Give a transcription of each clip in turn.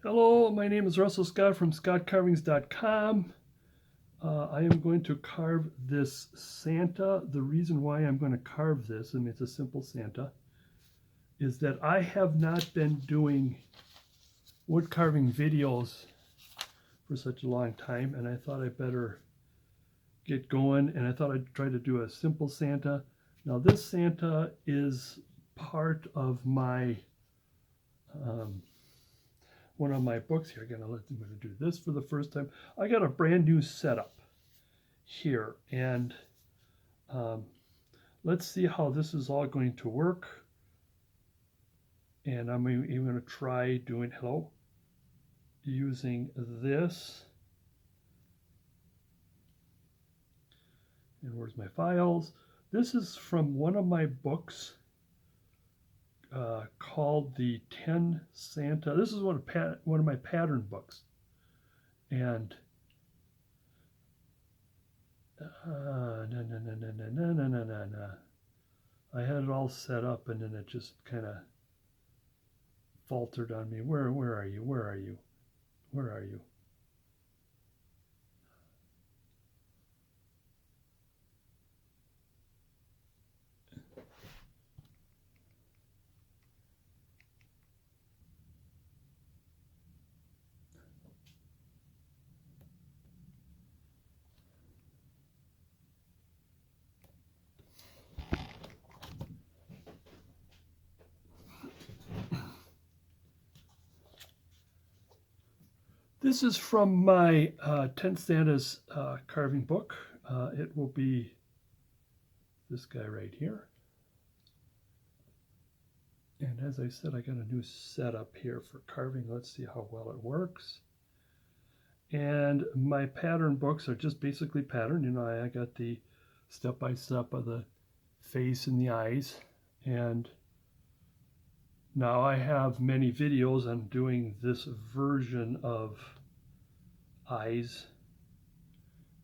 Hello, my name is Russell Scott from scottcarvings.com. I am going to carve this Santa. The reason why I'm going to carve this, and it's a simple Santa, is that I have not been doing wood carving videos for such a long time, and I thought I'd better get going, and I thought I'd try to do a simple Santa. Now this Santa is part of my one of my books here. I'm going to do this for the first time. I got a brand new setup here, and let's see how this is all going to work. And I'm even going to try doing using this. And where's my files? This is from one of my books called the 10 Santa. This is one of my pattern books, and no. I had it all set up, and then it just kind of faltered on me. Where are you? Where are you? Where are you? This is from my 10 Santas carving book. It will be this guy right here. And as I said, I got a new setup here for carving. Let's see how well it works. And my pattern books are just basically pattern. You know, I got the step-by-step of the face and the eyes. And now I have many videos on doing this version of eyes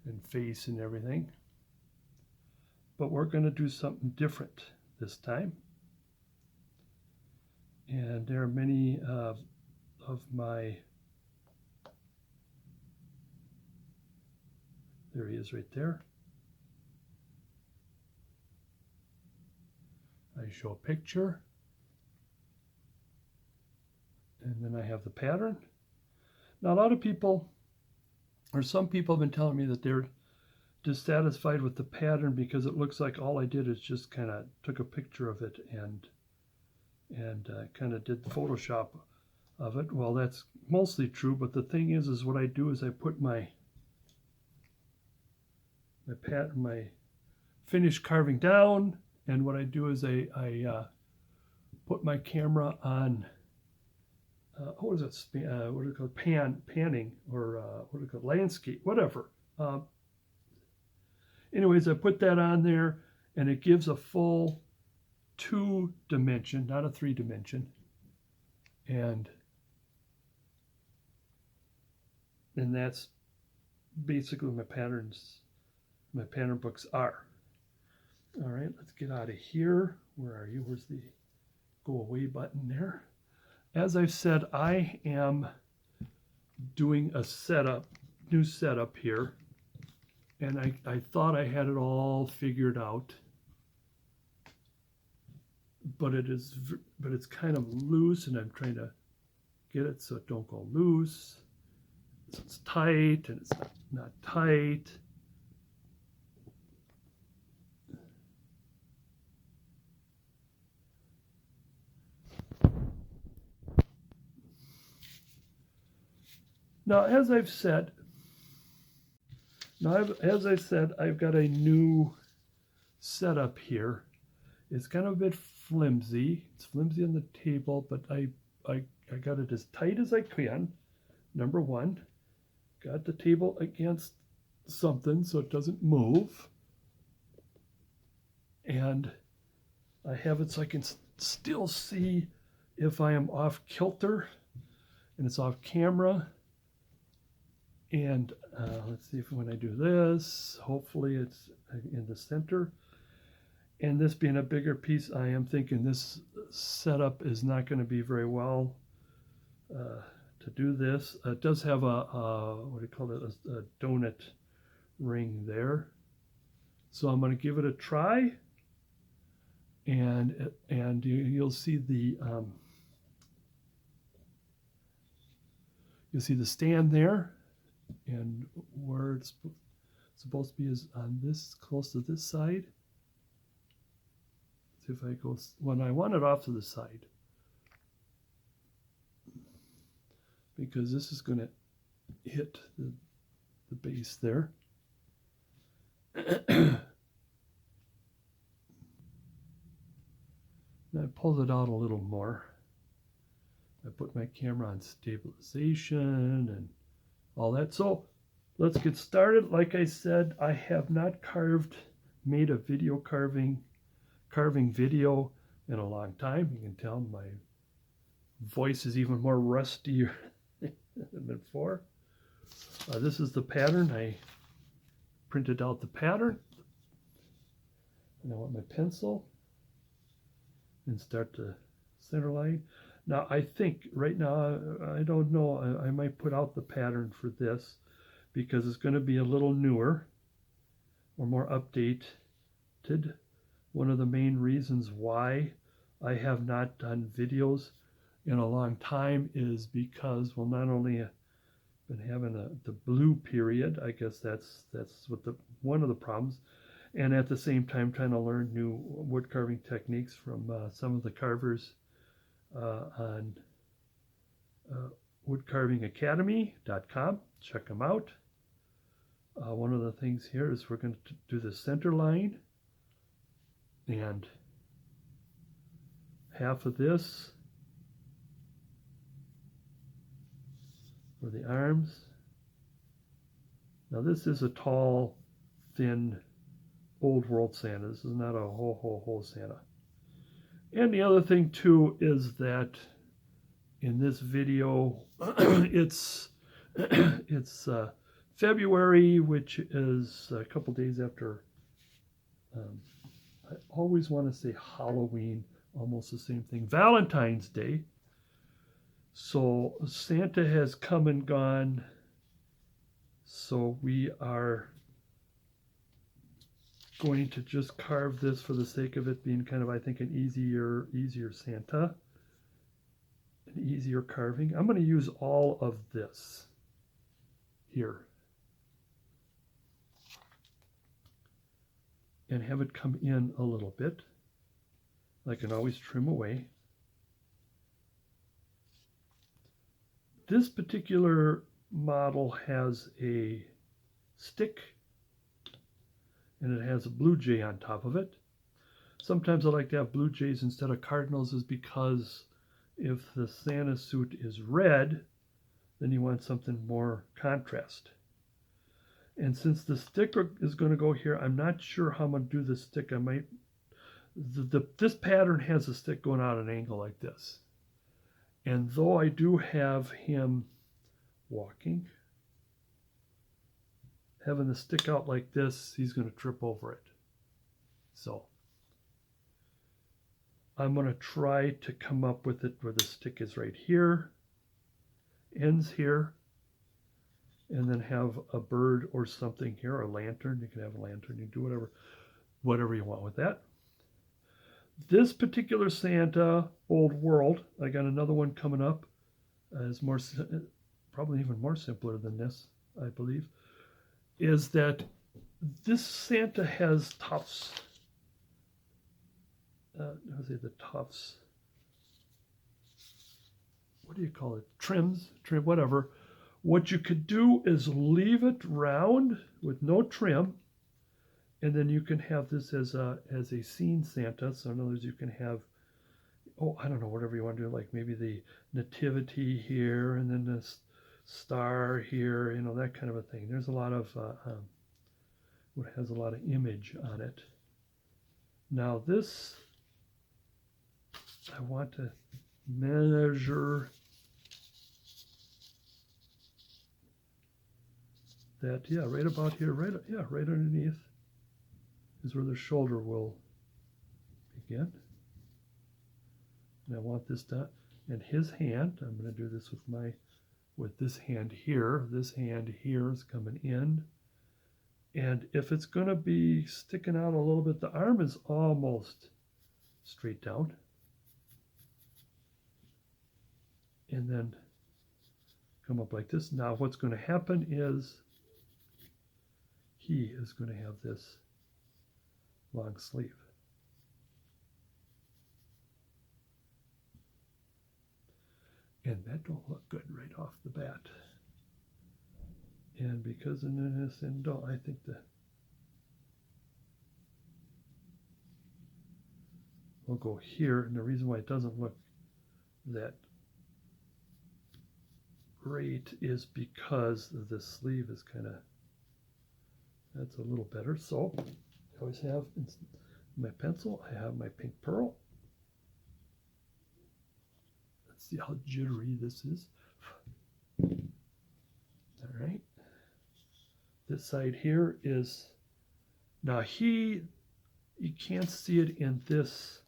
and face and everything. But we're going to do something different this time. And there are many of my, there he is right there. I show a picture. And then I have the pattern. Now a lot of people, or some people have been telling me that they're dissatisfied with the pattern because it looks like all I did is just kind of took a picture of it and kind of did the Photoshop of it. Well, that's mostly true, but the thing is what I do is I put my finished carving down, and what I do is I put my camera on what is it? What do you call it? Panning, or what do you call it? Landscape, whatever. Anyways, I put that on there, and it gives a full 2-dimension, not a 3-dimension, and that's basically my patterns. My pattern books are. All right, let's get out of here. Where are you? Where's the go away button there? As I've said, I am doing a new setup here, and I thought I had it all figured out, but it's kind of loose, and I'm trying to get it so it don't go loose. So it's tight, and it's not tight. Now, as I've said, I've got a new setup here. It's kind of a bit flimsy. It's flimsy on the table, but I got it as tight as I can. Number one, got the table against something so it doesn't move. And I have it so I can still see if I am off kilter and it's off camera. And let's see if when I do this, hopefully it's in the center. And this being a bigger piece, I am thinking this setup is not going to be very well to do this. It does have what do you call it, a donut ring there. So I'm going to give it a try. And you'll see the stand there, and where it's supposed to be is on this, close to this side. See if I go, when I want it off to the side, because this is going to hit the base there. And I pulled it out a little more. I put my camera on stabilization and all that. So let's get started. Like I said, I have not made a video carving video in a long time. You can tell my voice is even more rustier than before. This is the pattern. I printed out the pattern. And I want my pencil and start the center line. Now I think right now, I don't know, I might put out the pattern for this because it's going to be a little newer or more updated. One of the main reasons why I have not done videos in a long time is because, well, not only been having the blue period, I guess that's what one of the problems, and at the same time trying to learn new wood carving techniques from some of the carvers on woodcarvingacademy.com. Check them out. One of the things here is we're going to do the center line and half of this for the arms. Now this is a tall, thin, old world Santa. This is not a whole Santa. And the other thing too is that in this video, it's February, which is a couple days after, I always want to say Halloween, almost the same thing, Valentine's Day. So Santa has come and gone, so we are going to just carve this for the sake of it being kind of, I think, an easier Santa, an easier carving. I'm going to use all of this here and have it come in a little bit. I can always trim away. This particular model has a stick and it has a blue jay on top of it. Sometimes I like to have blue jays instead of cardinals, is because if the Santa suit is red, then you want something more contrast. And since the stick is going to go here, I'm not sure how I'm going to do the stick. I might, this pattern has a stick going out at an angle like this. And though I do have him walking, having the stick out like this, he's going to trip over it. So I'm going to try to come up with it where the stick is right here, ends here, and then have a bird or something here, or a lantern. You can have a lantern. You can do whatever you want with that. This particular Santa, Old World, I got another one coming up. Is more, probably even more simpler than this, I believe. Is that this Santa has tufts. How's it, the tufts? What do you call it? Trim, whatever. What you could do is leave it round with no trim, and then you can have this as a scene Santa. So in other words, you can have, I don't know, whatever you want to do, like maybe the nativity here, and then this star here, that kind of a thing. There's a lot of what has a lot of image on it. Now this, I want to measure that, yeah, right about here, right underneath is where the shoulder will begin. And I want this done. And his hand, I'm going to do this with this hand here. This hand here is coming in. And if it's going to be sticking out a little bit, the arm is almost straight down. And then come up like this. Now what's going to happen is he is going to have this long sleeve. And that don't look good right off the bat. And because in this end, I think we'll go here. And the reason why it doesn't look that great is because the sleeve is kind of, that's a little better. So I always have my pencil, I have my pink pearl. Let's see how jittery this is. All right. This side here is, now you can't see it in this.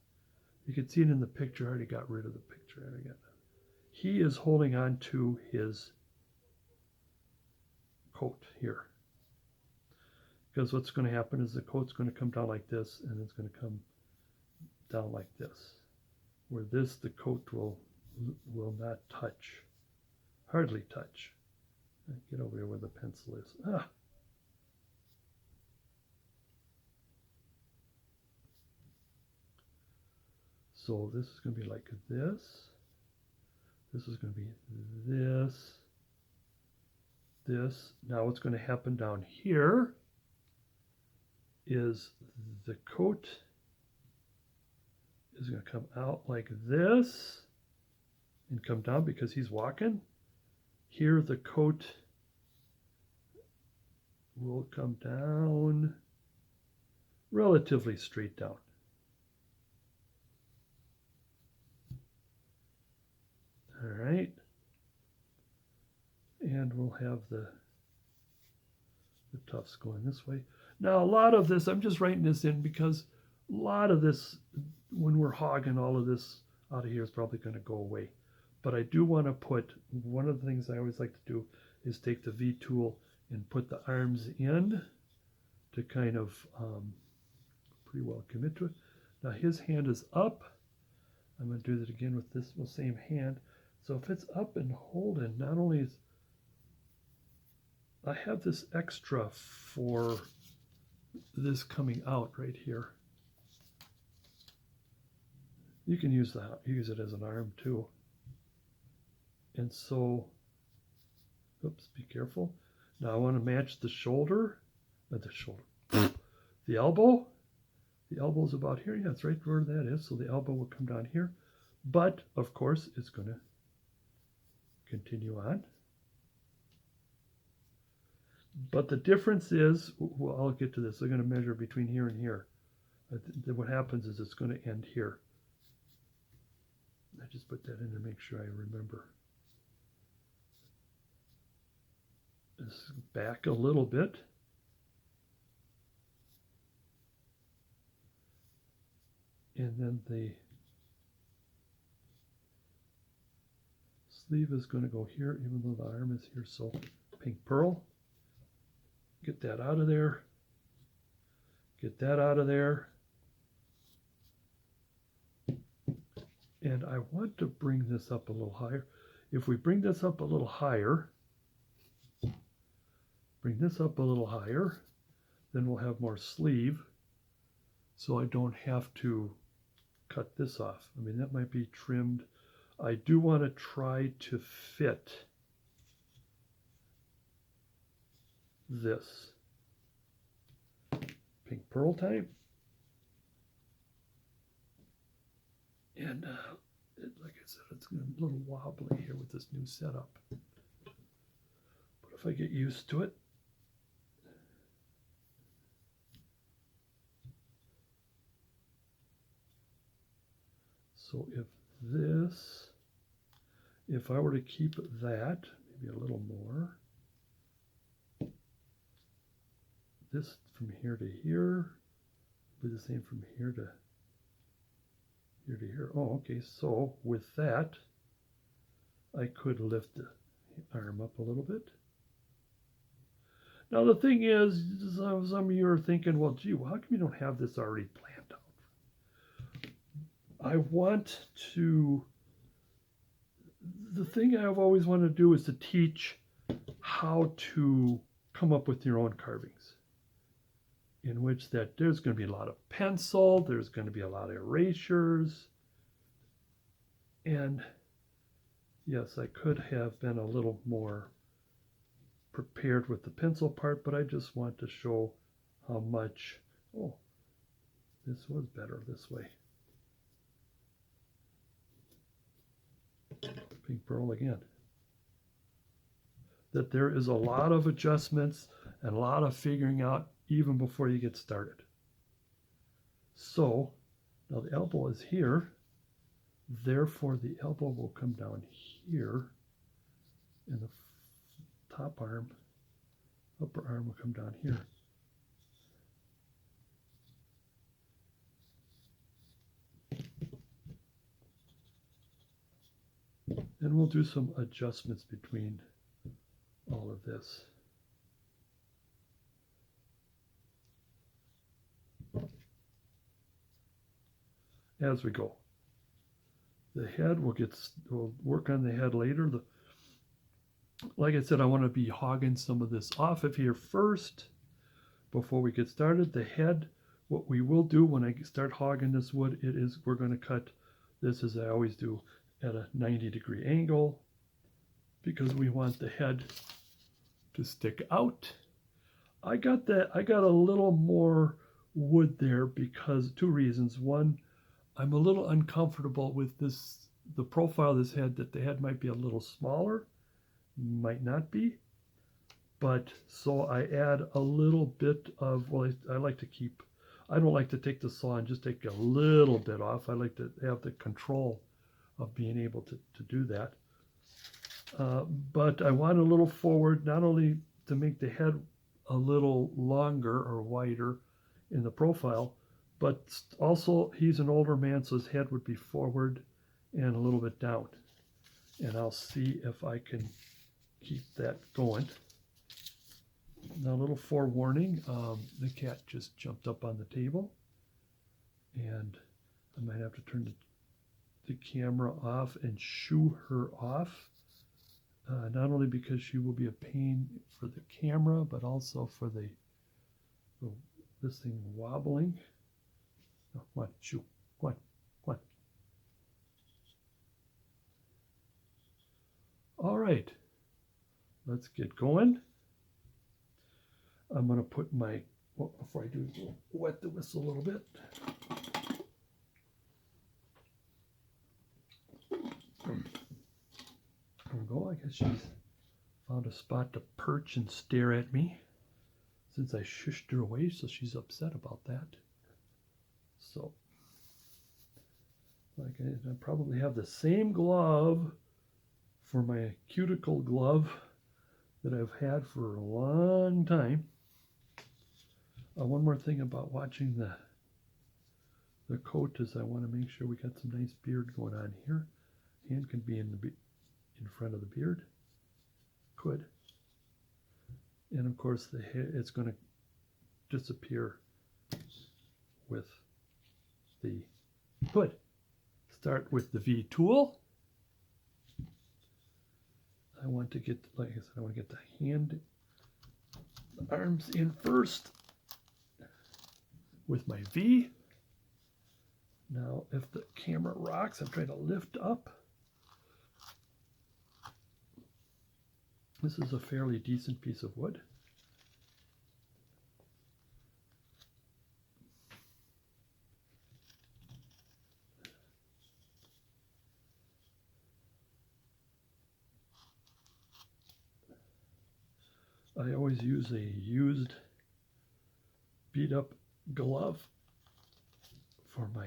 You can see it in the picture. I already got rid of the picture. He is holding on to his coat here. Because what's going to happen is the coat's going to come down like this, and it's going to come down like this. Where this, the coat will not touch, hardly touch. Get over here where the pencil is. So this is going to be like this. This is going to be this. This. Now what's going to happen down here is the coat is going to come out like this and come down because he's walking. Here the coat will come down relatively straight down. All right. And we'll have the tufts going this way. Now a lot of this, I'm just writing this in because a lot of this, when we're hogging all of this out of here, is probably going to go away. But I do want to put, one of the things I always like to do is take the V tool and put the arms in to kind of pretty well commit to it. Now his hand is up. I'm going to do that again with this same hand. So if it's up and holding, not only is, I have this extra for this coming out right here. You can use it as an arm too. And so, oops, be careful. Now I want to match the shoulder, the elbow. The elbow is about here. Yeah, it's right where that is. So the elbow will come down here. But, of course, it's going to continue on. But the difference is, well, I'll get to this. They're going to measure between here and here. What happens is it's going to end here. I just put that in to make sure I remember. This back a little bit. And then the sleeve is going to go here, even though the arm is here. So pink pearl. Get that out of there. Get that out of there. And I want to bring this up a little higher. If we bring this up a little higher, then we'll have more sleeve. So I don't have to cut this off. I mean, that might be trimmed. I do want to try to fit this pink pearl type. And like I said, it's a little wobbly here with this new setup. But if I get used to it, so if I were to keep that, maybe a little more, this from here to here. Be the same from here to here. Oh, okay. So with that, I could lift the arm up a little bit. Now the thing is, some of you are thinking, well, gee, well, how come you don't have this already planned out? I want to, the thing I've always wanted to do is to teach how to come up with your own carvings, in which that there's going to be a lot of pencil, there's going to be a lot of erasures, and yes, I could have been a little more prepared with the pencil part, but I just want to show how much, oh, this was better this way. Pink pearl again. That there is a lot of adjustments and a lot of figuring out even before you get started. So now the elbow is here, therefore the elbow will come down here, and the top arm, upper arm will come down here. And we'll do some adjustments between all of this. As we go. The head, we'll work on the head later. Like I said, I want to be hogging some of this off of here first before we get started. The head, what we will do when I start hogging this wood, we're going to cut this, as I always do, at a 90-degree angle, because we want the head to stick out. I got a little more wood there because two reasons. One, I'm a little uncomfortable with this, the profile of this head, that the head might be a little smaller, might not be, but so I add a little bit of, well, I like to keep, I don't like to take the saw and just take a little bit off. I like to have the control of being able to do that. But I want a little forward, not only to make the head a little longer or wider in the profile, but also he's an older man, so his head would be forward and a little bit down. And I'll see if I can keep that going. Now, a little forewarning, the cat just jumped up on the table, and I might have to turn the camera off and shoo her off, not only because she will be a pain for the camera, but also for this thing wobbling. No, come on, shoo, come on, come on. All right, let's get going. I'm going to put my, well, before I do, wet the whistle a little bit. There we go. I guess she's found a spot to perch and stare at me since I shushed her away, so she's upset about that. So, like I probably have the same glove for my cuticle glove that I've had for a long time. One more thing about watching the coat is I want to make sure we got some nice beard going on here. Hand can be in front of the beard. Could. And of course the hair, it's going to disappear with the hood. Start with the V tool. I want to get, like I said, I want to get the arms in first with my V. Now, if the camera rocks, I'm trying to lift up. This is a fairly decent piece of wood. I always use a used beat up glove for my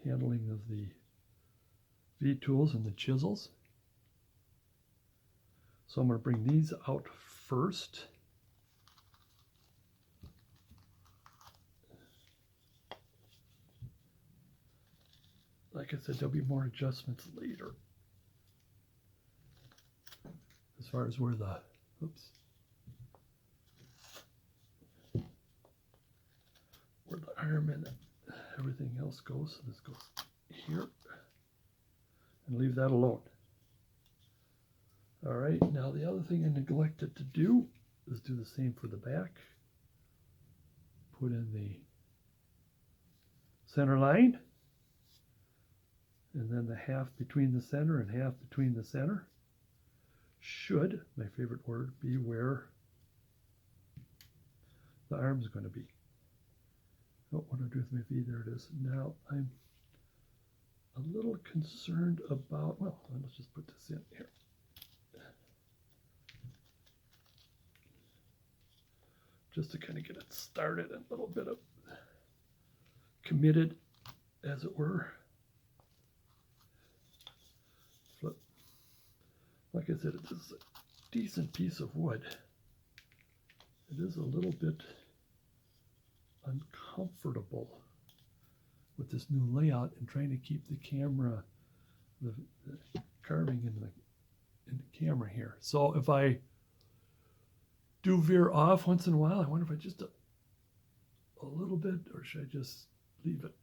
handling of the V-tools and the chisels. So I'm going to bring these out first. like I said, there'll be more adjustments later. As far as where the, where the arm and everything else goes. So this goes here. And leave that alone. All right, now the other thing I neglected to do is do the same for the back. Put in the center line, and then the half between the center and half between the center should, my favorite word, be where the arm is going to be. Oh, what do I do with my V? There it is. Now I'm a little concerned about, well, let's just put this in here. Just to kind of get it started and a little bit of committed, as it were. Flip. Like I said, it is a decent piece of wood. It is a little bit uncomfortable with this new layout and trying to keep the camera, the carving in the camera here. So if I do veer off once in a while, I wonder if I just a little bit, or should I just leave it?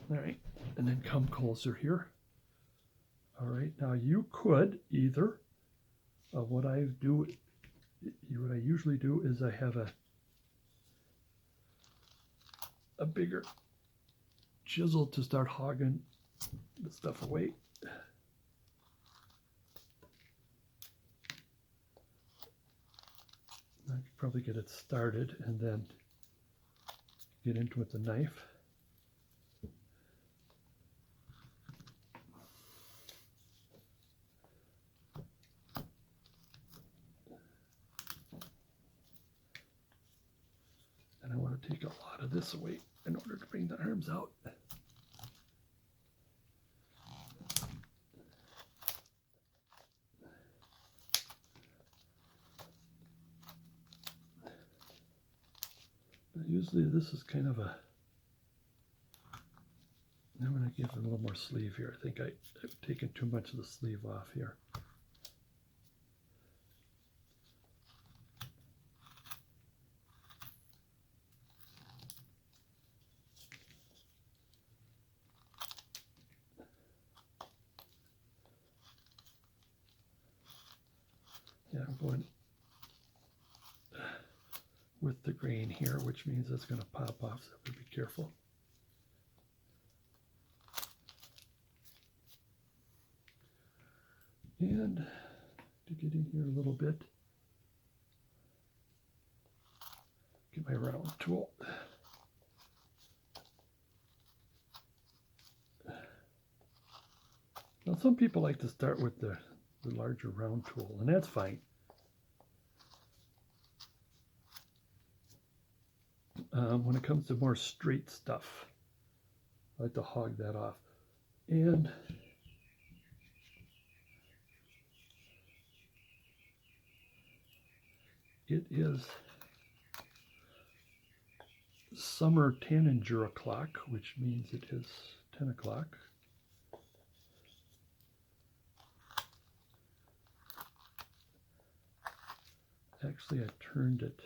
All right, and then come closer here. All right, now you could either, what I usually do is I have a bigger chisel to start hogging the stuff away. I could probably get it started and then get into it with the knife. And I want to take a lot of this away in order to bring the arms out. Usually this is kind of I'm going to give it a little more sleeve here. I think I've taken too much of the sleeve off here. Yeah, I'm going with the grain here, which means it's going to pop off, so be careful. And to get in here a little bit, get my round tool. Now some people like to start with the larger round tool, and that's fine. When it comes to more straight stuff, I like to hog that off. And it is summer tanager o'clock, which means it is 10 o'clock. Actually, I turned it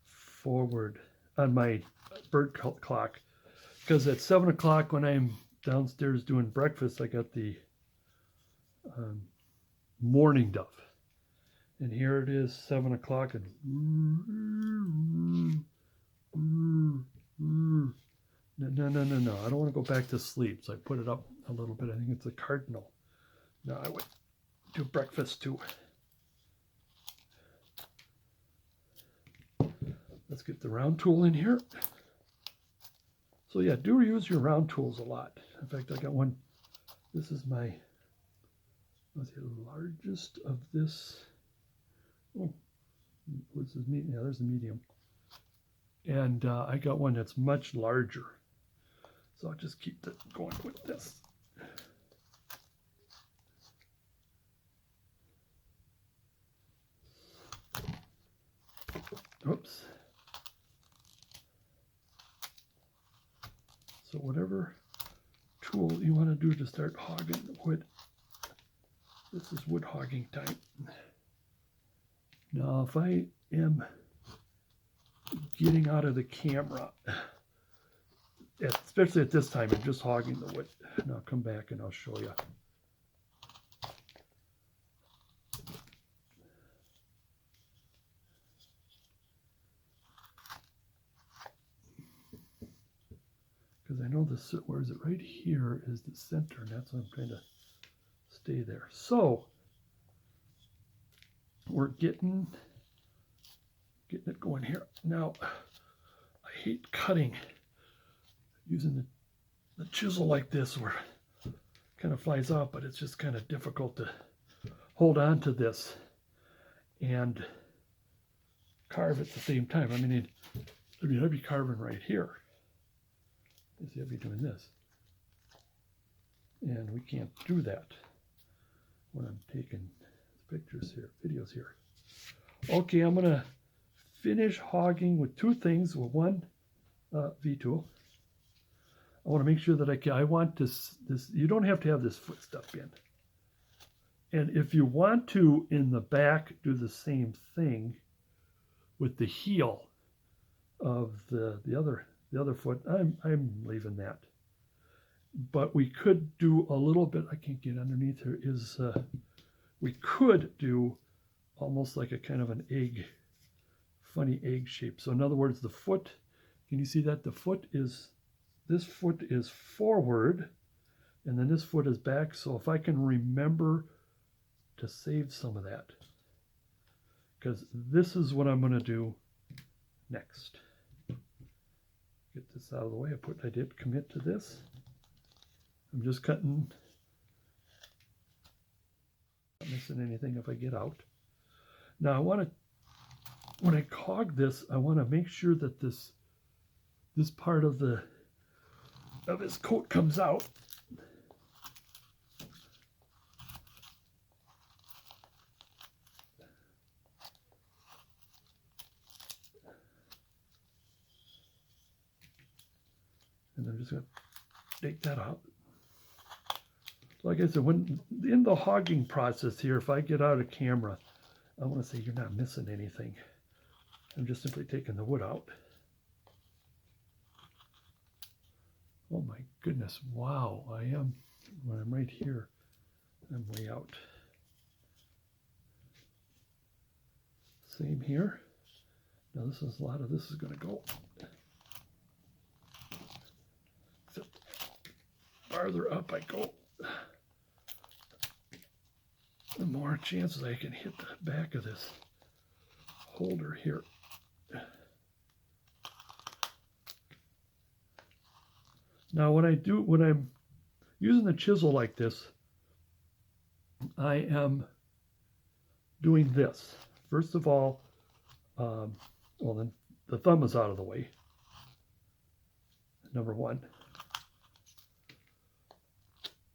forward on my bird clock because at 7 o'clock when I'm downstairs doing breakfast, I got the morning dove. And here it is, 7 o'clock, and no, I don't want to go back to sleep. So I put it up a little bit. I think it's a cardinal. Now I would do breakfast too. Let's get the round tool in here. So yeah, do use your round tools a lot. In fact, I got one. This is my, what's the largest of this? Oh, what's this medium? Yeah, there's the medium. And I got one that's much larger. So I'll just keep that going with this. Oops. So whatever tool you want to do to start hogging the wood. This is wood hogging time. Now, if I am getting out of the camera, especially at this time, I'm just hogging the wood. And I'll come back and I'll show you. Because I know this, where is it? Right here is the center, and that's what I'm trying to stay there. So we're getting it going here. Now, I hate cutting using the chisel like this, where it kind of flies out, but it's just kind of difficult to hold on to this and carve at the same time. I mean, I'd be carving right here. You see, I'd be doing this. And we can't do that when I'm taking pictures here, videos here. Okay, I'm going to finish hogging with two things. With one V-tool. I want to make sure that I want this, you don't have to have this foot stuff in. And if you want to, in the back, do the same thing with the heel of the other foot, I'm leaving that. But we could do a little bit, I can't get underneath here, is we could do almost like a kind of an egg, funny egg shape. So in other words, the foot, can you see that? This foot is forward, and then this foot is back. So if I can remember to save some of that, because this is what I'm going to do next. Get this out of the way. I did commit to this. I'm just cutting, not missing anything if I get out. Now I want to, when I hog this, I want to make sure that this part of his coat comes out. And I'm just going to take that out. Like I said, when in the hogging process here, if I get out of camera, I want to say you're not missing anything. I'm just simply taking the wood out. Oh my goodness, wow, when I'm right here, I'm way out. Same here. Now this is, a lot of this is going to go. So farther up I go, the more chances I can hit the back of this holder here. Now when I'm using the chisel like this, I am doing this. First of all, well then the thumb is out of the way, number one.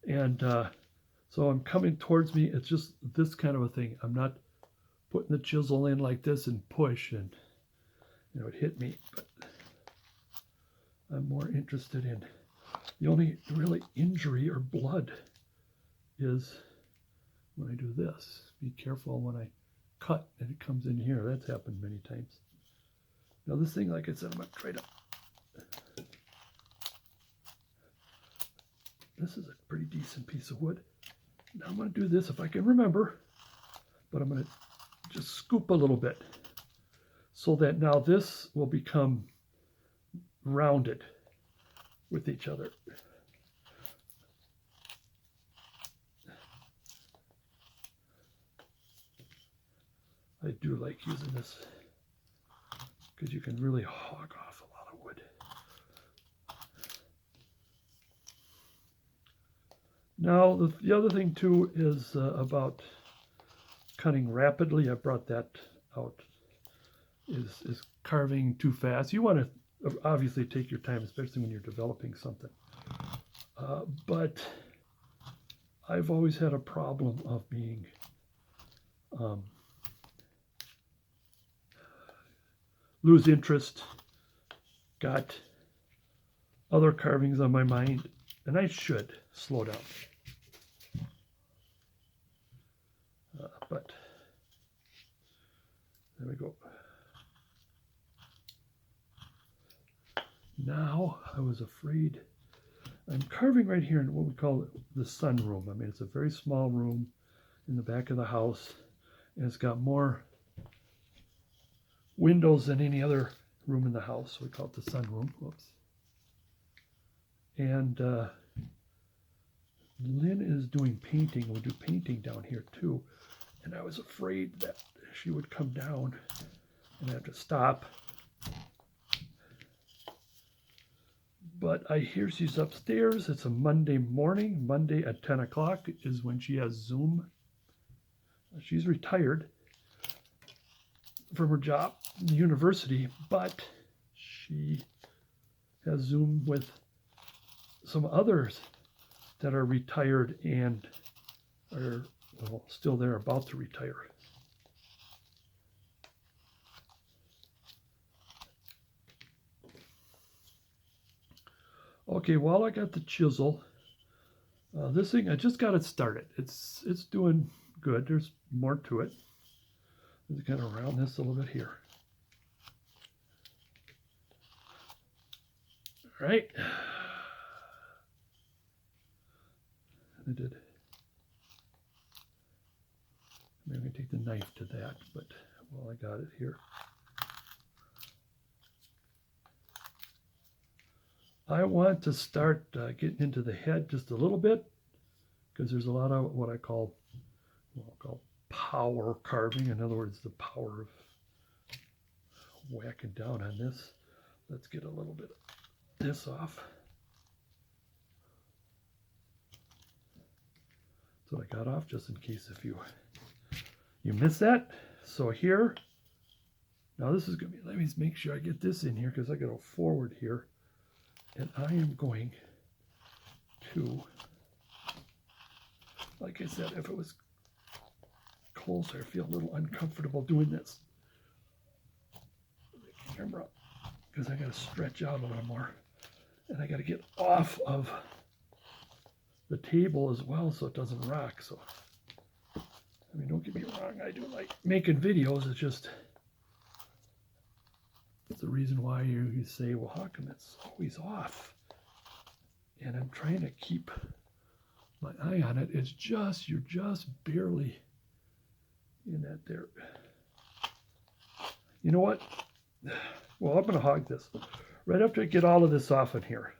And so I'm coming towards me, it's just this kind of a thing. I'm not putting the chisel in like this and push and, it hit me, but I'm more interested in, the only really injury or blood is when I do this. Be careful when I cut and it comes in here. That's happened many times. Now this thing, like I said, I'm going to try to, this is a pretty decent piece of wood. Now I'm going to do this if I can remember, but I'm going to just scoop a little bit so that now this will become rounded with each other. I do like using this because you can really hog off a lot of wood. Now the other thing too is about cutting rapidly. I brought that out. Is carving too fast. You want to obviously take your time, especially when you're developing something. But I've always had a problem of being lose interest, got other carvings on my mind, and I should slow down. But there we go. Now I was afraid. I'm carving right here in what we call the sunroom. I mean, it's a very small room in the back of the house, and it's got more windows than any other room in the house. So we call it the sunroom. Whoops. And Lynn is doing painting. We do painting down here too. And I was afraid that she would come down and have to stop. But I hear she's upstairs. It's a Monday morning. Monday at 10 o'clock is when she has Zoom. She's retired from her job in the university, but she has Zoom with some others that are retired and are still there, about to retire. Okay, while I got the chisel, this thing, I just got it started. It's doing good. There's more to it. Let's kind of round this a little bit here. All right. I did. Maybe I'm going to take the knife to that, but well, I got it here. I want to start getting into the head just a little bit, because there's a lot of what I call power carving. In other words, the power of whacking down on this. Let's get a little bit of this off. That's what I got off, just in case if you miss that. So here, now this is going to be, let me make sure I get this in here, because I got to go forward here. And I am going to, like I said, if it was closer, I feel a little uncomfortable doing this. Camera, because I got to stretch out a little more. And I got to get off of the table as well so it doesn't rock. So, I mean, don't get me wrong, I do like making videos. It's just, it's the reason why you say, well, how come it's always off? And I'm trying to keep my eye on it. It's just, you're just barely in that there. You know what? Well, I'm going to hog this. Right after I get all of this off in here,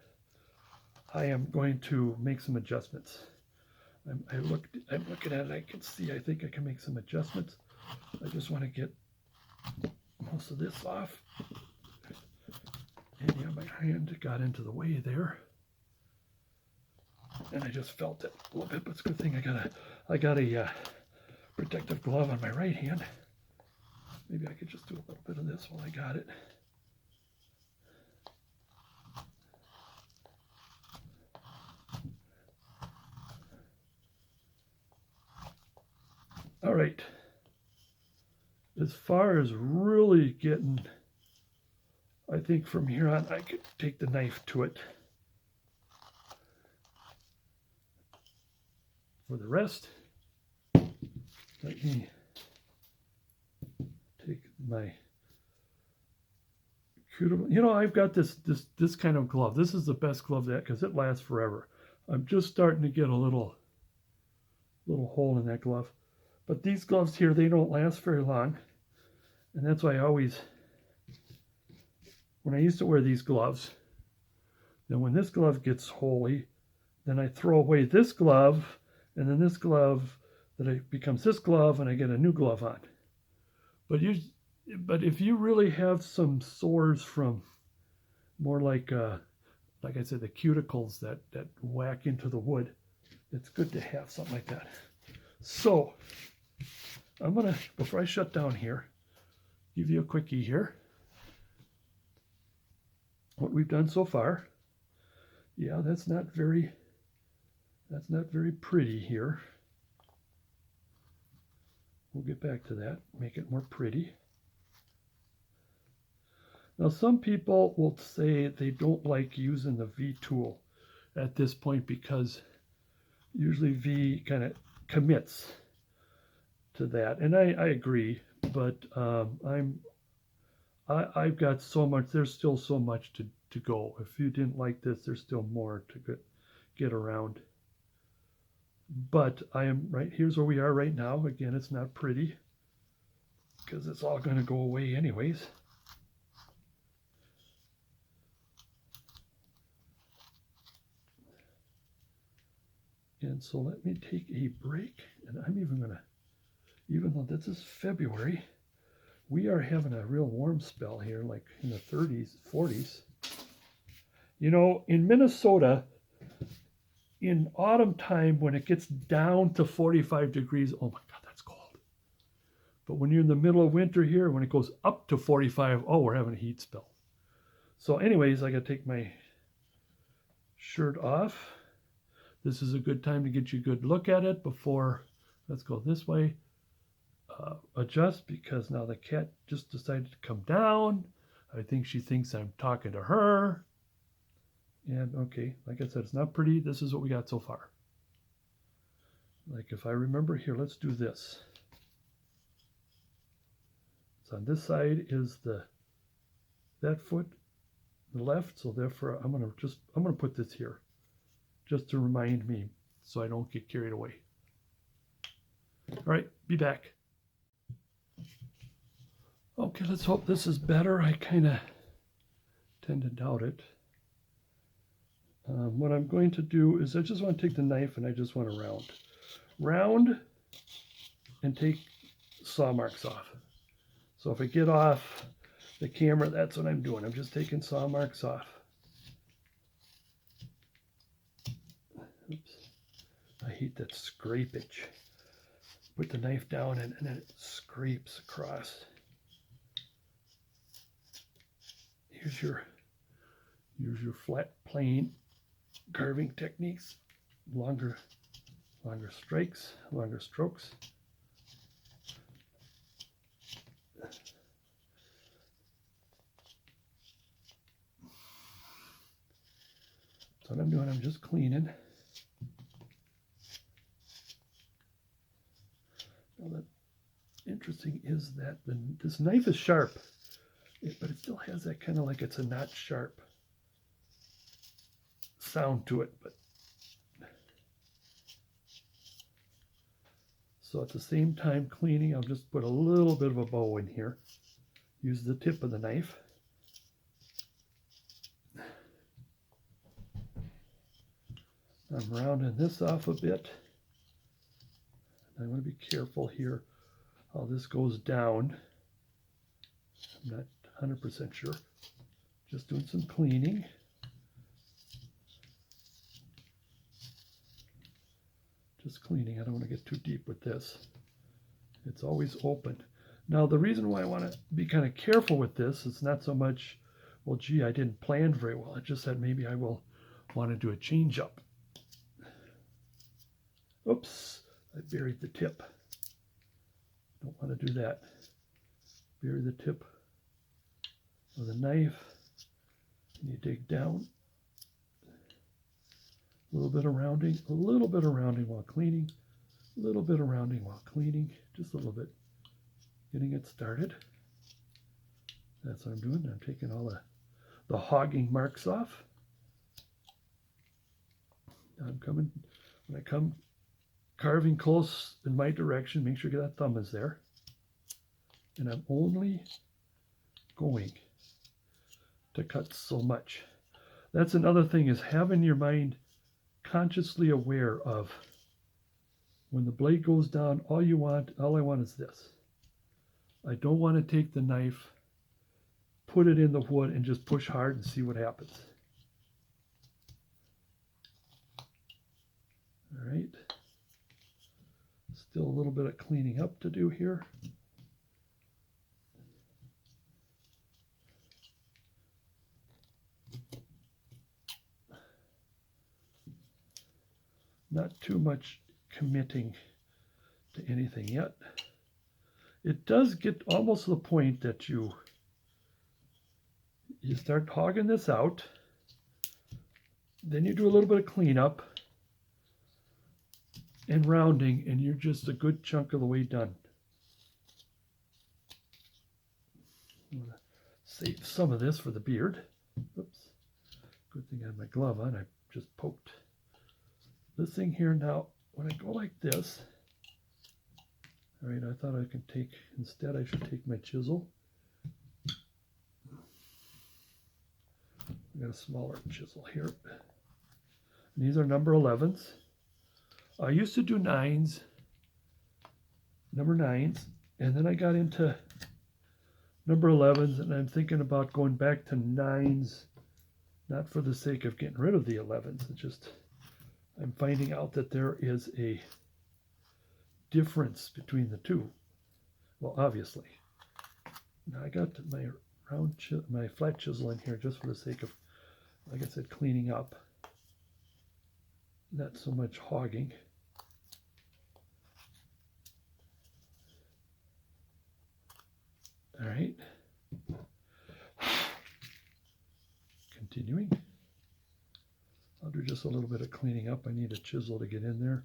I am going to make some adjustments. I'm looking at it. I can see, I think I can make some adjustments. I just want to get most of this off. And yeah, my hand got into the way there. And I just felt it a little bit, but it's a good thing I got a protective glove on my right hand. Maybe I could just do a little bit of this while I got it. All right. As far as really getting, I think from here on, I could take the knife to it. For the rest, let me take my reputable. You know, I've got this kind of glove. This is the best glove that, because it lasts forever. I'm just starting to get a little hole in that glove. But these gloves here, they don't last very long. And that's why I always, when I used to wear these gloves, then when this glove gets holy, then I throw away this glove, and then this glove, that it becomes this glove, and I get a new glove on. But if you really have some sores from more like I said, the cuticles that whack into the wood, it's good to have something like that. So I'm gonna, before I shut down here, give you a quickie here. What we've done so far. Yeah, that's not very pretty here. We'll get back to that, make it more pretty. Now some people will say they don't like using the V tool at this point because usually V kind of commits to that, and I agree, but I've got so much. There's still so much to go. If you didn't like this, there's still more to get around. But I am right. Here's where we are right now. Again, it's not pretty because it's all going to go away anyways. And so let me take a break, and I'm even going to, even though this is February, we are having a real warm spell here, like in the 30s, 40s. You know, in Minnesota, in autumn time, when it gets down to 45 degrees, oh my God, that's cold. But when you're in the middle of winter here, when it goes up to 45, oh, we're having a heat spell. So anyways, I got to take my shirt off. This is a good time to get you a good look at it before, let's go this way, adjust, because now the cat just decided to come down. I think she thinks I'm talking to her. And okay, like I said, it's not pretty. This is what we got so far. Like if I remember here, let's do this. So on this side is that foot, the left. So therefore I'm gonna put this here just to remind me so I don't get carried away. All right, be back. Okay, let's hope this is better. I kind of tend to doubt it. What I'm going to do is I just want to take the knife and I just want to round and take saw marks off. So if I get off the camera, that's what I'm doing. I'm just taking saw marks off. Oops. I hate that scrapage. Put the knife down and then it scrapes across. Here's your flat plane carving techniques, longer strikes, longer strokes. So what I'm doing, I'm just cleaning. Now that interesting is that this knife is sharp, but it still has that kind of like it's a not sharp sound to it. But so at the same time cleaning, I'll just put a little bit of a bow in here. Use the tip of the knife. I'm rounding this off a bit. I want to be careful here how this goes down. I'm not 100% sure. Just doing some cleaning. Just cleaning. I don't want to get too deep with this. It's always open. Now the reason why I want to be kind of careful with this is not so much, well, gee, I didn't plan very well. It's just that maybe I will want to do a change up. Oops, I buried the tip. Don't want to do that. Bury the tip of the knife. And you dig down. A little bit of rounding while cleaning. A little bit of rounding while cleaning. Just a little bit. Getting it started. That's what I'm doing. I'm taking all the hogging marks off. I'm coming, when I come carving close in my direction, make sure that thumb is there. And I'm only going to cut so much. That's another thing, is having your mind consciously aware of when the blade goes down, all I want is this. I don't want to take the knife, put it in the wood and just push hard and see what happens. All right. Still a little bit of cleaning up to do here. Not too much committing to anything yet. It does get almost to the point that you start hogging this out. Then you do a little bit of cleanup and rounding, and you're just a good chunk of the way done. I'm going to save some of this for the beard. Oops. Good thing I had my glove on. I just poked this thing here. Now, when I go like this, all right, I thought I could take, instead I should take my chisel. I got a smaller chisel here. And these are number 11s. I used to do 9s, number 9s, and then I got into number 11s, and I'm thinking about going back to 9s, not for the sake of getting rid of the 11s. It's just I'm finding out that there is a difference between the two. Well, obviously. Now I got my my flat chisel in here just for the sake of, like I said, cleaning up. Not so much hogging. All right. Continuing. I'll do just a little bit of cleaning up. I need a chisel to get in there.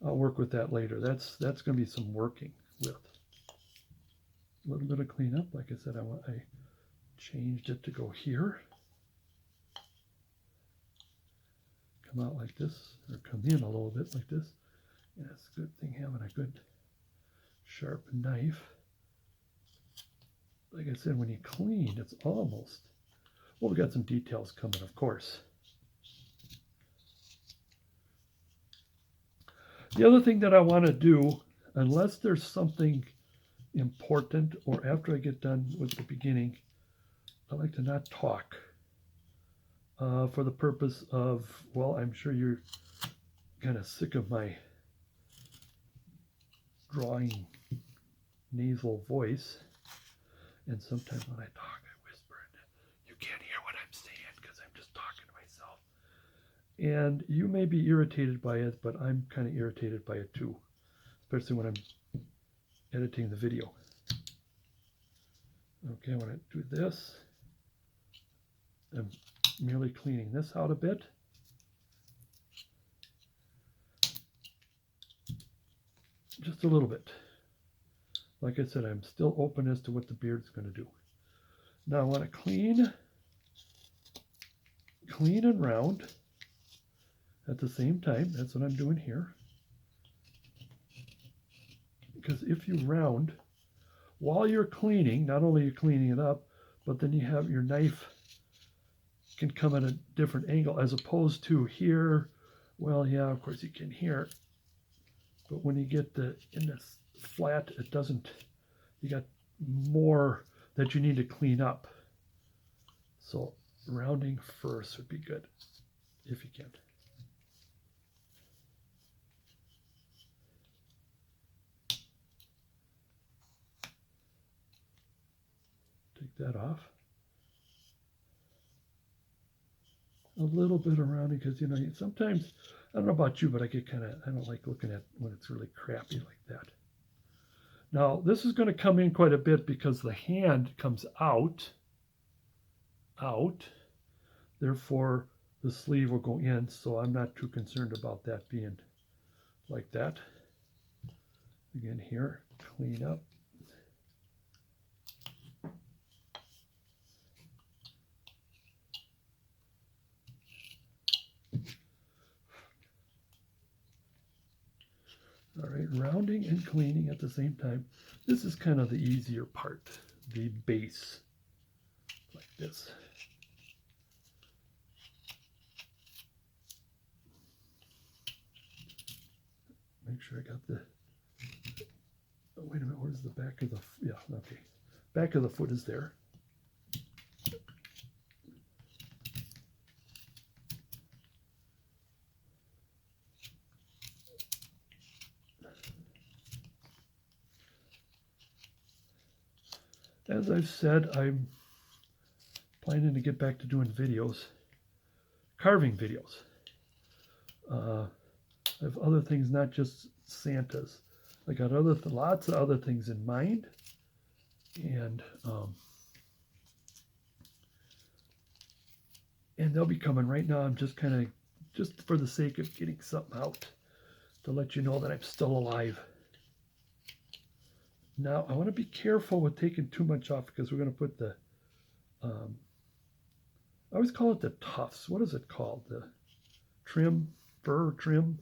I'll work with that later. That's going to be some working with. A little bit of cleanup. Like I said, I changed it to go here. Come out like this, or come in a little bit like this. Yeah, it's a good thing having a good sharp knife. Like I said, when you clean, it's almost, well, we got some details coming, of course. The other thing that I want to do, unless there's something important or after I get done with the beginning, I like to not talk for the purpose of, well, I'm sure you're kind of sick of my drawing nasal voice, and sometimes when I talk I whisper and you can't hear what I'm saying because I'm just talking to myself, and you may be irritated by it, but I'm kind of irritated by it too, especially when I'm editing the video. Okay, I want to do this. I'm merely cleaning this out a bit. Just a little bit. Like I said, I'm still open as to what the beard's going to do. Now I want to clean and round at the same time. That's what I'm doing here. Because if you round, while you're cleaning, not only are you cleaning it up, but then you have your knife can come at a different angle as opposed to here. Well, yeah, of course you can here. But when you get in this flat, it doesn't, you got more that you need to clean up. So rounding first would be good, if you can. Take that off. A little bit of rounding, because, you know, sometimes, I don't know about you, but I get kind of, I don't like looking at when it's really crappy like that. Now, this is going to come in quite a bit because the hand comes out. Therefore, the sleeve will go in, so I'm not too concerned about that being like that. Again, here, clean up. All right, rounding and cleaning at the same time. This is kind of the easier part, the base, like this. Make sure I got the, oh, wait a minute, where's the back of the, yeah, okay. Back of the foot is there. As I've said, I'm planning to get back to doing videos, carving videos. I have other things, not just Santas. I got lots of other things in mind, and and they'll be coming right now. I'm just kind of, just for the sake of getting something out to let you know that I'm still alive. Now, I want to be careful with taking too much off because we're going to put the, I always call it the tufts. What is it called? The trim, fur trim.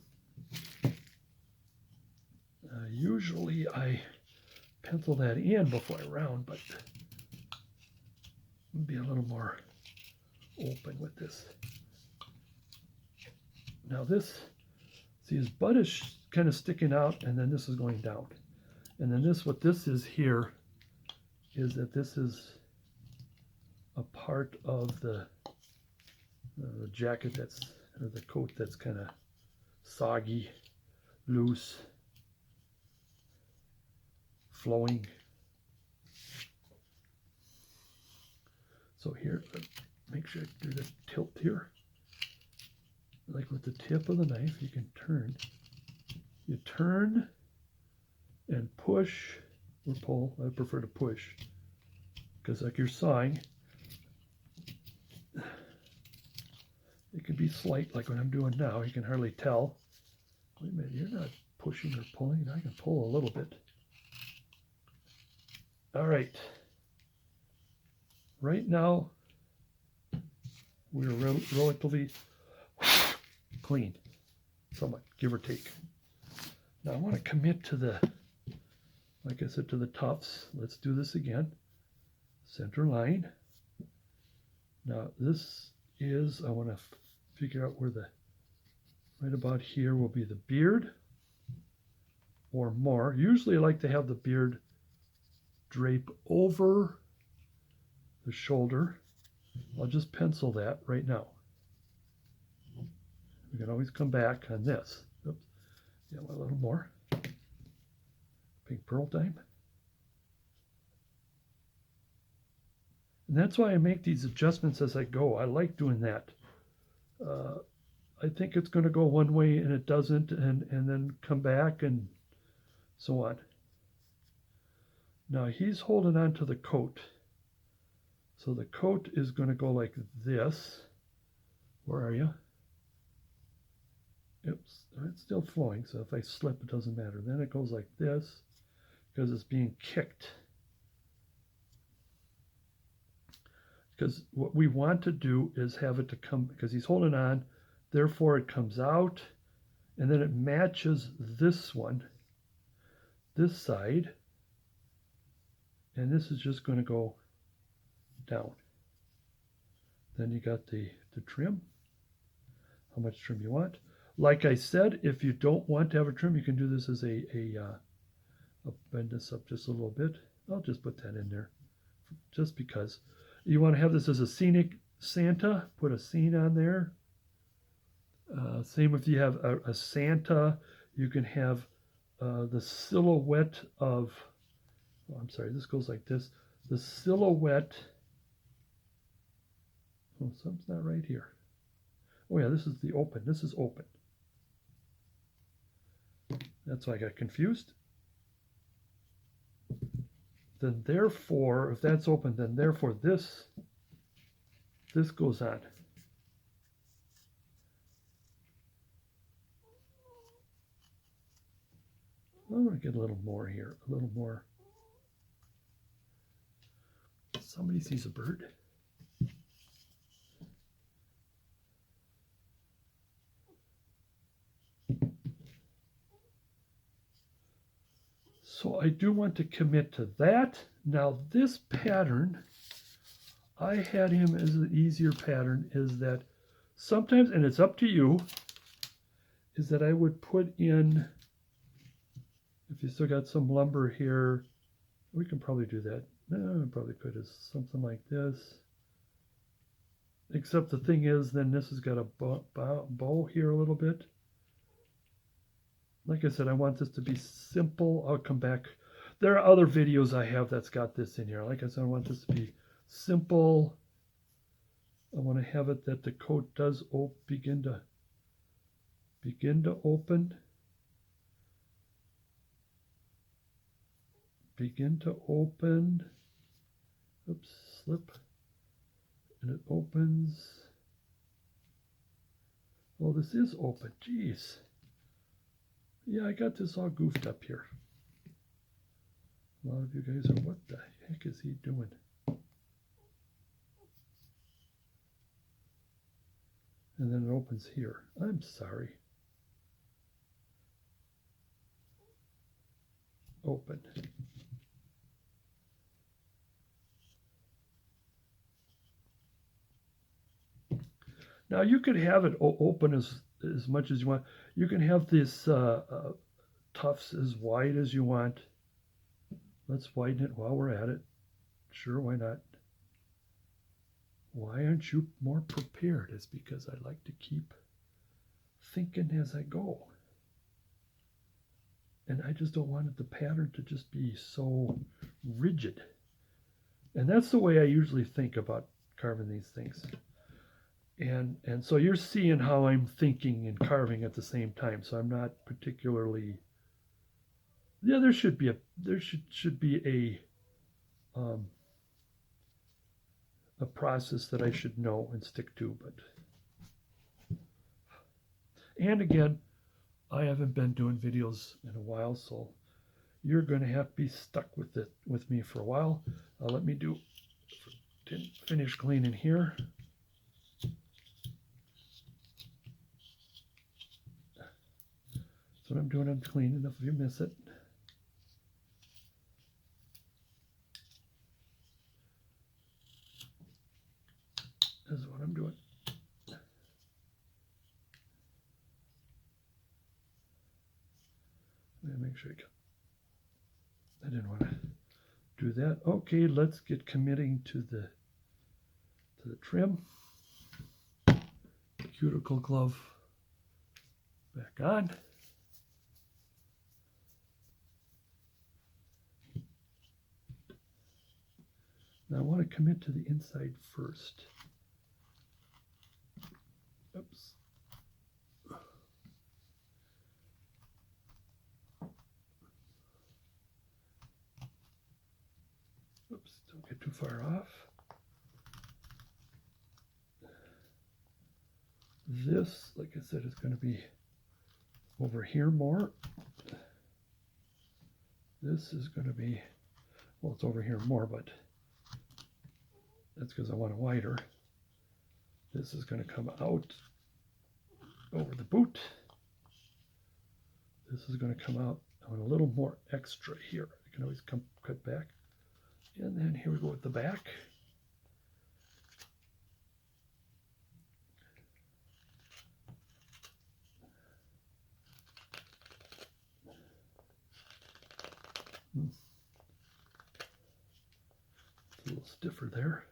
Usually I pencil that in before I round, but I'll be a little more open with this. Now this, see, his butt is kind of sticking out, and then this is going down. And then this, what this is here, is that this is a part of the jacket that's, or the coat that's kind of soggy, loose, flowing. So here, make sure I do the tilt here. Like with the tip of the knife, you can turn. You turn and push or pull. I prefer to push because like you're sawing, it can be slight like what I'm doing now. You can hardly tell. Wait a minute, you're not pushing or pulling. I can pull a little bit. All right. Right now, we're relatively clean, somewhat, give or take. Now I want to commit to the, like I said, to the tufts. Let's do this again. Center line. Now this is, I want to figure out where the, right about here will be the beard or more. Usually I like to have the beard drape over the shoulder. I'll just pencil that right now. We can always come back on this. Oops. Yeah, a little more. Pink pearl time. And that's why I make these adjustments as I go. I like doing that. I think it's going to go one way and it doesn't, and then come back and so on. Now he's holding on to the coat. So the coat is going to go like this. Where are you? Oops, it's still flowing, so if I slip, it doesn't matter. Then it goes like this because it's being kicked. Because what we want to do is have it to come, because he's holding on, therefore it comes out, and then it matches this one, this side, and this is just going to go down. Then you got the trim, how much trim you want. Like I said, if you don't want to have a trim, you can do this as I'll bend this up just a little bit. I'll just put that in there just because. You want to have this as a scenic Santa, put a scene on there. Same if you have a Santa, you can have the silhouette of, oh, I'm sorry, this goes like this. The silhouette, oh, something's not right here. Oh yeah, this is the open, this is open. That's why I got confused. Then therefore, if that's open, then therefore this goes on. I want to get a little more here, a little more. Somebody sees a bird. So I do want to commit to that. Now this pattern, I had him as an easier pattern, is that sometimes, and it's up to you, is that I would put in, if you still got some lumber here, we can probably do that. No, I probably could, is something like this. Except the thing is, then this has got a bow here a little bit. Like I said, I want this to be simple. I'll come back. There are other videos I have that's got this in here. Like I said, I want this to be simple. I want to have it that the coat does begin to open. Begin to open. Oops, slip. And it opens. Oh, this is open. Jeez. Yeah, I got this all goofed up here. A lot of you guys are, what the heck is he doing? And then it opens here. I'm sorry. Open. Now you could have it open as much as you want. You can have this tufts as wide as you want. Let's widen it while we're at it. Sure, why not? Why aren't you more prepared? It's because I like to keep thinking as I go. And I just don't want the pattern to just be so rigid. And that's the way I usually think about carving these things. And so you're seeing how I'm thinking and carving at the same time. So I'm not particularly, yeah, there should be a process that I should know and stick to. But and again, I haven't been doing videos in a while, so you're going to have to be stuck with me for a while. Let me finish cleaning here. That's what I'm doing. I'm cleaning. If you miss it. This is what I'm doing. Let me make sure I didn't want to do that. Okay, let's get committing to the trim. Cuticle glove back on. Now I want to commit to the inside first. Oops. Oops, don't get too far off. This, like I said, is going to be over here more. This is going to be, well, it's over here more, but that's because I want it wider. This is going to come out over the boot. This is going to come out. I want a little more extra here. I can always cut back. And then here we go with the back. It's a little stiffer there.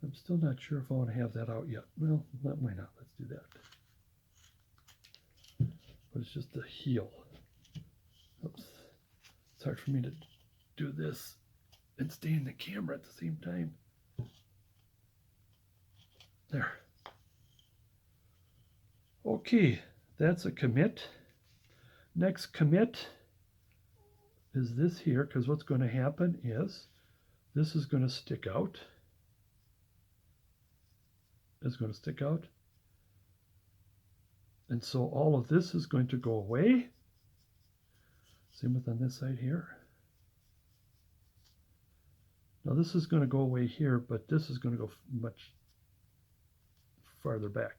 I'm still not sure if I want to have that out yet. Well, why not? Let's do that. But it's just the heel. Oops. It's hard for me to do this and stay in the camera at the same time. There. Okay, that's a commit. Next commit is this here, because what's going to happen is this is going to stick out. It's going to stick out. And so all of this is going to go away. Same with on this side here. Now this is going to go away here, but this is going to go much farther back.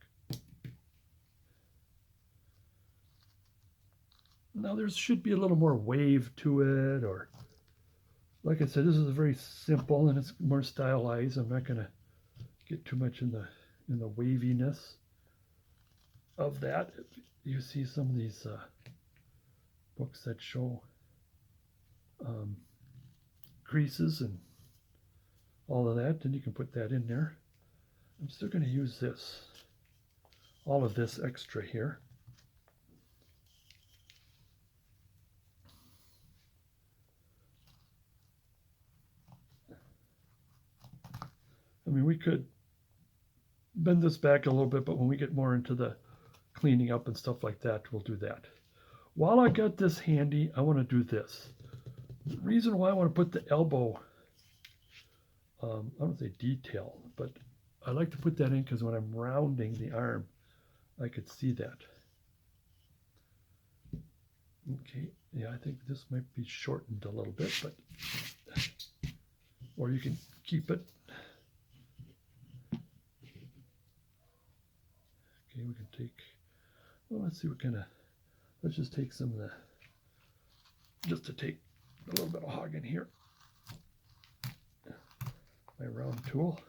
Now there should be a little more wave to it, or like I said, this is very simple and it's more stylized. I'm not going to get too much in the waviness of that. You see some of these books that show creases and all of that, and you can put that in there. I'm still going to use this, all of this extra here. I mean, we could bend this back a little bit, but when we get more into the cleaning up and stuff like that, we'll do that. While I got this handy, I want to do this. The reason why I want to put the elbow I don't say detail, but I like to put that in because when I'm rounding the arm, I could see that. Okay, yeah, I think this might be shortened a little bit, but, or you can keep it. Okay, we can take, well, let's see what kind of, let's just take some of the, just to take a little bit of hog in here. My round tool.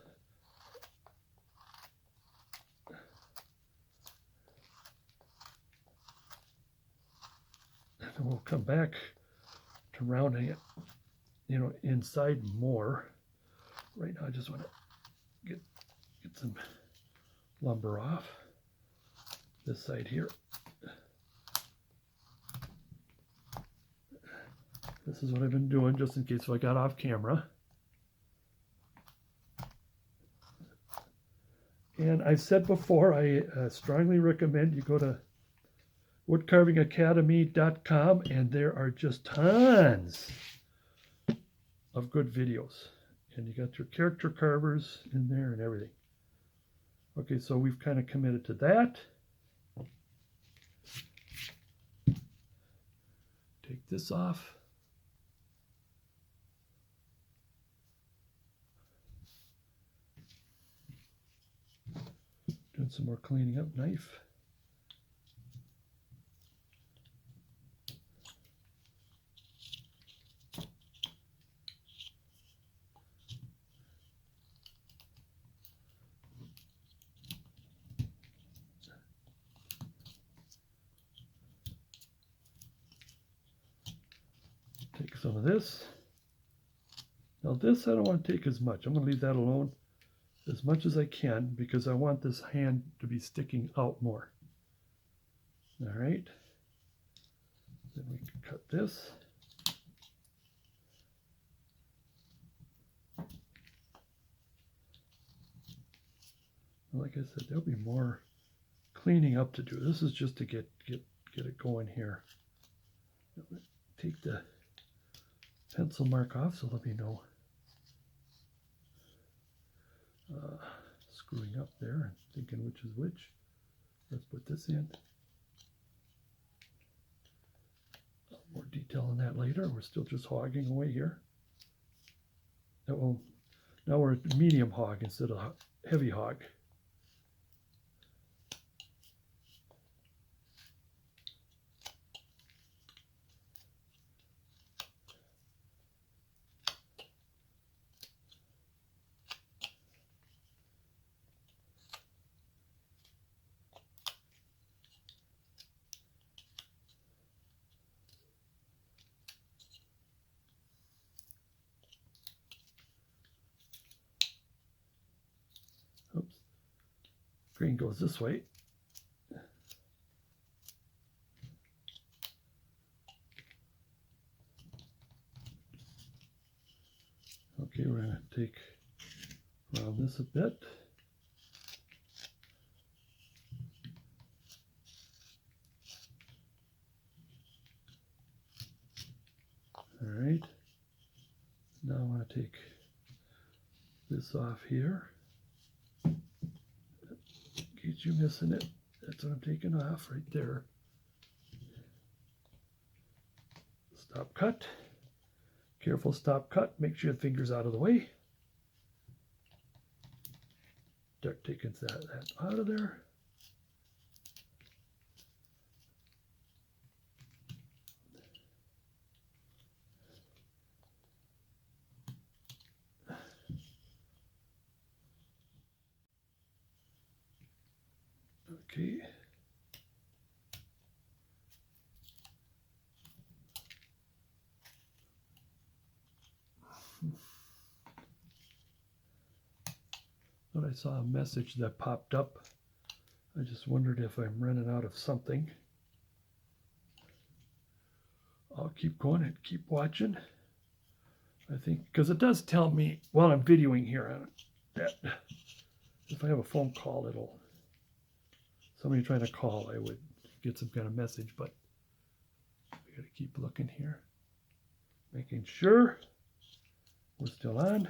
And then we'll come back to rounding it, you know, inside more. Right now I just want to get some lumber off this side here. This is what I've been doing just in case if I got off camera. And I've said before, I strongly recommend you go to woodcarvingacademy.com, and there are just tons of good videos. And you got your character carvers in there and everything. Okay, so we've kind of committed to that. Take this off. Doing some more cleaning up, knife. Take some of this. Now this I don't want to take as much. I'm going to leave that alone as much as I can because I want this hand to be sticking out more. All right. Then we can cut this. Like I said, there'll be more cleaning up to do. This is just to get it going here. Take the pencil mark off, so let me know. Screwing up there and thinking which is which. Let's put this in. More detail on that later. We're still just hogging away here. Now we're at medium hog instead of heavy hog. Oops. Grain goes this way. Okay, we're going to take around this a bit. All right. Now I want to take this off here. In case you're missing it, that's what I'm taking off right there. Stop cut. Careful stop cut. Make sure your finger's out of the way. Start taking that out of there. Okay. But I saw a message that popped up. I just wondered if I'm running out of something. I'll keep going and keep watching. I think, because it does tell me while I'm videoing here on that if I have a phone call, it'll, somebody trying to call, I would get some kind of message, but I gotta keep looking here, making sure we're still on.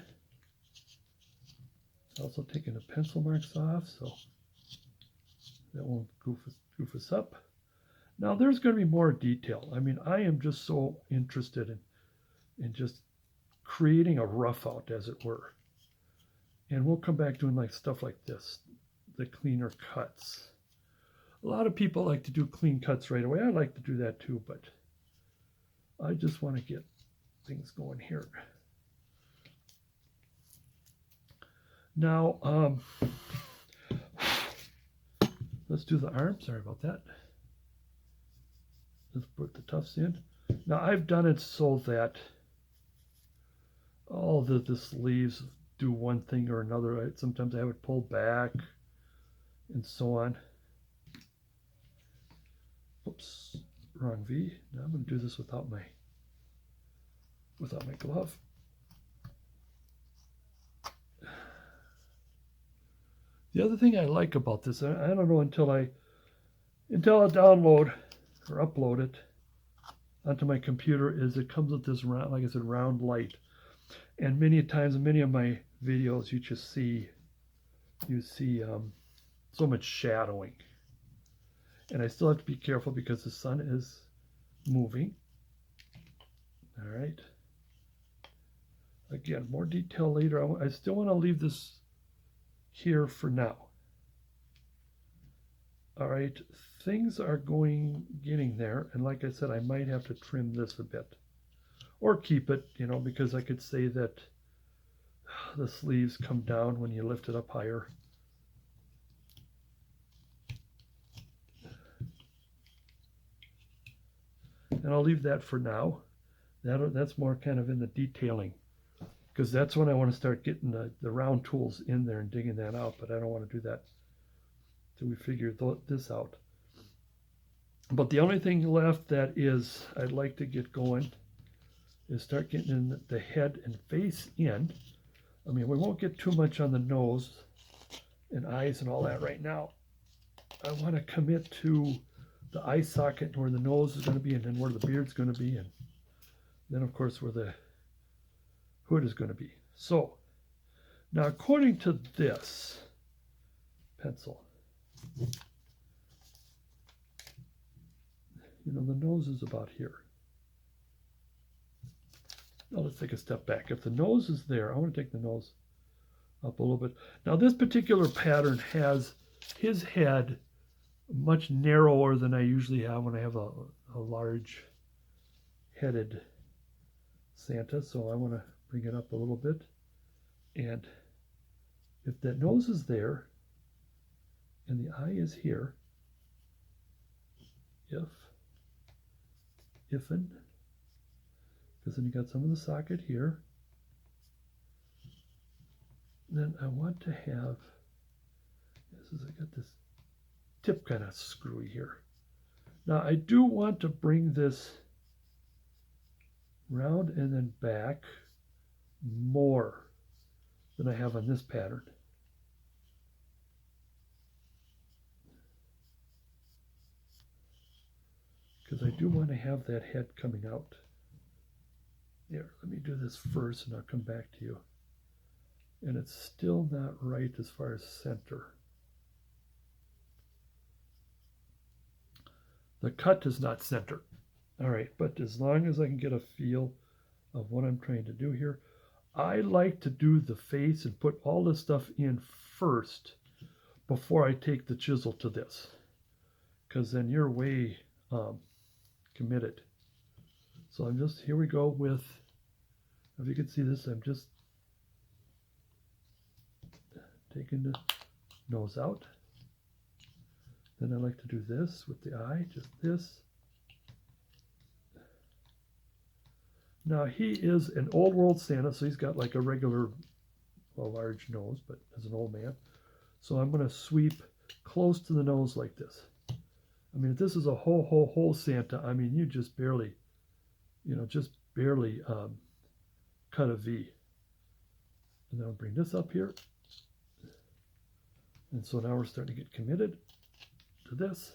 Also taking the pencil marks off so that won't goof us up. Now there's going to be more detail. I mean, I am just so interested in just creating a rough out, as it were. And we'll come back doing like stuff like this, the cleaner cuts. A lot of people like to do clean cuts right away. I like to do that too, but I just want to get things going here. Now, let's do the arm. Sorry about that. Let's put the tufts in. Now, I've done it so that all the sleeves do one thing or another. Sometimes I have it pulled back and so on. Oops, wrong V. Now I'm going to do this without my glove. The other thing I like about this, I don't know until I download or upload it onto my computer, is it comes with this round, like I said, round light. And many times in many of my videos, you just see so much shadowing. And I still have to be careful because the sun is moving. All right. Again, more detail later. I still want to leave this here for now. All right, things are getting there, and like I said, I might have to trim this a bit or keep it, because I could say that the sleeves come down when you lift it up higher. And I'll leave that for now. That's more kind of in the detailing, because that's when I want to start getting the round tools in there and digging that out, but I don't want to do that till we figure this out. But the only thing left that is I'd like to get going is start getting in the head and face in. I mean, we won't get too much on the nose and eyes and all that right now. I want to commit to the eye socket where the nose is going to be, and then where the beard's going to be, and then of course where the hood is going to be. So now, according to this pencil, the nose is about here. Now let's take a step back. If the nose is there, I want to take the nose up a little bit. Now this particular pattern has his head much narrower than I usually have when I have a large headed Santa, so I want to bring it up a little bit. And if that nose is there and the eye is here, ifin, because then you got some of the socket here, then I want to have, I got this tip kind of screwy here. Now I do want to bring this round and then back more than I have on this pattern. Because I do want to have that head coming out. Here, let me do this first and I'll come back to you. And it's still not right as far as center. The cut is not center. All right, but as long as I can get a feel of what I'm trying to do here, I like to do the face and put all this stuff in first before I take the chisel to this, because then you're way committed. So I'm just, here we go with, if you can see this, I'm just taking the nose out. Then I like to do this with the eye, just this. Now he is an old world Santa, so he's got like a regular, well, large nose, but as an old man. So I'm going to sweep close to the nose like this. I mean, if this is a whole Santa, I mean, you just barely, cut a V. And then I'll bring this up here. And so now we're starting to get committed to this.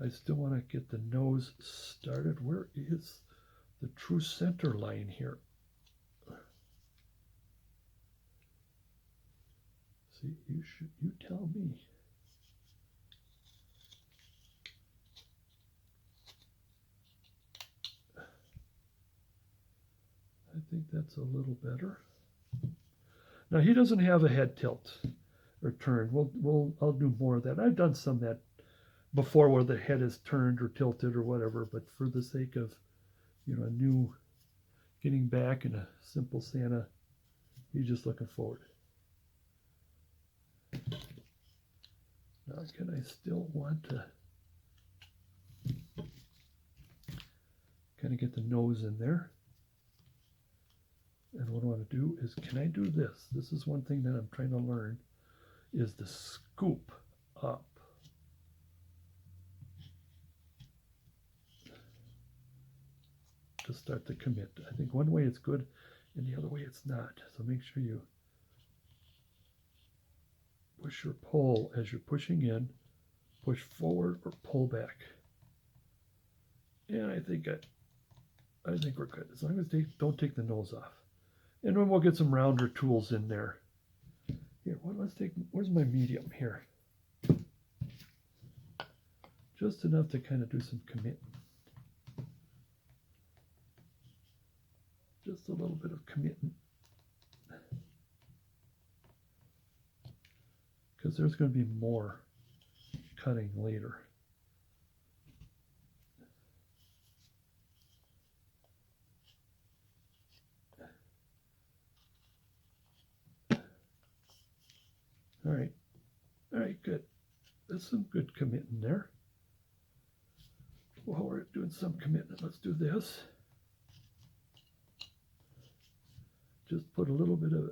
I still want to get the nose started. Where is the true center line here? See, you tell me. I think that's a little better. Now he doesn't have a head tilt or turn. I'll do more of that. I've done some of that before where the head is turned or tilted or whatever, but for the sake of, a new getting back in a simple Santa, he's just looking forward. Now can I still want to kind of get the nose in there? And what I want to do is, can I do this? This is one thing that I'm trying to learn, is to scoop up. To start the commit. I think one way it's good and the other way it's not. So make sure you push or pull as you're pushing in, push forward or pull back. And I think we're good, as long as they don't take the nose off. And then we'll get some rounder tools in there. Here, where's my medium here? Just enough to kind of do some committing. Just a little bit of committing. Because there's going to be more cutting later. All right, good. There's some good committing there. While we're doing some commitment, let's do this. Just put a little bit of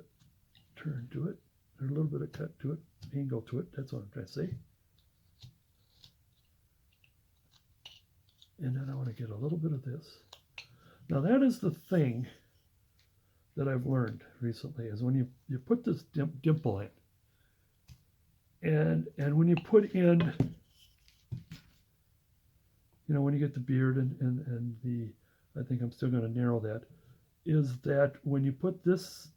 turn to it, or a little bit of cut to it, angle to it. That's what I'm trying to say. And then I want to get a little bit of this. Now that is the thing that I've learned recently, is when you put this dimple in, and when you put in, when you get the beard and the, I think I'm still going to narrow that, is that when you put this,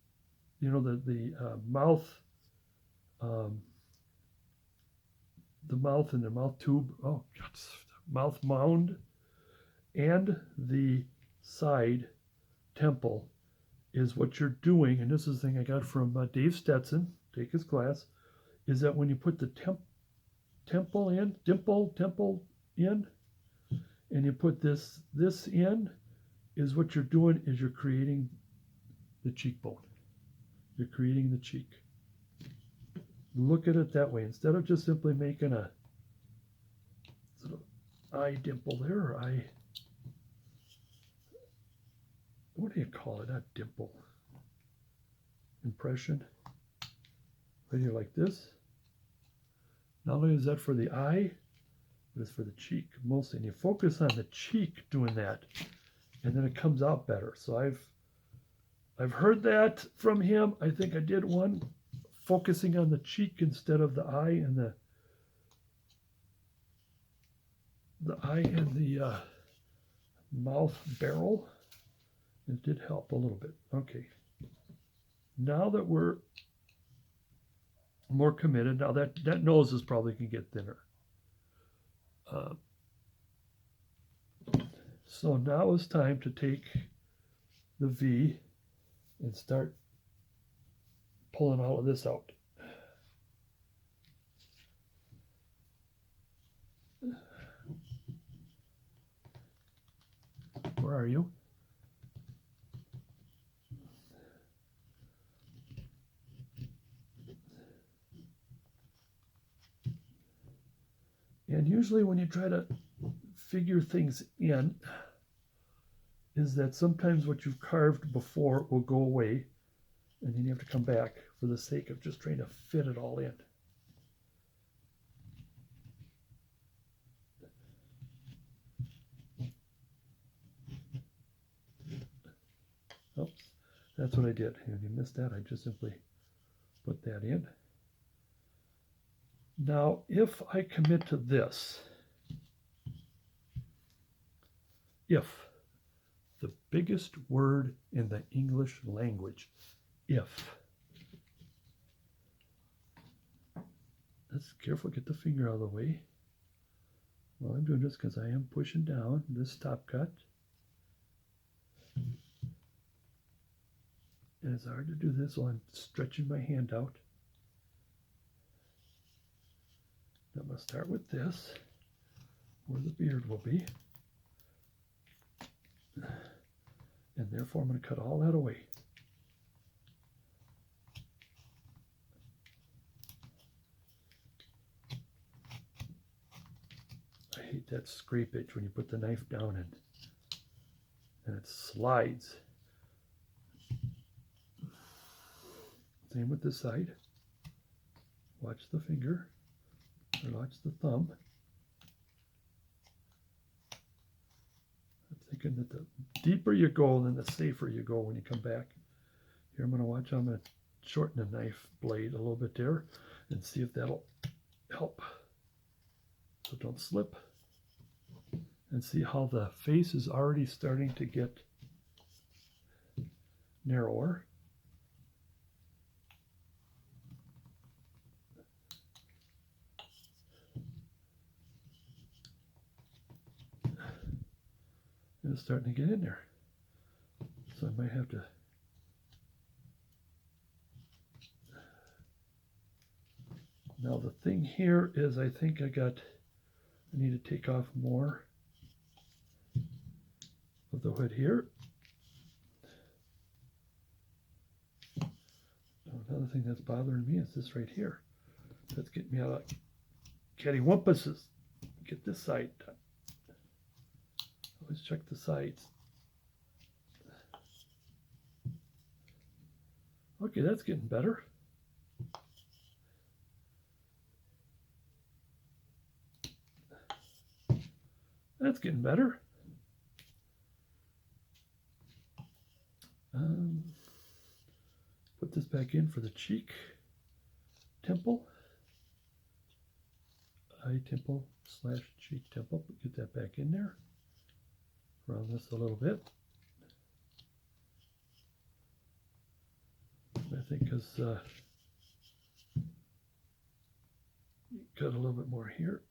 the mouth, the mouth and the mouth tube, mouth mound, and the side temple is what you're doing. And this is the thing I got from Dave Stetson, take his class, is that when you put the dimple in, and you put this in, is what you're doing is you're creating the cheekbone. You're creating the cheek. Look at it that way. Instead of just simply making a sort of eye dimple there, or eye, what do you call it? Not dimple. Impression. Right here like this. Not only is that for the eye, but it's for the cheek mostly. And you focus on the cheek doing that, and then it comes out better. So I've heard that from him. I think I did one focusing on the cheek instead of the eye and the mouth barrel. It did help a little bit. Okay. Now that we're more committed, now that nose is probably can get thinner. So now it's time to take the V and start pulling all of this out. Where are you? And usually when you try to figure things in, is that sometimes what you've carved before will go away, and then you have to come back for the sake of just trying to fit it all in. Oops, that's what I did. If you missed that, I just simply put that in. Now, if I commit to this, if, the biggest word in the English language, if. let's careful, get the finger out of the way. Well, I'm doing this because I am pushing down this top cut. And it's hard to do this while I'm stretching my hand out. I'm going to start with this, where the beard will be. And therefore I'm going to cut all that away. I hate that scrapage when you put the knife down and it slides. Same with this side. Watch the finger, or watch the thumb. I'm thinking that the deeper you go, then the safer you go when you come back. Here I'm going to watch, I'm going to shorten the knife blade a little bit there and see if that'll help. So don't slip. And see how the face is already starting to get narrower. And it's starting to get in there. So I might have to now the thing here is I think I need to take off more of the hood here. Another thing that's bothering me is this right here. That's getting me out of cattywampus. Get this side done. Always check the sides. Okay, that's getting better. That's getting better. Put this back in for the cheek, temple, eye temple / cheek temple. Get that back in there. Round this a little bit. I think because cut a little bit more here.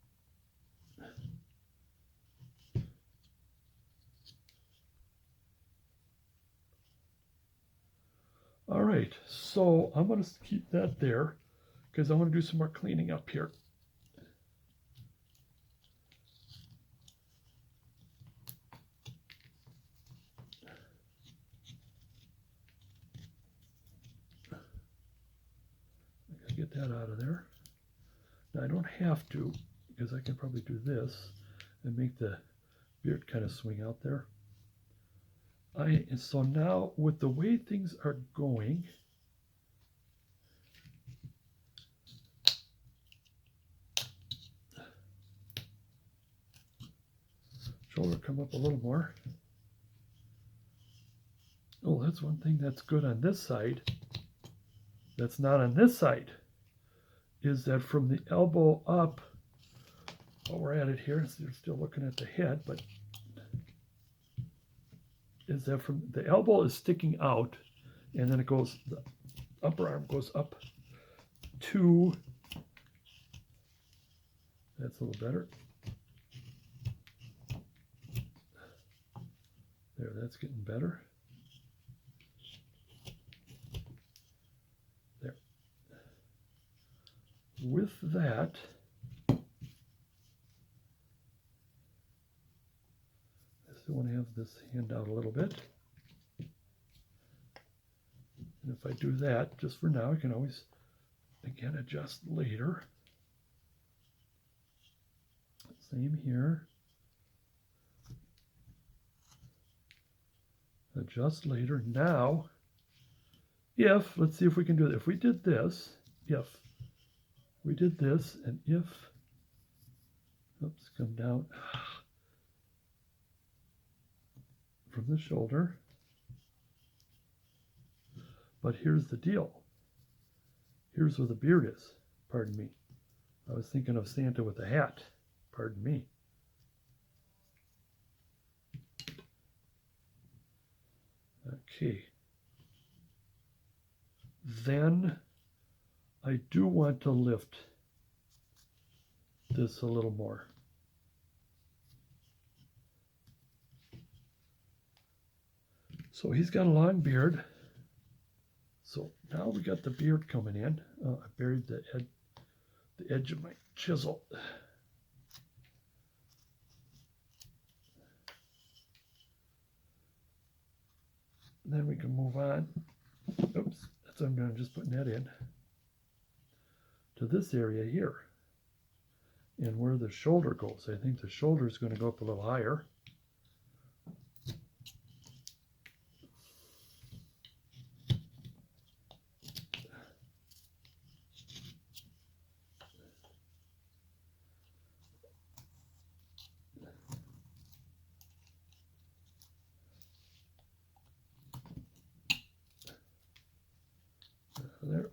All right, so I'm going to keep that there because I want to do some more cleaning up here. Get that out of there. Now I don't have to because I can probably do this and make the beard kind of swing out there. So now with the way things are going, shoulder come up a little more. Oh, that's one thing that's good on this side. That's not on this side. Is that from the elbow up, while we're at it here, so you're still looking at the head, but is that from the elbow is sticking out, and then it goes, the upper arm goes up to, that's a little better. There, that's getting better. There. With that, I still want to have this hand out a little bit. And if I do that, just for now, I can always, again, adjust later. Same here. Adjust later. Now, if, let's see if we can do it. If we did this, if we did this, and if, oops, come down from the shoulder. But here's the deal. Here's where the beard is. Pardon me. I was thinking of Santa with a hat. Pardon me. Okay. Then I do want to lift this a little more. So he's got a long beard. So now we got the beard coming in. Oh, I buried the edge of my chisel. Then we can move on. Oops, that's what I'm doing, just putting that in. To this area here. And where the shoulder goes. I think the shoulder is going to go up a little higher. There.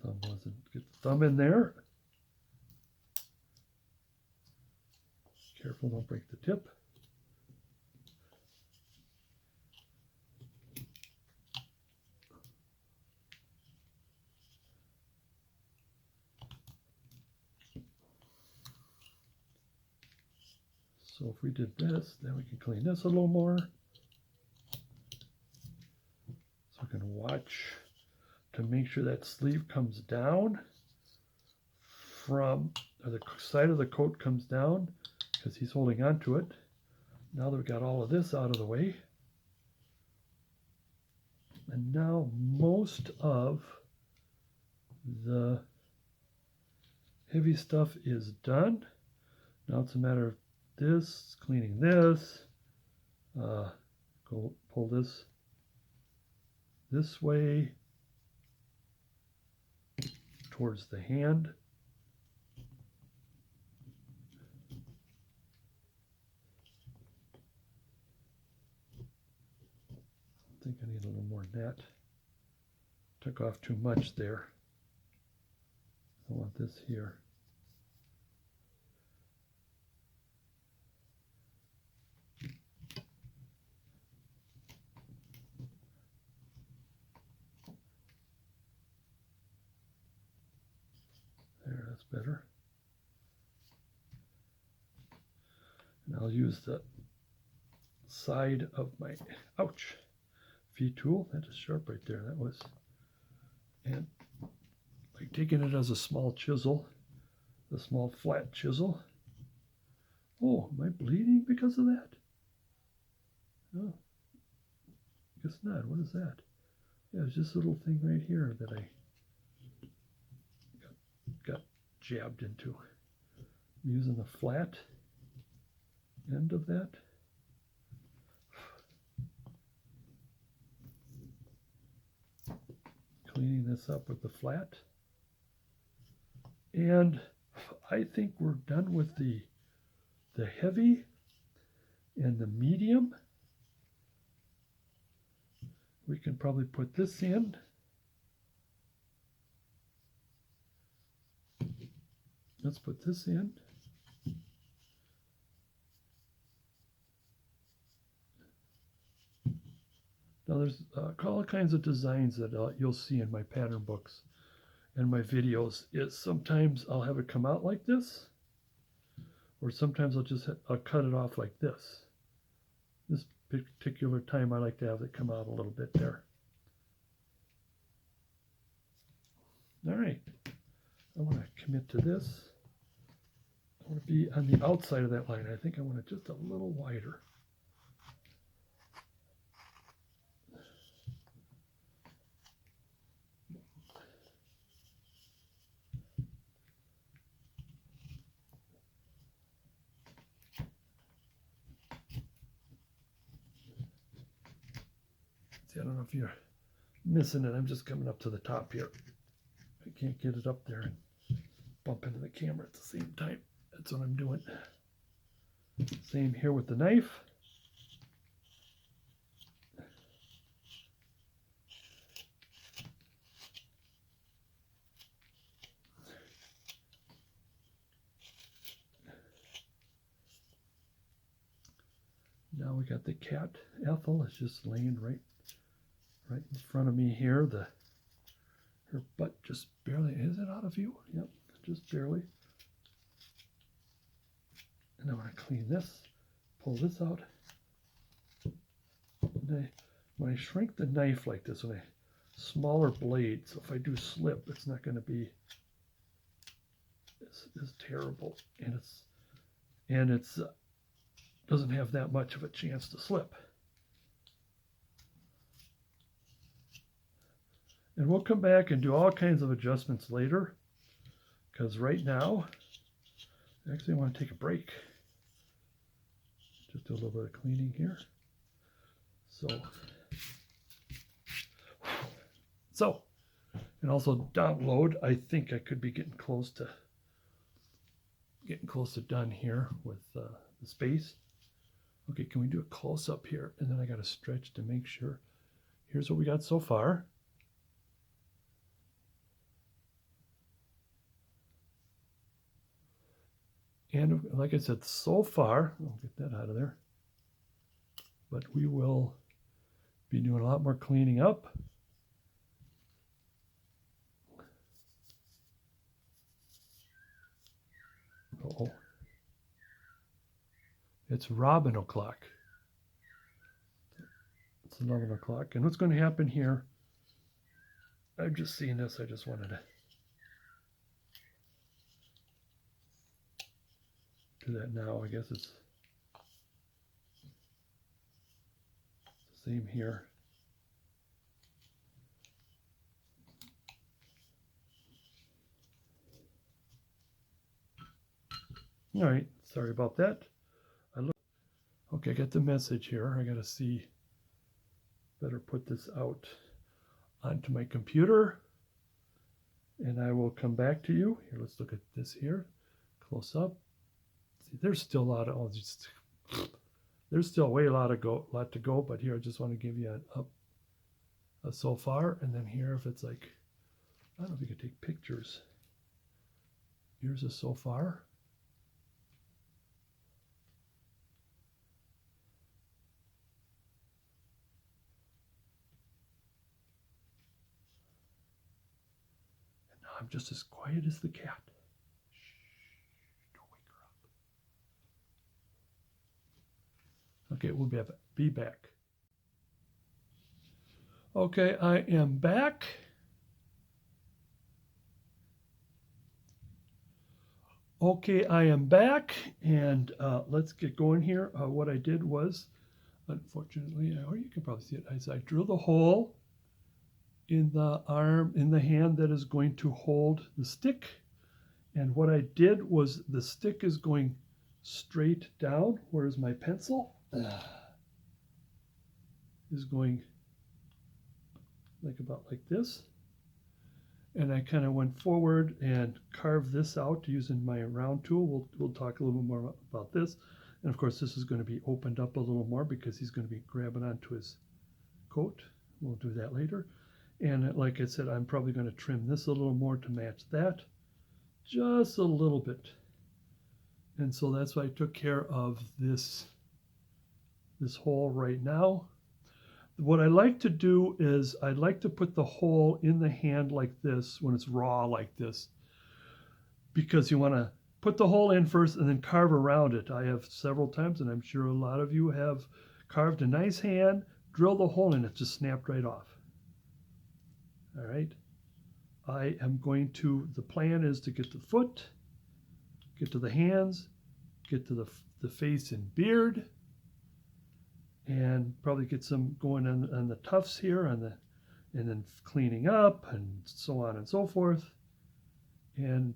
Thumb wasn't, get the thumb in there. Careful, don't break the tip. So if we did this, then we can clean this a little more. So we can watch to make sure that sleeve comes down from, or the side of the coat comes down because he's holding on to it. Now that we've got all of this out of the way. And now most of the heavy stuff is done. Now it's a matter of this, cleaning this, go pull this way towards the hand. I think I need a little more net. Took off too much there. I want this here. There, that's better. And I'll use the side of my, ouch, V tool. That is sharp right there. That was, and like taking it as a small chisel, a small flat chisel. Oh, am I bleeding because of that? Oh, guess not. What is that? Yeah, it's just a little thing right here that I got jabbed into. I'm using the flat end of that. Cleaning this up with the flat. And I think we're done with the heavy and the medium. We can probably put this in. Let's put this in. Now there's all kinds of designs that you'll see in my pattern books and my videos. Sometimes I'll have it come out like this, or sometimes I'll cut it off like this. This particular time I like to have it come out a little bit there. All right, I want to commit to this. I want to be on the outside of that line. I think I want it just a little wider. See, I don't know if you're missing it. I'm just coming up to the top here. I can't get it up there and bump into the camera at the same time. That's what I'm doing. Same here with the knife. Now we got the cat. Ethel is just laying right in front of me here. Her butt just barely, is it out of view? Yep, just barely. And I want to clean this, pull this out. And when I shrink the knife like this, when I smaller blade, so if I do slip, it's not going to be as terrible, and it's doesn't have that much of a chance to slip. And we'll come back and do all kinds of adjustments later, because right now, actually I want to take a break. Just do a little bit of cleaning here. So, and also download, I think I could be getting close to done here with the space. Okay, can we do a close up here? And then I got to stretch to make sure. Here's what we got so far. And like I said, so far, I'll get that out of there. But we will be doing a lot more cleaning up. Uh-oh. It's Robin o'clock. It's 11 o'clock. And what's going to happen here, I've just seen this, I just wanted to do that now. I guess it's the same here. All right, sorry about that. Okay, I got the message here. I got to see, better put this out onto my computer, and I will come back to you. Here, let's look at this here, close up. See, there's still a lot of, there's still a lot to go, but here I just want to give you an up so far, and then here if it's like, I don't know if you can take pictures. Here's a so far. And now I'm just as quiet as the cat. Shh, don't wake her up. Okay, we'll be back. Okay, I am back. Okay, I am back, and let's get going here. What I did was, unfortunately, or you can probably see it, I drilled a hole in the arm, in the hand that is going to hold the stick. And what I did was the stick is going straight down, whereas my pencil is going about like this. And I kind of went forward and carved this out using my round tool. We'll talk a little bit more about this. And of course, this is going to be opened up a little more because he's going to be grabbing onto his coat. We'll do that later. And like I said, I'm probably going to trim this a little more to match that, just a little bit. And so that's why I took care of this hole right now. What I like to do is I like to put the hole in the hand like this when it's raw like this, because you want to put the hole in first and then carve around it. I have several times, and I'm sure a lot of you have carved a nice hand, drill the hole in, it just snapped right off. All right. I am going to, the plan is to get to the foot, get to the hands, get to the face and beard, and probably get some going on the tufts here, and then cleaning up and so on and so forth. And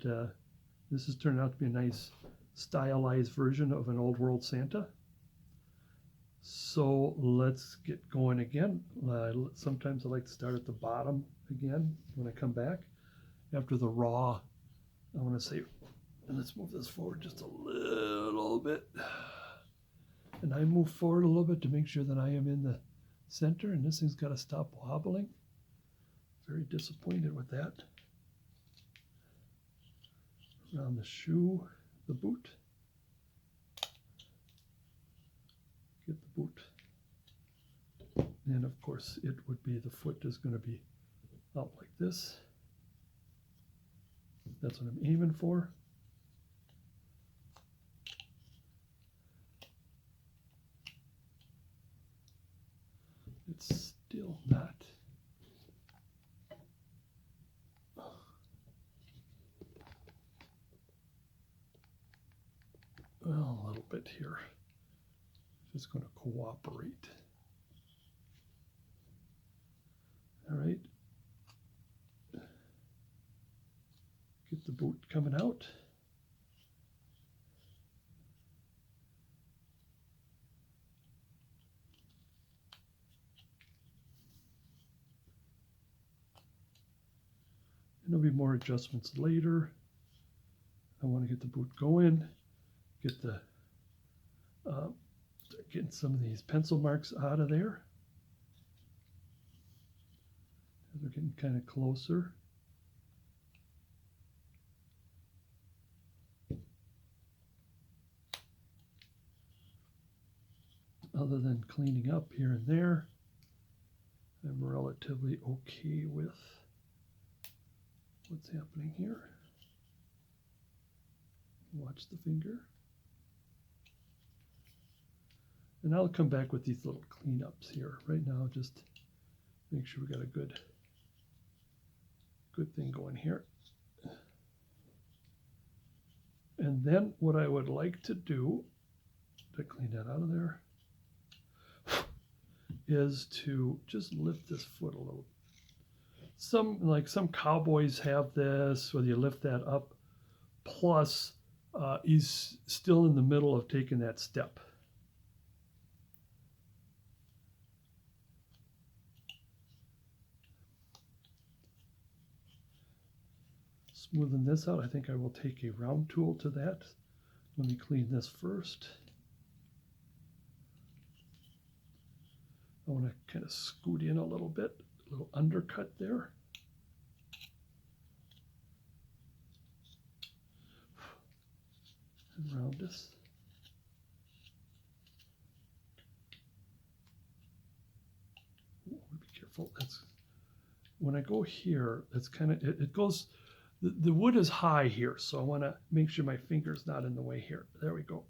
this has turned out to be a nice stylized version of an old world Santa. So let's get going again. Sometimes I like to start at the bottom again when I come back. After the raw, I want to say, and let's move this forward just a little bit. And I move forward a little bit to make sure that I am in the center, and this thing's got to stop wobbling. Very disappointed with that. Around the shoe, the boot. Get the boot. And of course, it would be, the foot is going to be out like this. That's what I'm aiming for. It's still not. Well, a little bit here. Just going to cooperate. All right. Get the boot coming out. And there'll be more adjustments later. I want to get the boot going, get the getting some of these pencil marks out of there. They're getting kind of closer. Other than cleaning up here and there, I'm relatively okay with what's happening here. Watch the finger. And I'll come back with these little cleanups here. Right now, just make sure we got a good thing going here. And then what I would like to do to clean that out of there is to just lift this foot a little. Some cowboys have this, where you lift that up, plus he's still in the middle of taking that step. Smoothing this out, I think I will take a round tool to that. Let me clean this first. I want to kind of scoot in a little bit, a little undercut there. And round this. Ooh, be careful. That's when I go here. It's kind of it goes. The wood is high here, so I want to make sure my finger's not in the way here. There we go.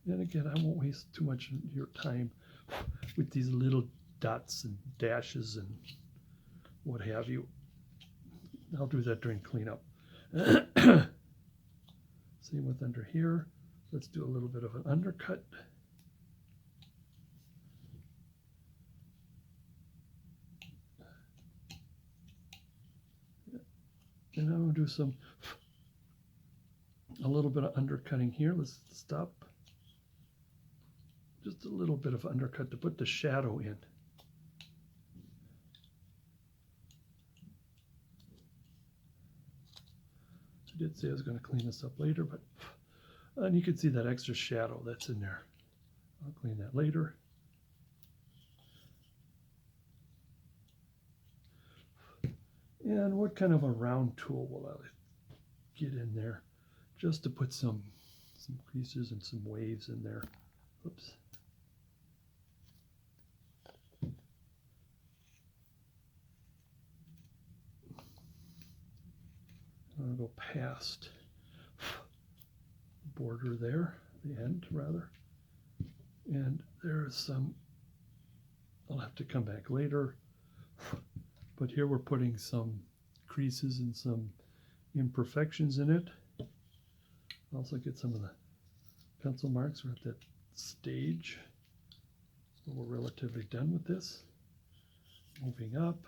And again, I won't waste too much of your time with these little dots and dashes and what have you. I'll do that during cleanup. Same with under here. Let's do a little bit of an undercut. And I'm going to do a little bit of undercutting here. Let's stop. Just a little bit of undercut to put the shadow in. I did say I was going to clean this up later, but and you can see that extra shadow that's in there. I'll clean that later. And what kind of a round tool will I get in there just to put some creases and some waves in there. Oops. I'm going to go past the border there, the end rather. And there's some, I'll have to come back later. But here we're putting some creases and some imperfections in it. Also get some of the pencil marks. We're at that stage where we're relatively done with this. Moving up.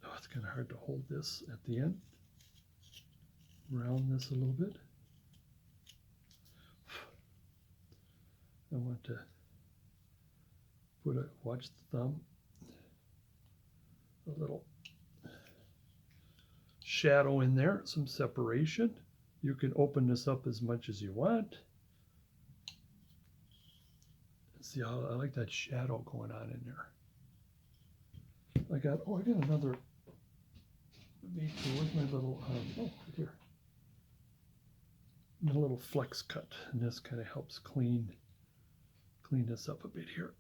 Oh, it's kind of hard to hold this at the end. Round this a little bit. I want to watch the thumb. A little shadow in there, some separation. You can open this up as much as you want. See how I like that shadow going on in there. I got another tool. Where's my little right here. My little flex cut, and this kind of helps clean clean this up a bit here.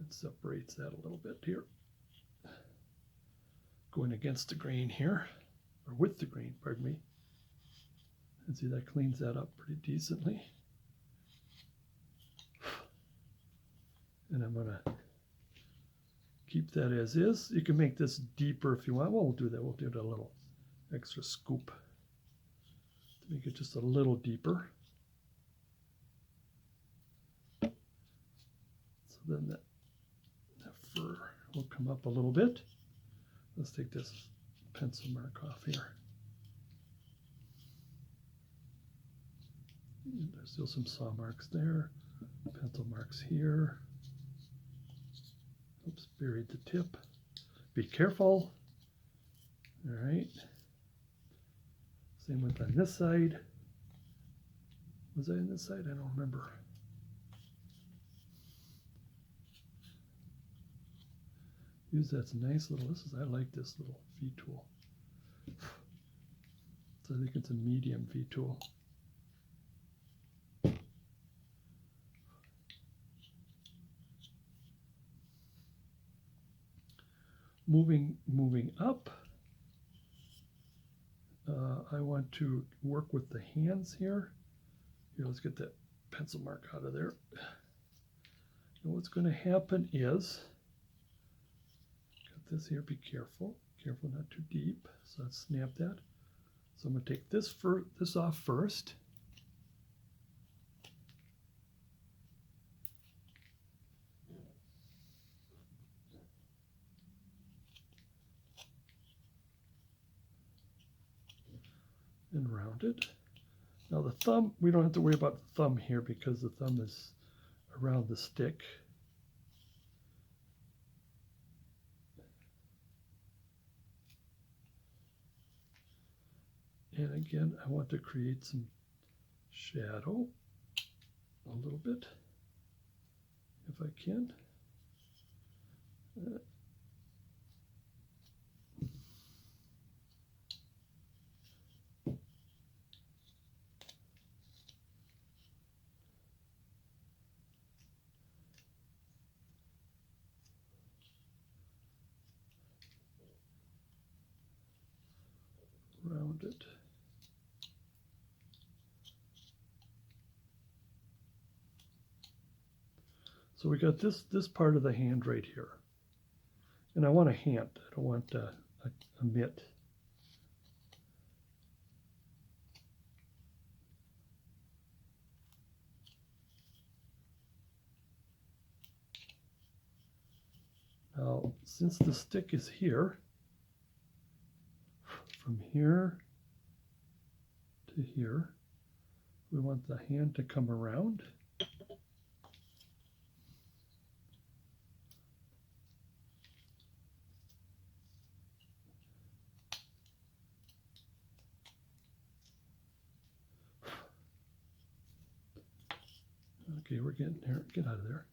It separates that a little bit here. Going against the grain here, or with the grain, pardon me. And see, that cleans that up pretty decently. And I'm going to keep that as is. You can make this deeper if you want. Well, we'll do that. We'll do a little extra scoop to make it just a little deeper. So then that fur will come up a little bit. Let's take this pencil mark off here. And there's still some saw marks there. Pencil marks here. Oops, buried the tip. Be careful. All right. Same with on this side. Was I on this side? I don't remember. Use that's a nice little, I like this little V tool. So I think it's a medium V tool. Moving up, I want to work with the hands here. Here, let's get that pencil mark out of there. And what's going to happen is, got this here, be careful not too deep. So let's snap that. So I'm going to take this off first. And round it. Now the thumb, we don't have to worry about the thumb here because the thumb is around the stick. And again, I want to create some shadow a little bit, if I can. Round it. So we got this part of the hand right here. And I want a hand. I don't want a mitt. Now, since the stick is here, from here to here, we want the hand to come around. Okay, we're getting there. Get out of there.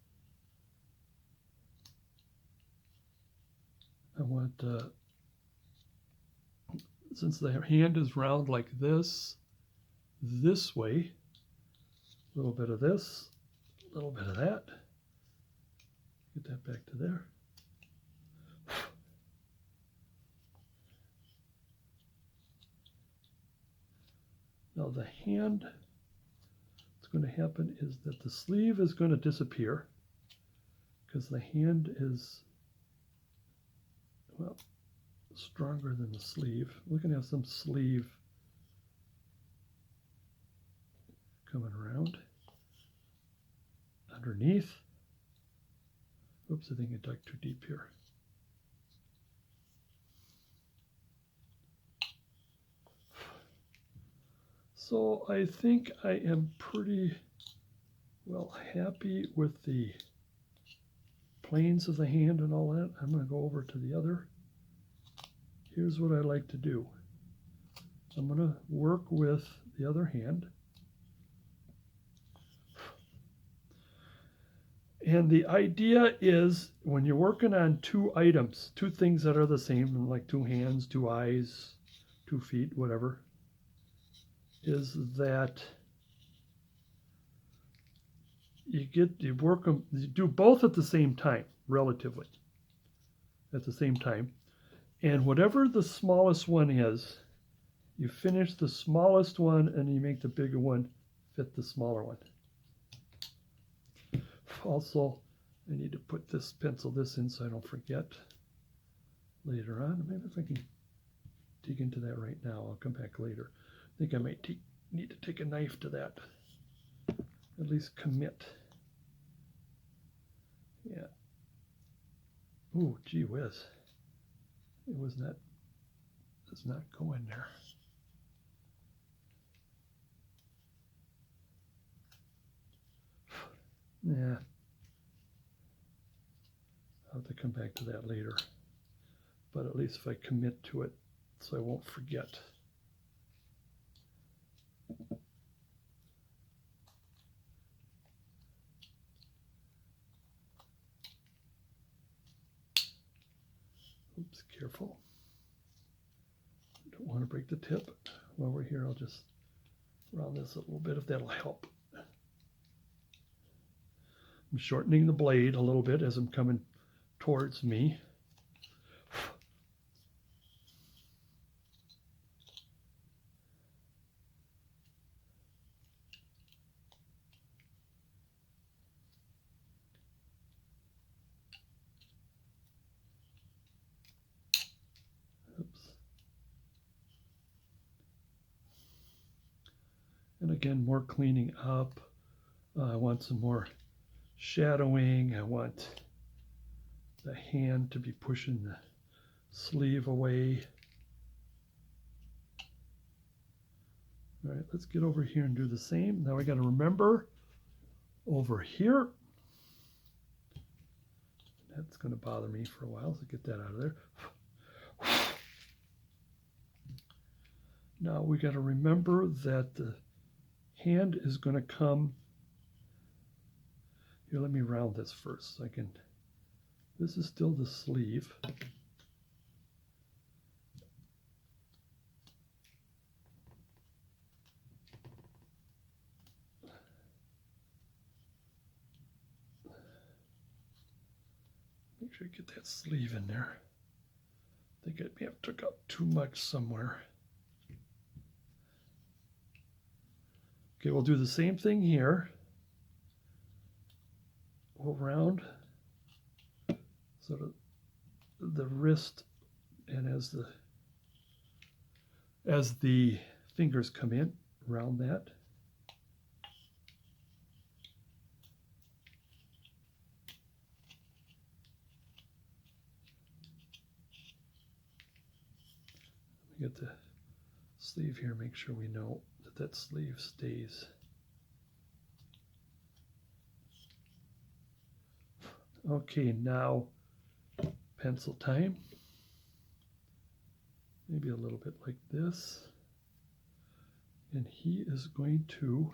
I want, since the hand is round like this way, a little bit of this, a little bit of that. Get that back to there. Now the hand, what's going to happen is that the sleeve is going to disappear because the hand is, well, stronger than the sleeve. We're going to have some sleeve coming around underneath. Oops, I think I dug too deep here. So I think I am pretty well happy with the planes of the hand and all that. I'm going to go over to the other. Here's what I like to do. I'm going to work with the other hand. And the idea is when you're working on two items, two things that are the same, like two hands, two eyes, 2 feet, whatever, is that you work them, you do both at the same time, relatively, at the same time. And whatever the smallest one is, you finish the smallest one and you make the bigger one fit the smaller one. Also, I need to put this pencil in so I don't forget later on. Maybe if I can dig into that right now, I'll come back later. I think I might need to take a knife to that. At least commit. Yeah. Ooh, gee whiz. It was not, does not go in there. Yeah. I'll have to come back to that later. But at least if I commit to it, so I won't forget. Oops, careful. Don't want to break the tip. While we're here, I'll just round this a little bit if that'll help. I'm shortening the blade a little bit as I'm coming towards me. Oops. And again, more cleaning up. I want some more shadowing. I want the hand to be pushing the sleeve away. All right, let's get over here and do the same. Now we got to remember over here. That's going to bother me for a while, so get that out of there. Now we got to remember that the hand is going to come. Here, let me round this first so I can. This is still the sleeve. Make sure you get that sleeve in there. I think I may have took out too much somewhere. Okay, we'll do the same thing here. We'll round sort of the wrist, and as the fingers come in, round that. Let me get the sleeve here, make sure we know that sleeve stays. Okay, now pencil time. Maybe a little bit like this. And he is going to,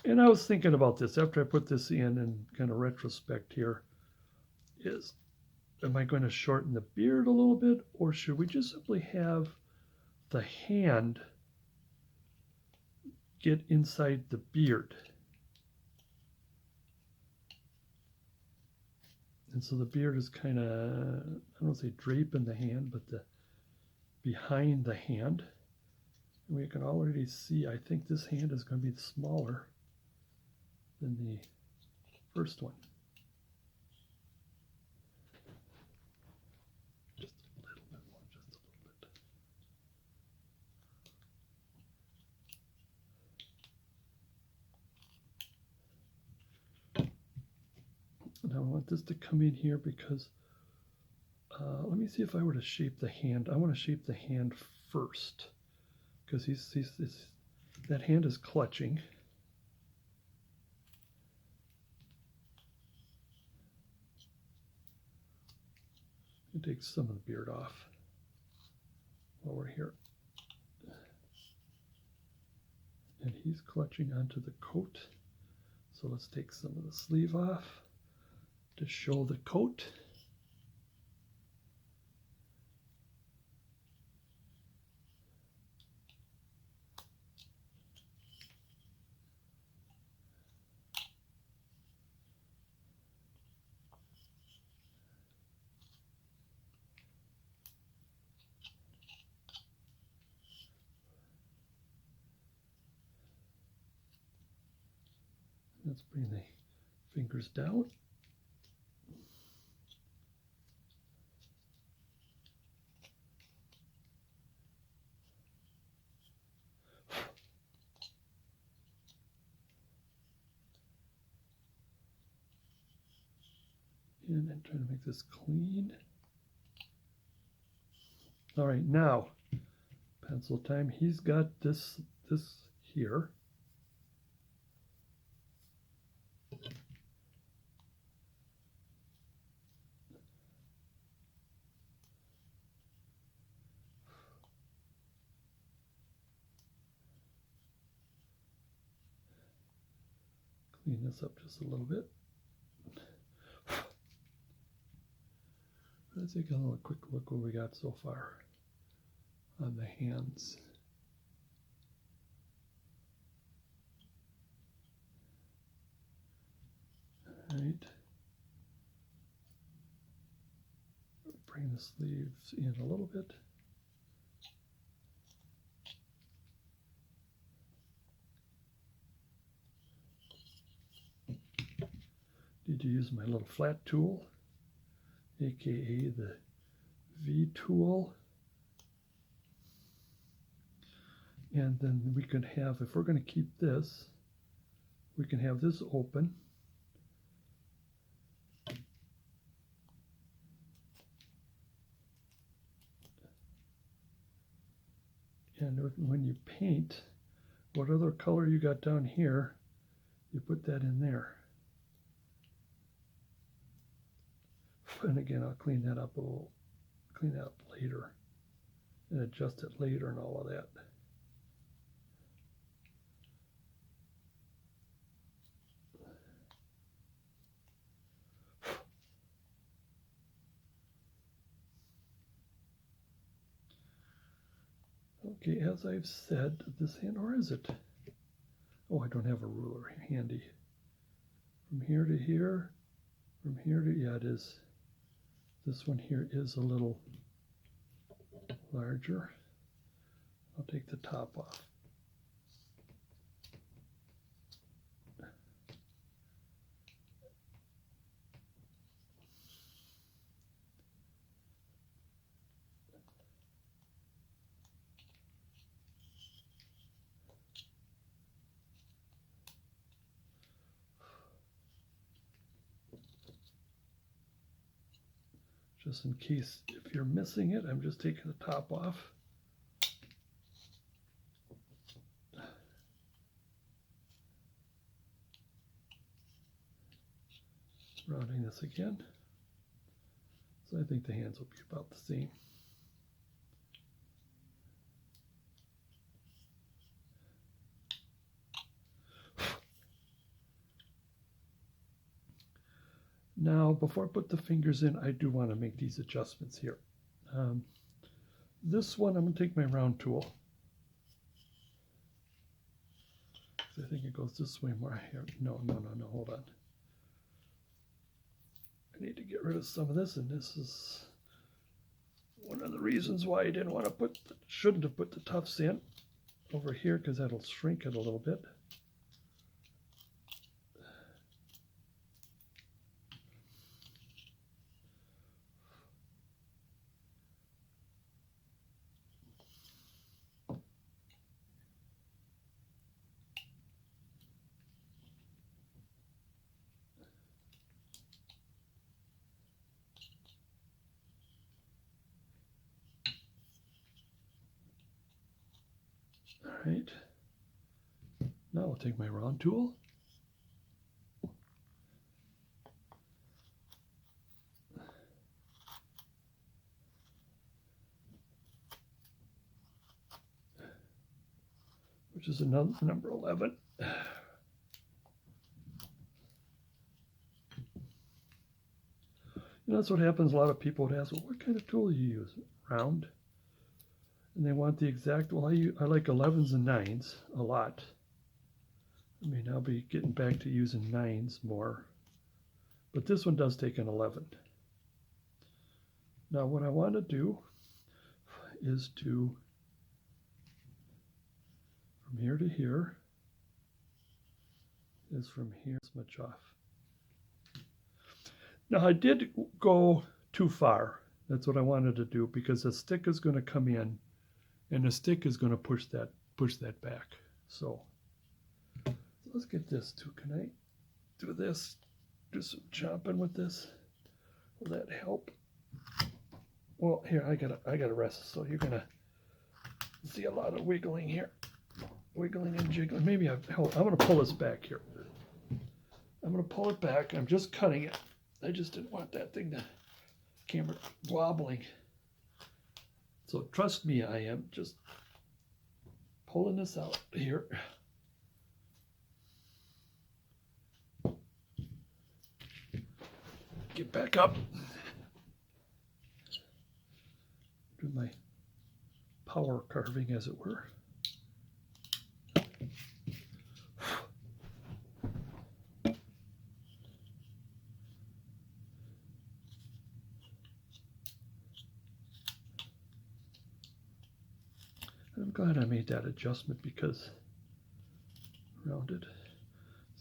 and I was thinking about this after I put this in and kind of retrospect here, is am I going to shorten the beard a little bit, or should we just simply have the hand get inside the beard? And so the beard is kind of, I don't want to say drape in the hand, but behind the hand. And we can already see, I think this hand is going to be smaller than the first one. Just a little bit more, just a little bit. Now I want this to come in here because, let me see if I were to shape the hand. I want to shape the hand first because that hand is clutching. It takes some of the beard off while we're here. And he's clutching onto the coat. So let's take some of the sleeve off to show the coat. Let's bring the fingers down. And I'm trying to make this clean. All right, now pencil time. He's got this here. Clean this up just a little bit. Let's take a little quick look what we got so far on the hands. All right. Bring the sleeves in a little bit. Need to use my little flat tool, aka the V tool. And then we can have, if we're going to keep this, we can have this open. And when you paint, what other color you got down here, you put that in there. And again, I'll clean that up a little, clean that up later and adjust it later and all of that. Okay, as I've said, this hand, or is it? Oh, I don't have a ruler handy. From here to here, from here to, yeah, it is. This one here is a little larger. I'll take the top off. Just in case if you're missing it, I'm just taking the top off. Rounding this again. So I think the hands will be about the same. Now, before I put the fingers in, I do want to make these adjustments here. This one, I'm going to take my round tool. I think it goes this way more here. No, hold on. I need to get rid of some of this, and this is one of the reasons why I didn't want to shouldn't have put the tufts in over here, because that'll shrink it a little bit. All right. Now I'll take my round tool. Which is another number 11. That's what happens. A lot of people would ask, well, what kind of tool do you use? Round. And they want the exact, well, I like 11s and 9s a lot. I mean, I'll be getting back to using 9s more. But this one does take an 11. Now, what I want to do is to, from here to here, is from here this much off. Now I did go too far. That's what I wanted to do because the stick is going to come in and the stick is going to push that back. So let's get this too. Can I do this? Do some chopping with this? Will that help? Well, here I gotta rest. So you're gonna see a lot of wiggling here, wiggling and jiggling. Maybe I'm gonna pull this back here. I'm gonna pull it back. I'm just cutting it. I just didn't want that thing to camera wobbling. So trust me, I am just pulling this out here. Get back up. Do my power carving, as it were. I'm glad I made that adjustment because rounded.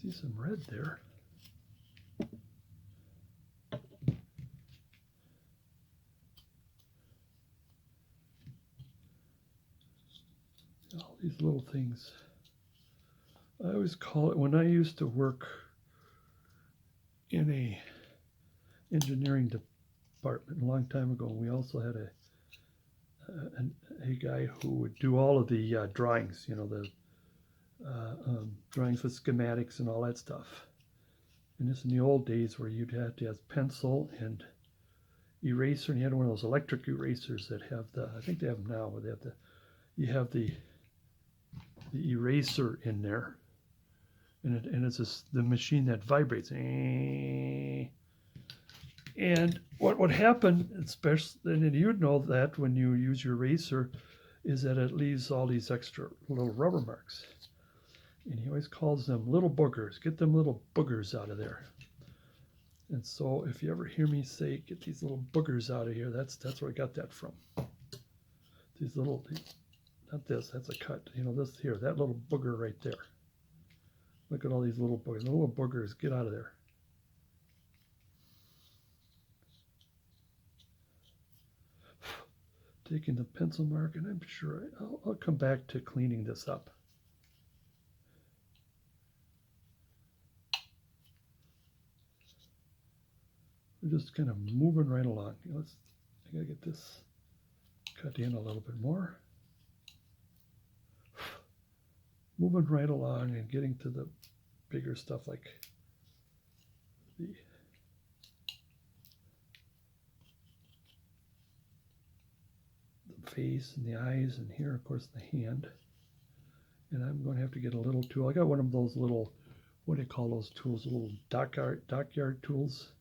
See some red there. All these little things. I always call it, when I used to work in a engineering department a long time ago, we also had a guy who would do all of the drawings, you know, the drawings with schematics and all that stuff. And this in the old days where you'd have to have pencil and eraser, and you had one of those electric erasers that have the, I think they have them now, where they have you have the eraser in there, and it's the machine that vibrates. And what would happen, especially, and you'd know that when you use your eraser, is that it leaves all these extra little rubber marks. And he always calls them little boogers. Get them little boogers out of there. And so if you ever hear me say, get these little boogers out of here, that's where I got that from. These little, not this, that's a cut. You know, this here, that little booger right there. Look at all these little boogers. The little boogers, get out of there. Taking the pencil mark, and I'm sure I'll come back to cleaning this up. We're just kind of moving right along. I gotta get this cut in a little bit more. Moving right along and getting to the bigger stuff like the face and the eyes, and here, of course, the hand. And I'm going to have to get a little tool. I got one of those little, what do you call those tools? Little dockyard tools.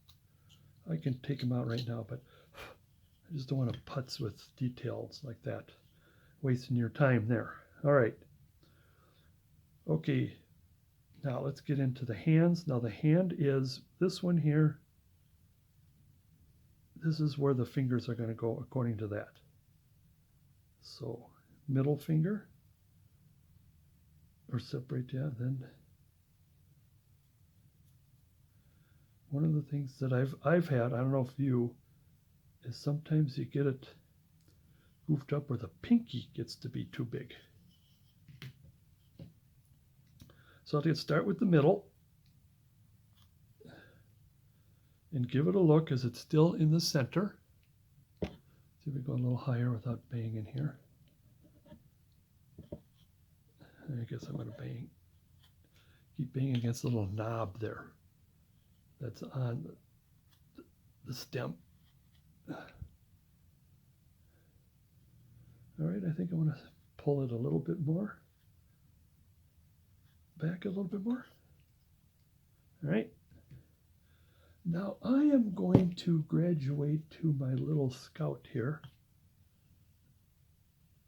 I can take them out right now, but I just don't want to putz with details like that. Wasting your time there. All right. Okay. Now let's get into the hands. Now the hand is this one here. This is where the fingers are going to go according to that. So middle finger, or separate, yeah, then one of the things that I've had, I don't know if you, is sometimes you get it goofed up where the pinky gets to be too big. So I'll start with the middle and give it a look as it's still in the center. See if we go a little higher without banging here. I guess I'm going to keep banging against the little knob there that's on the stem. All right, I think I want to pull it a little bit more. Back a little bit more. All right. Now I am going to graduate to my little scout here,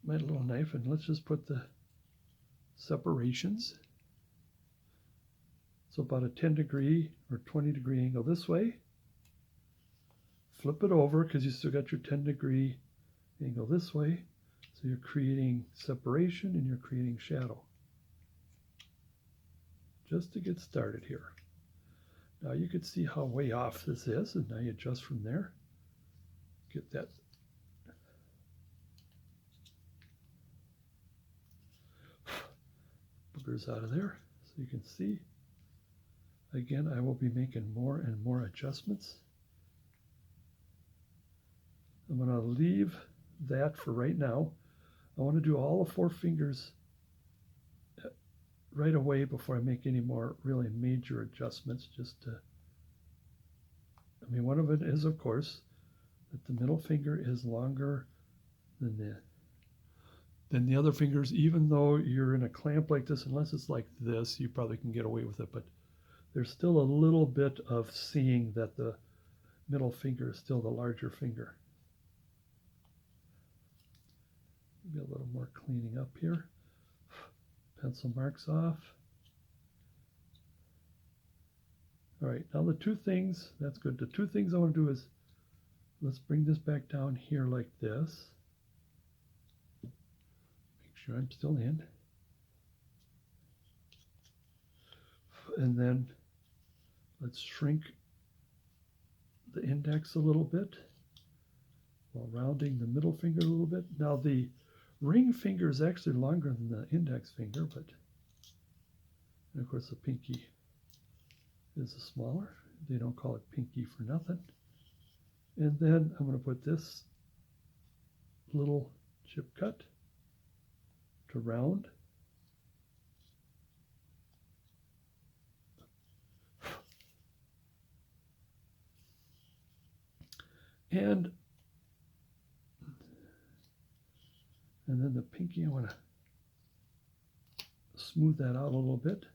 my little knife, and let's just put the separations. So about a 10-degree or 20-degree angle this way. Flip it over because you still got your 10-degree angle this way. So you're creating separation and you're creating shadow. just to get started here. Now you can see how way off this is, and now you adjust from there. Get that boogers out of there so you can see. Again, I will be making more and more adjustments. I'm going to leave that for right now. I want to do all the 4 fingers right away before I make any more really major adjustments. One of it is, of course, that the middle finger is longer than the other fingers, even though you're in a clamp like this. Unless it's like this, you probably can get away with it, but there's still a little bit of seeing that the middle finger is still the larger finger. Maybe a little more cleaning up here. Pencil marks off. All right, now the 2 things, that's good. The 2 things I want to do is, let's bring this back down here like this. Make sure I'm still in. And then let's shrink the index a little bit while rounding the middle finger a little bit. Now the ring finger is actually longer than the index finger, and of course the pinky is smaller. They don't call it pinky for nothing. And then I'm going to put this little chip cut to round. And then the pinky, I want to smooth that out a little bit.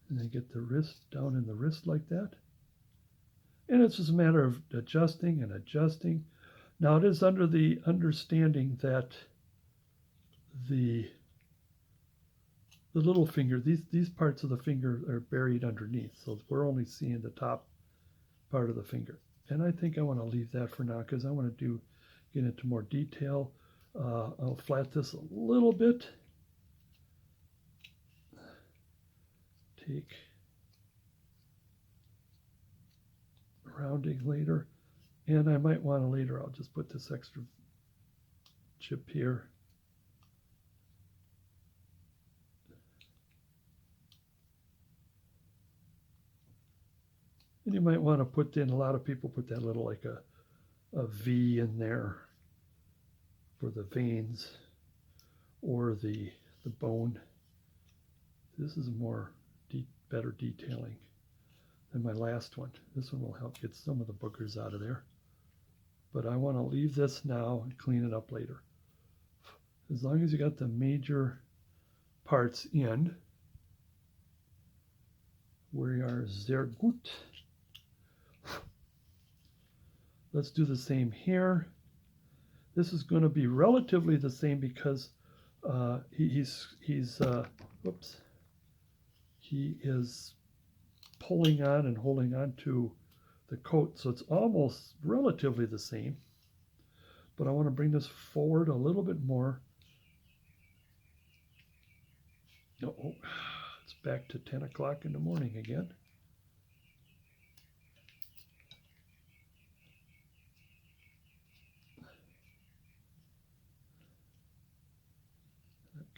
And then get the wrist down in the wrist like that. And it's just a matter of adjusting and adjusting. Now it is under the understanding that the little finger, these parts of the finger are buried underneath. So we're only seeing the top part of the finger. And I think I want to leave that for now because I want to get into more detail. I'll flat this a little bit. Take rounding later, and I might want to later, I'll just put this extra chip here. And you might want to put in, a lot of people put that little like a V in there for the veins or the bone. This is more better detailing than my last one. This one will help get some of the boogers out of there. But I want to leave this now and clean it up later. As long as you got the major parts in, we are sehr gut. Let's do the same here. This is going to be relatively the same because he is pulling on and holding on to the coat, so it's almost relatively the same. But I want to bring this forward a little bit more. Oh, it's back to 10 o'clock in the morning again.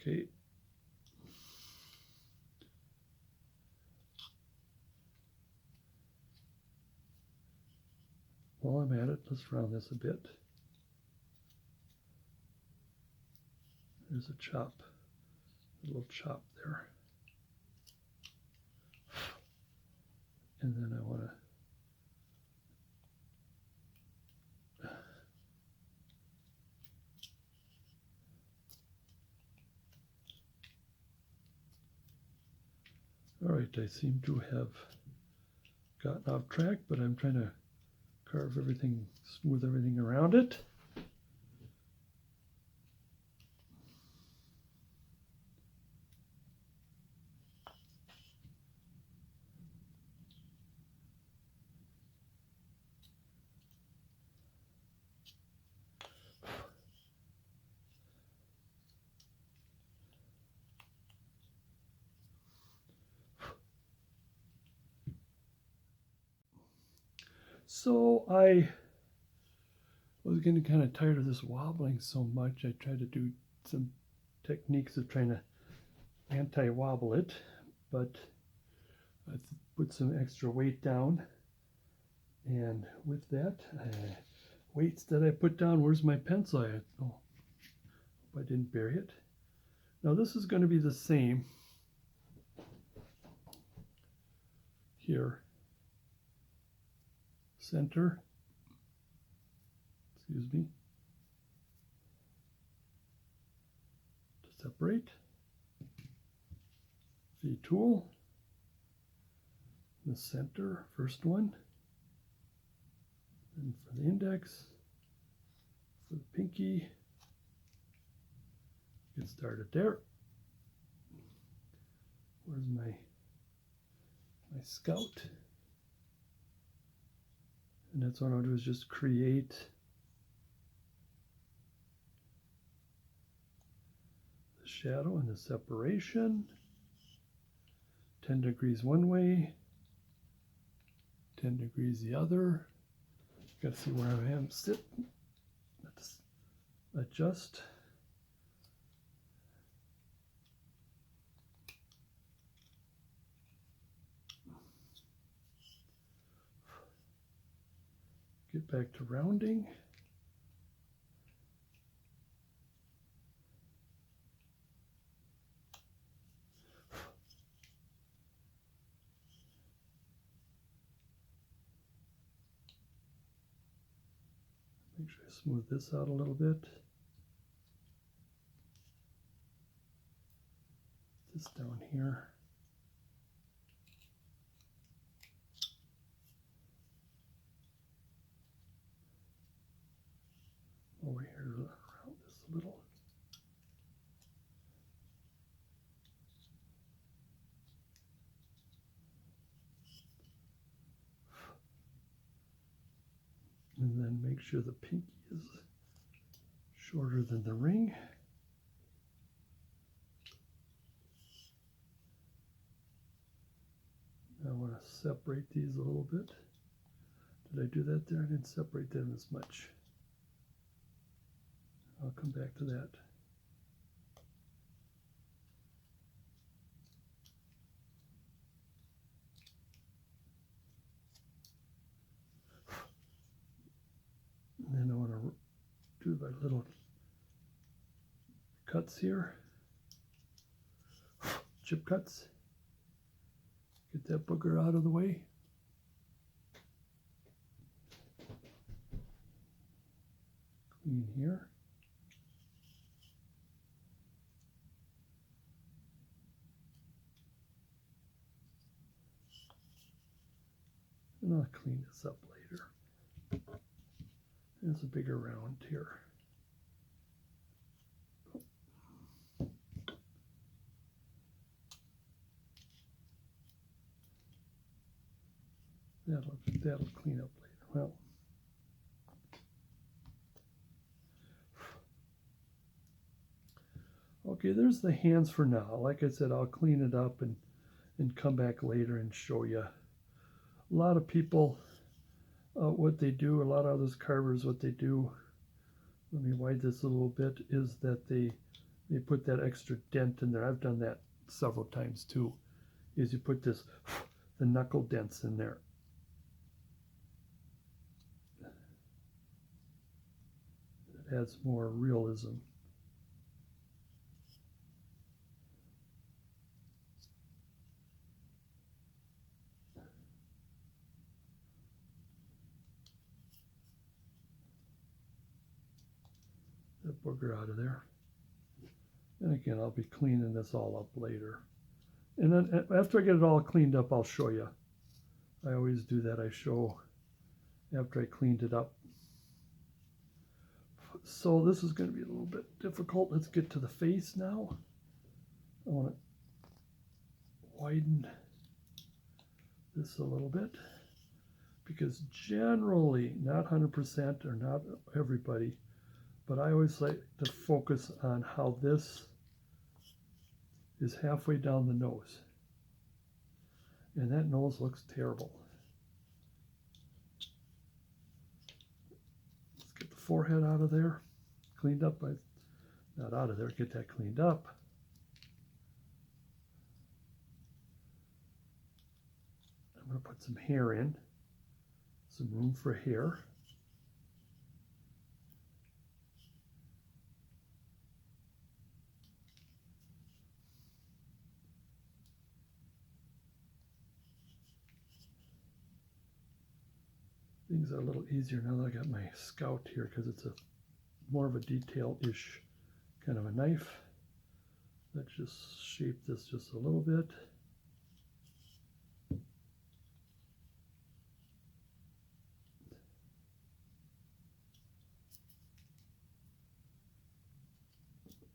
Okay. While I'm at it, let's round this a bit. There's a chop, a little chop there. And then I want to all right, I seem to have gotten off track, but I'm trying to carve everything, smooth everything around it. So I was getting kind of tired of this wobbling so much. I tried to do some techniques of trying to anti-wobble it, but I put some extra weight down, and with that weights that I put down, where's my pencil? Oh, I didn't bury it. Now this is going to be the same here. Center, excuse me, to separate the tool, the center, first one, and for the index, for the pinky, get started there. Where's my scout? And that's what I'll do, is just create the shadow and the separation. 10 degrees one way, 10 degrees the other. Got to see where I am sitting. Let's adjust. Get back to rounding. Make sure I smooth this out a little bit. This down here. Over here, around this a little. And then make sure the pinky is shorter than the ring. I want to separate these a little bit. Did I do that there? I didn't separate them as much. I'll come back to that. And then I want to do my little cuts here. Chip cuts. Get that booger out of the way. Clean here. And I'll clean this up later. There's a bigger round here. That'll clean up later. Well, okay, there's the hands for now. Like I said, I'll clean it up and come back later and show you. A lot of people, what they do, a lot of those carvers, what they do, let me widen this a little bit, is that they put that extra dent in there. I've done that several times too, is you put this, the knuckle dents in there. It adds more realism. That booger out of there. And again, I'll be cleaning this all up later. And then after I get it all cleaned up, I'll show you. I always do that. I show after I cleaned it up. So this is going to be a little bit difficult. Let's get to the face now. I want to widen this a little bit, because generally, not 100% or not everybody, but I always like to focus on how this is halfway down the nose. And that nose looks terrible. forehead out of there, cleaned up. Not out of there, get that cleaned up. I'm going to put some hair in, some room for hair. Things are a little easier now that I got my Scout here because it's more of a detail-ish kind of a knife. Let's just shape this just a little bit.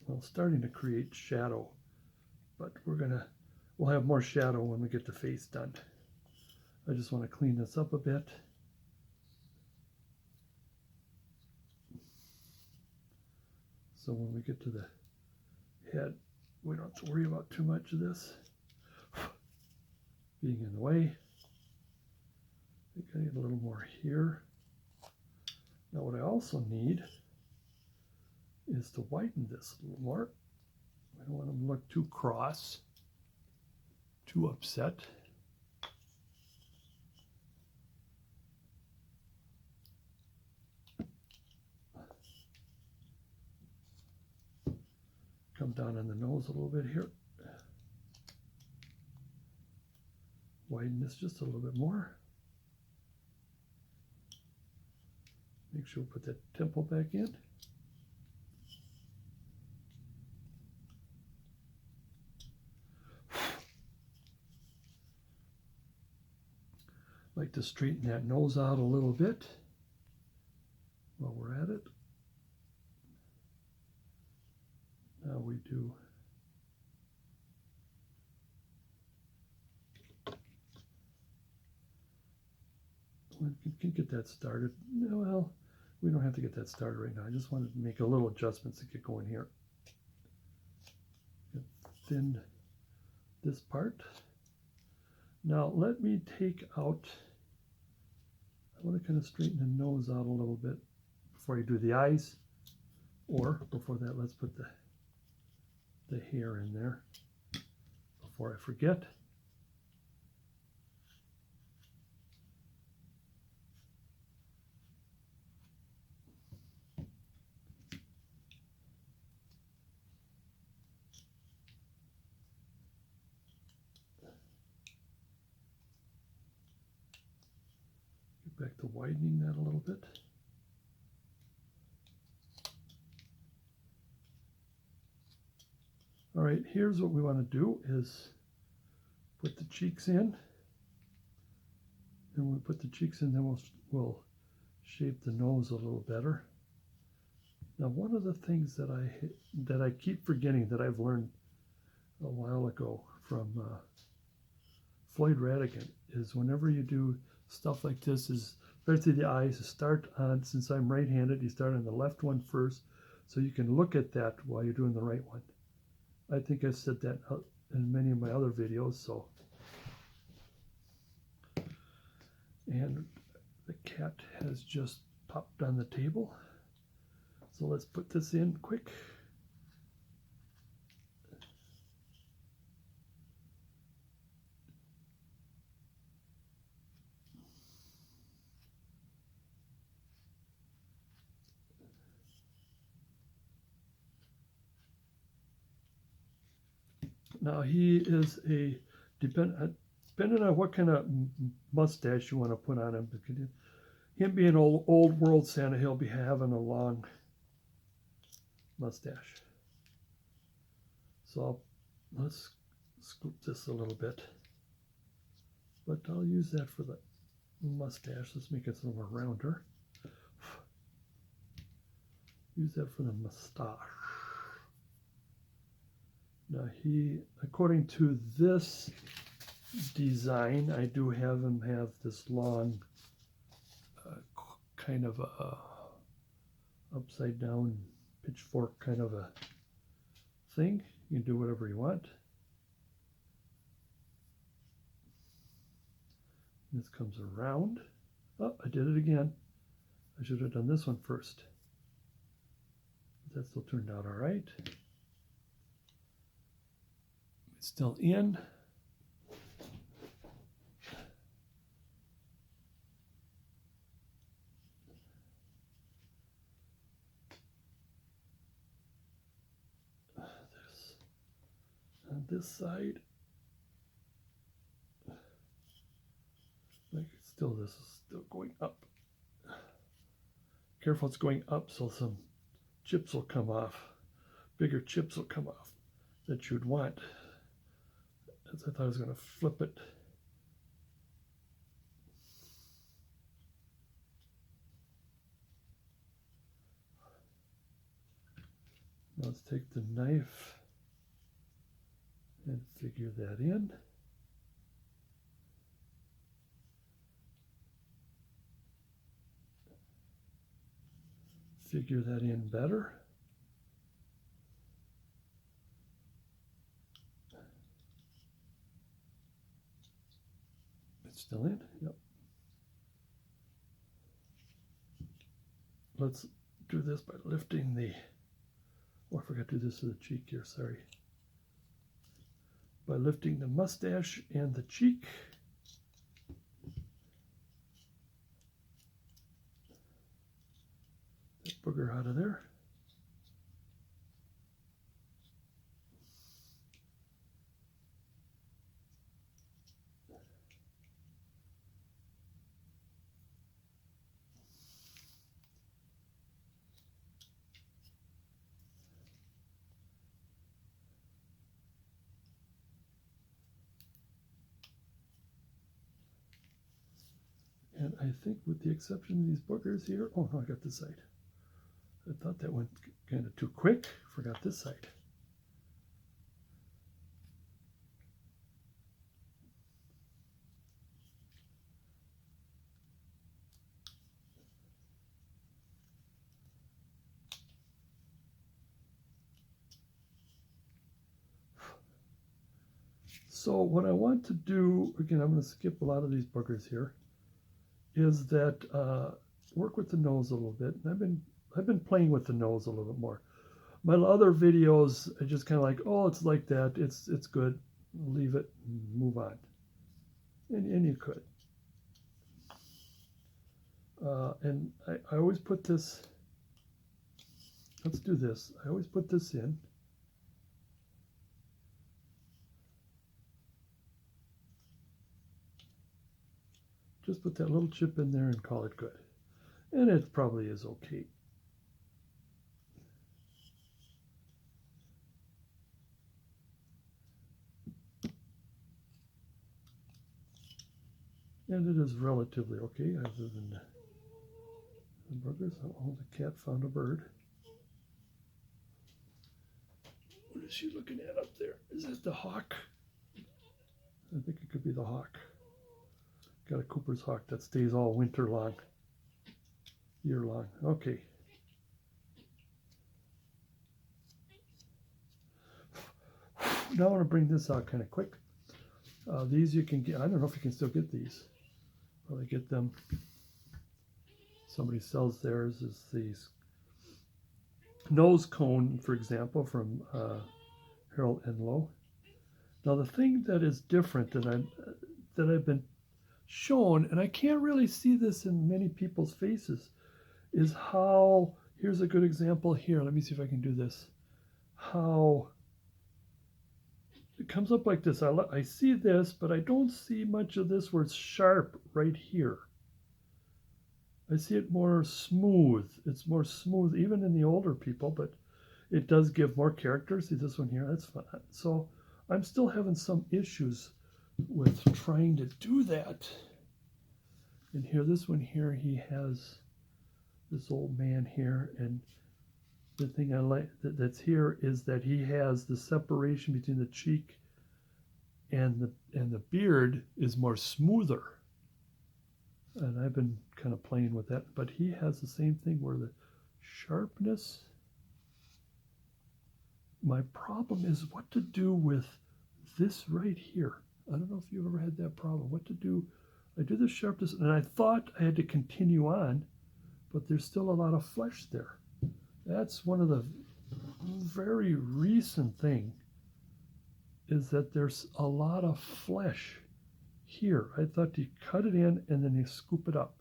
Well, starting to create shadow, but we'll have more shadow when we get the face done. I just want to clean this up a bit. So when we get to the head, we don't have to worry about too much of this being in the way. I think I need a little more here. Now what I also need is to whiten this a little more. I don't want them to look too cross, too upset. Come down on the nose a little bit here. Widen this just a little bit more. Make sure we put that temple back in. Like to straighten that nose out a little bit while we're at it. Now we do we can get that started. Well, we don't have to get that started right now. I just wanted to make a little adjustments to get going here. Thin this part. Now let me take out, I want to kind of straighten the nose out a little bit before I do the eyes, or before that let's put the hair in there before I forget. Get back to widening that a little bit. All right, here's what we want to do is put the cheeks in. And when we put the cheeks in, then we'll shape the nose a little better. Now, one of the things that I keep forgetting that I've learned a while ago from Floyd Radigan is whenever you do stuff like this, is especially the eyes, start on, since I'm right-handed, you start on the left one first, so you can look at that while you're doing the right one. I think I've said that in many of my other videos, so. And the cat has just popped on the table. So let's put this in quick. Now he is depending on what kind of mustache you want to put on him. Him being old world Santa, he'll be having a long mustache. So let's scoop this a little bit. But I'll use that for the mustache. Let's make it a little more rounder. Use that for the mustache. Now according to this design, I do have him have this long kind of a upside down pitchfork kind of a thing. You can do whatever you want. This comes around. Oh, I did it again. I should have done this one first. that still turned out all right. It's still in. On this side, like still, this is still going up. Careful, it's going up, so some chips will come off. Bigger chips will come off that you'd want. As I thought I was going to flip it. Now let's take the knife and figure that in. Figure that in better. It's still in? Yep. Let's do this by lifting the, oh, I forgot to do this to the cheek here, sorry. By lifting the mustache and the cheek. That booger out of there. And I think with the exception of these boogers here, oh no, I got this side. I thought that went kind of too quick, forgot this side. So what I want to do, again, I'm going to skip a lot of these boogers here, is that work with the nose a little bit. And I've been playing with the nose a little bit more. My other videos, I just kind of like, oh, it's like that. It's good. Leave it and move on. And you could. And I always put this, let's do this. I always put this in. Just put that little chip in there and call it good. And it probably is okay. And it is relatively okay, other than the boogers. Oh, the cat found a bird. What is she looking at up there? Is that the hawk? I think it could be the hawk. Got a Cooper's hawk that stays all winter long, year long. Okay. Now I want to bring this out kind of quick. These you can get, I don't know if you can still get these. Probably get them. Somebody sells theirs as these nose cone, for example, from Harold Enlow. Now the thing that is different that I've been shown, and I can't really see this in many people's faces, is how, here's a good example here. Let me see if I can do this. How it comes up like this. I see this, but I don't see much of this where it's sharp right here. I see it more smooth. It's more smooth even in the older people, but it does give more character. See this one here? That's fun. So I'm still having some issues with trying to do that. And here, this one here, he has this old man here, and the thing I like that's here is that he has the separation between the cheek and the beard is more smoother. And I've been kind of playing with that, but he has the same thing where the sharpness. My problem is what to do with this right here. I don't know if you've ever had that problem. What to do? I do the sharpness, and I thought I had to continue on, but there's still a lot of flesh there. That's one of the very recent thing is that there's a lot of flesh here. I thought you cut it in and then you scoop it up.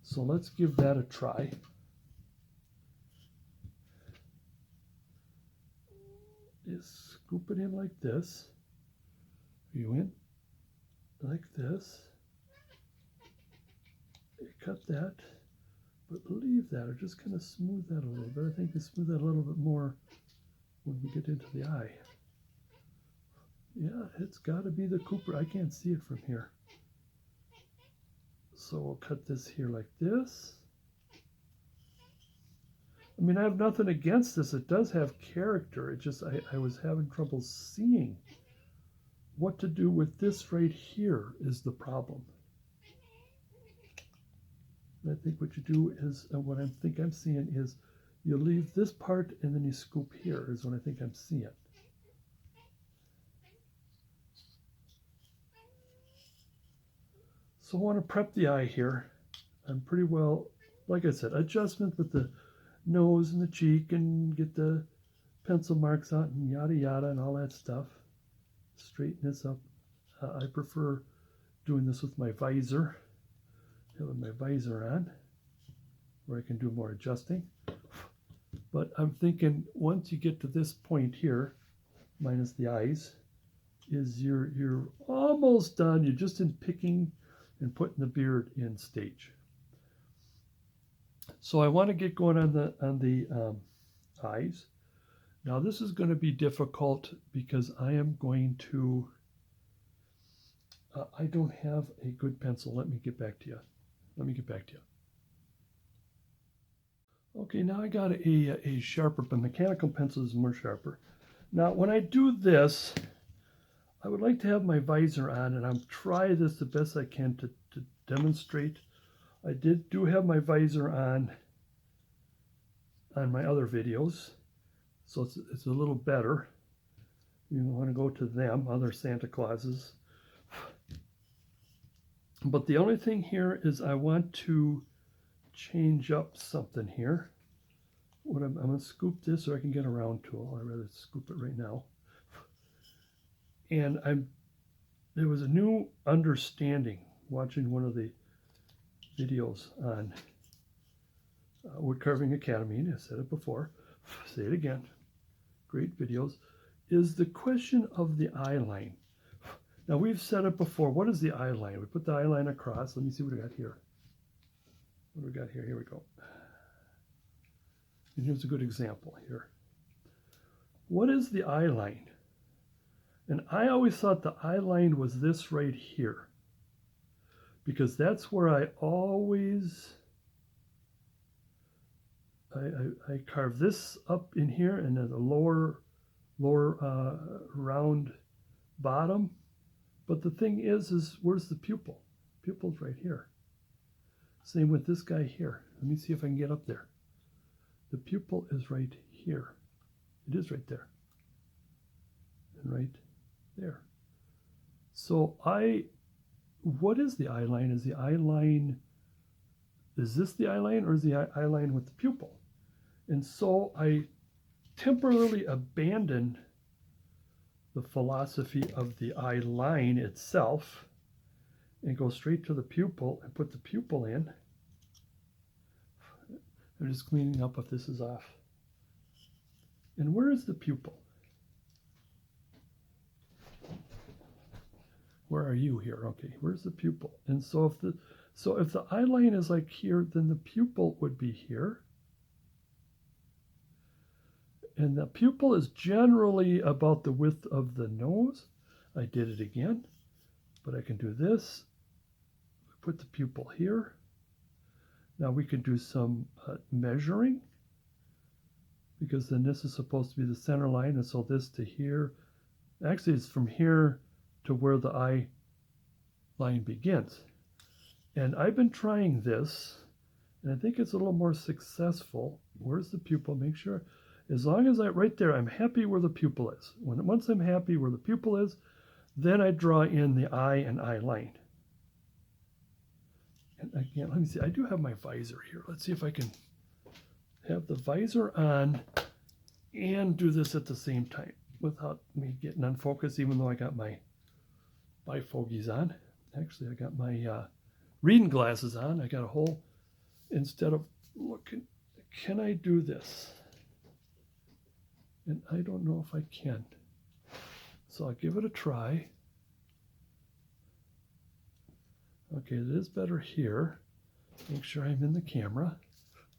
So let's give that a try. You scoop it in like this. You in like this. You cut that, but leave that or just kind of smooth that a little bit. I think you smooth that a little bit more when we get into the eye. Yeah, it's got to be the Cooper. I can't see it from here. So we'll cut this here like this. I mean, I have nothing against this. It does have character. It just, I was having trouble seeing what to do with this right here is the problem. And I think what you do is, what I think I'm seeing is you leave this part and then you scoop here is what I think I'm seeing. So I want to prep the eye here. I'm pretty well, like I said, adjustment with the nose and the cheek and get the pencil marks out and yada yada and all that stuff. Straighten this up. I prefer doing this with my visor, having my visor on, where I can do more adjusting. But I'm thinking once you get to this point here, minus the eyes, is you're almost done. You're just in picking and putting the beard in stage. So I want to get going on the eyes. Now this is going to be difficult because I am going to, I don't have a good pencil. Let me get back to you. Okay, now I got a sharper, but mechanical pencil is more sharper. Now when I do this, I would like to have my visor on, and I'm trying this the best I can to demonstrate. I do have my visor on my other videos, so it's a little better. You want to go to them, other Santa Clauses. But the only thing here is I want to change up something here. I'm going to scoop this so I can get a round tool. I'd rather scoop it right now. And there was a new understanding watching one of the videos on Wood Carving Academy, and I said it before, say it again, great videos, is the question of the eye line. Now we've said it before, what is the eye line? We put the eye line across. Let me see what we got here. What do we got here? Here we go. And here's a good example here. What is the eye line? And I always thought the eye line was this right here, because that's where I always, I carve this up in here and then the lower round bottom. But the thing is where's the pupil? Pupil's right here. Same with this guy here. Let me see if I can get up there. The pupil is right here. It is right there. And right there. So what is the eye line? Is the eye line, is this the eye line or is the eye line with the pupil? And so I temporarily abandoned the philosophy of the eye line itself and go straight to the pupil and put the pupil in. I'm just cleaning up if this is off. And where is the pupil? Where are you here? Okay, where's the pupil? And so if the eye line is like here, then the pupil would be here. And the pupil is generally about the width of the nose. I did it again, but I can do this. Put the pupil here. Now we can do some measuring, because then this is supposed to be the center line, and so this to here. Actually, it's from here to where the eye line begins. And I've been trying this, and I think it's a little more successful. Where's the pupil? Make sure, as long as right there, I'm happy where the pupil is. Once I'm happy where the pupil is, then I draw in the eye and eye line. And again, let me see, I do have my visor here. Let's see if I can have the visor on and do this at the same time without me getting unfocused, even though I got my bifogies on. Actually, I got my reading glasses on. I got a whole, instead of looking, can I do this? And I don't know if I can. So I'll give it a try. Okay, it is better here. Make sure I'm in the camera.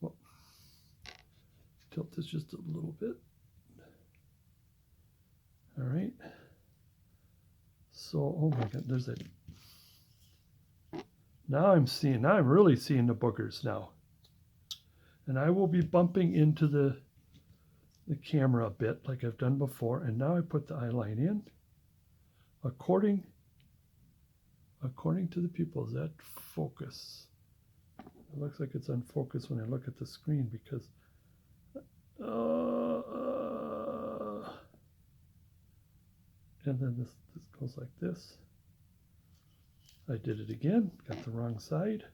Well, tilt this just a little bit. All right. So, oh my God, there's that. Now I'm really seeing the boogers now. And I will be bumping into the camera a bit like I've done before. And now I put the eye line in according to the pupil. Is that focus? It looks like it's unfocused when I look at the screen because and then this goes like this. I did it again, got the wrong side.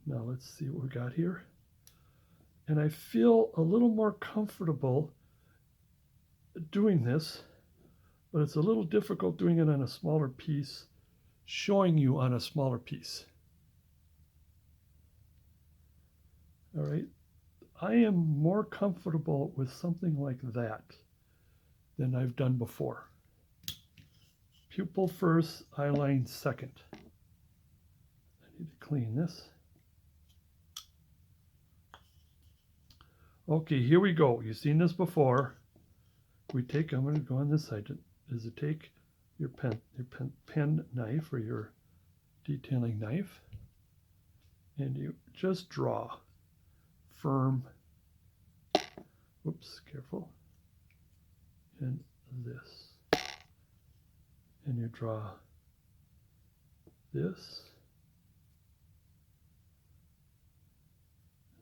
Now let's see what we got here. And I feel a little more comfortable doing this, but it's a little difficult doing it on a smaller piece, showing you on a smaller piece. All right, I am more comfortable with something like that than I've done before. Pupil first, eye line second. I need to clean this. Okay, here we go. You've seen this before. I'm going to go on this side. Is it take your pen knife or your detailing knife, and you just draw firm. Whoops, careful. And this, and you draw this,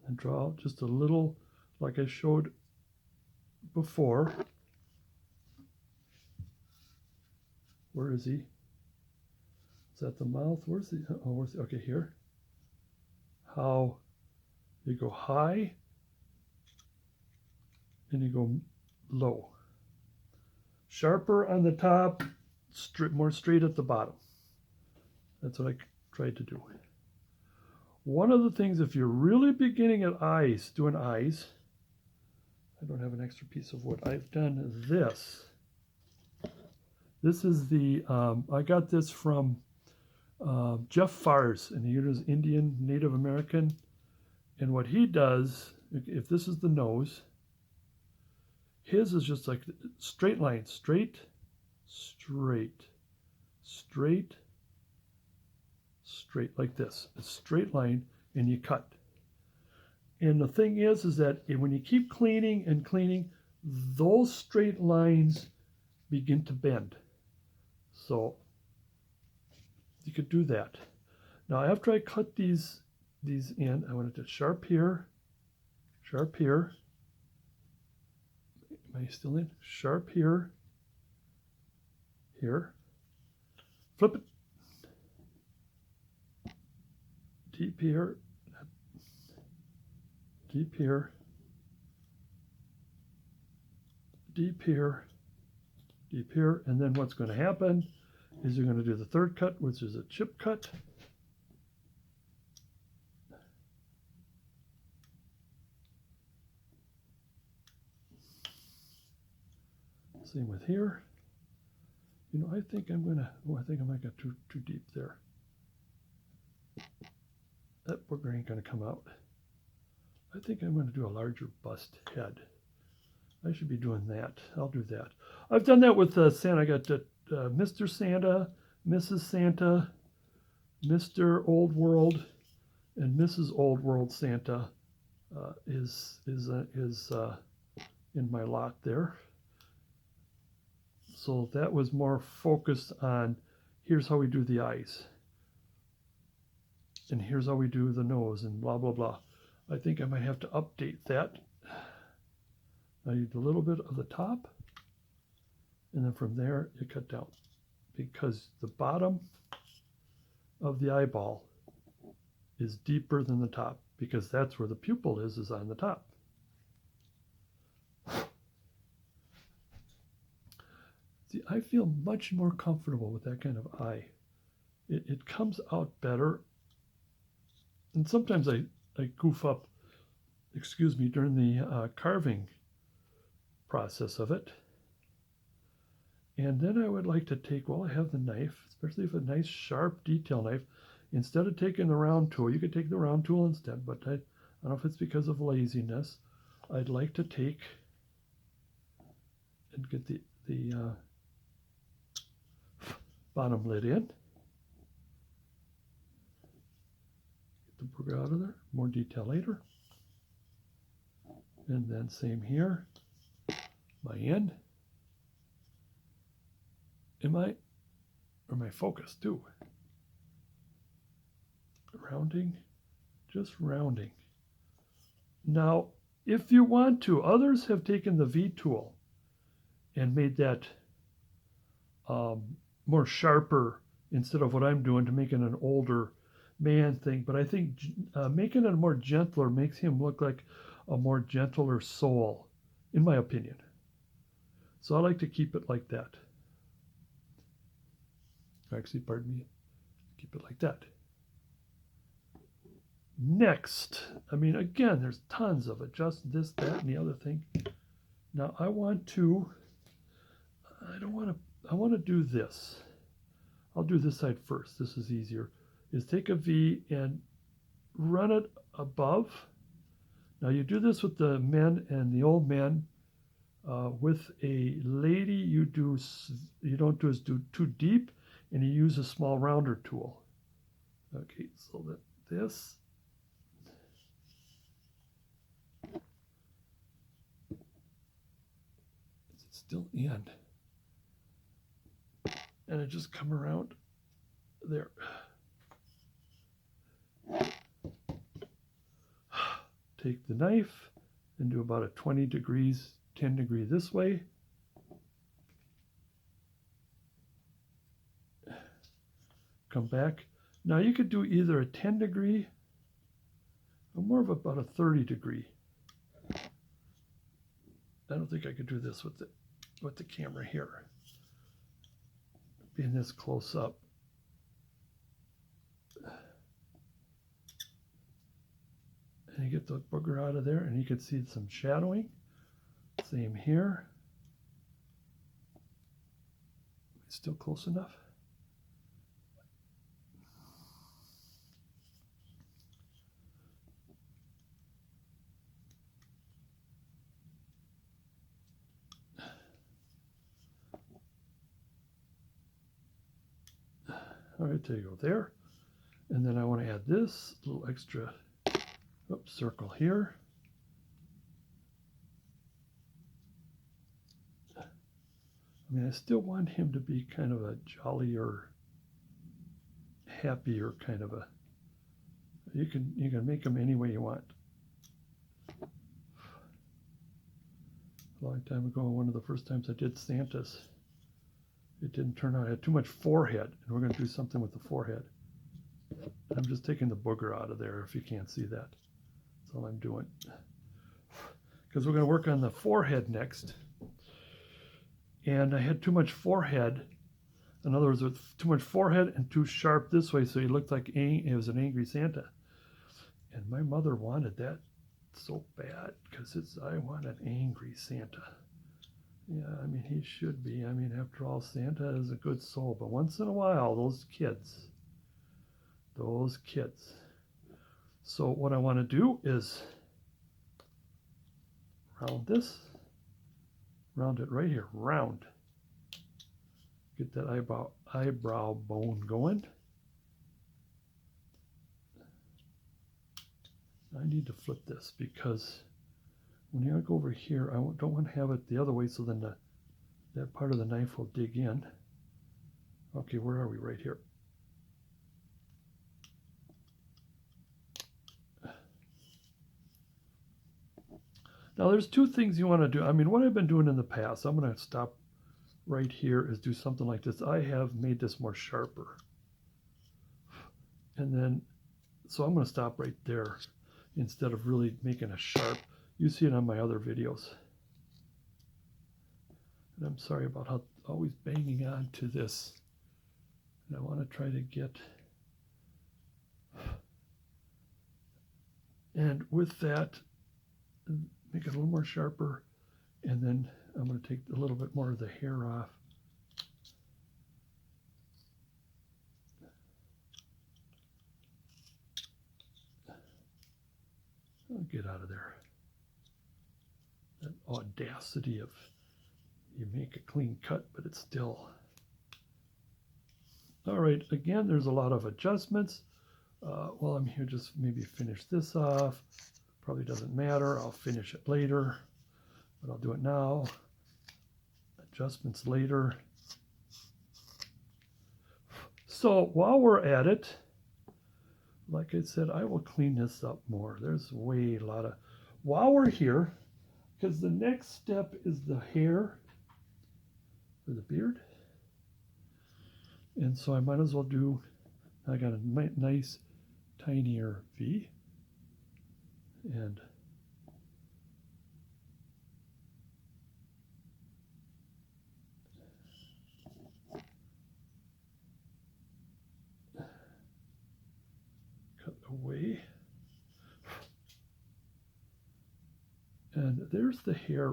and draw just a little, like I showed before. Where is he? Is that the mouth? Where's the, okay, here. How you go high and you go low. Sharper on the top, more straight at the bottom. That's what I tried to do. One of the things, if you're really beginning at eyes, doing eyes, I don't have an extra piece of wood. I've done this. This is the, I got this from Jeff Fars, and he is Indian, Native American. And what he does, if this is the nose, his is just like straight line, straight, straight, straight, straight, like this. A straight line, and you cut. And the thing is that when you keep cleaning and cleaning, those straight lines begin to bend. So you could do that. Now after I cut these in, I want it to sharp here, here. Am I still in? Sharp here, here. Flip it. Deep here, deep here, deep here, deep here. And then what's going to happen is you're going to do the third cut, which is a chip cut. Same with here. You know, I think I'm gonna, I think I might get too deep there. That booger ain't gonna come out. I think I'm gonna do a larger bust head. I should be doing that. I'll do that. I've done that with Santa. I got Mr. Santa, Mrs. Santa, Mr. Old World, and Mrs. Old World Santa is in my lot there. So that was more focused on, here's how we do the eyes. And here's how we do the nose and blah, blah, blah. I think I might have to update that. I need a little bit of the top. And then from there, you cut down. Because the bottom of the eyeball is deeper than the top, because that's where the pupil is on the top. See, I feel much more comfortable with that kind of eye. It comes out better. And sometimes I goof up, excuse me, during the carving process of it. And then I would like to take, well, I have the knife, especially if a nice sharp detail knife. Instead of taking the round tool, you could take the round tool instead, but I don't know if it's because of laziness. I'd like to take and get the bottom lid in. Get the booger out of there. More detail later. And then same here. My end. Am I focused too? Rounding, just rounding. Now, if you want to, others have taken the V tool and made that more sharper instead of what I'm doing to make it an older man thing. But I think making it more gentler makes him look like a more gentler soul, in my opinion. So I like to keep it like that. Actually, pardon me, keep it like that. Next, I mean, again, there's tons of it, just this, that, and the other thing. Now I want to do this. I'll do this side first. This is easier. Is take a V and run it above. Now you do this with the men and the old men. With a lady, you don't do too deep, and you use a small rounder tool. Okay, so that this. Is it still in? And it just come around there. Take the knife and do about a 20 degrees, 10 degree this way. Come back. Now you could do either a 10 degree or more of about a 30 degree. I don't think I could do this with the camera here. Being this close up. And you get the booger out of there, and you can see some shadowing. Same here. It's still close enough. All right, there you go there. And then I want to add this little extra circle here. I mean, I still want him to be kind of a jollier, happier kind of a. You can make him any way you want. A long time ago, one of the first times I did Santa's, it didn't turn out. I had too much forehead, and we're going to do something with the forehead. I'm just taking the booger out of there if you can't see that. That's all I'm doing. Because we're going to work on the forehead next. And I had too much forehead. In other words, too much forehead and too sharp this way, so he looked like it was an angry Santa. And my mother wanted that so bad, because I want an angry Santa. Yeah, I mean, he should be. I mean, after all, Santa is a good soul. But once in a while, those kids. So what I want to do is round this. Round it right here. Round. Get that eyebrow bone going. I need to flip this because when you go over here, I don't want to have it the other way, so then that part of the knife will dig in. Okay, where are we? Right here. Now there's two things you want to do. I mean, what I've been doing in the past, I'm going to stop right here, is do something like this. I have made this more sharper. And then So I'm going to stop right there instead of really making a sharp. You see it on my other videos. And I'm sorry about how always banging on to this. And I want to try to get, and with that, make it a little more sharper. And then I'm going to take a little bit more of the hair off. I'll get out of there. That audacity of you make a clean cut, but it's still. All right, again, there's a lot of adjustments. While I'm here, just maybe finish this off. Probably doesn't matter. I'll finish it later, but I'll do it now. Adjustments later. So while we're at it, like I said, I will clean this up more. There's way a lot of, while we're here, because the next step is the hair or the beard. And so I might as well do, I got a nice tinier V. And cut away. And there's the hair.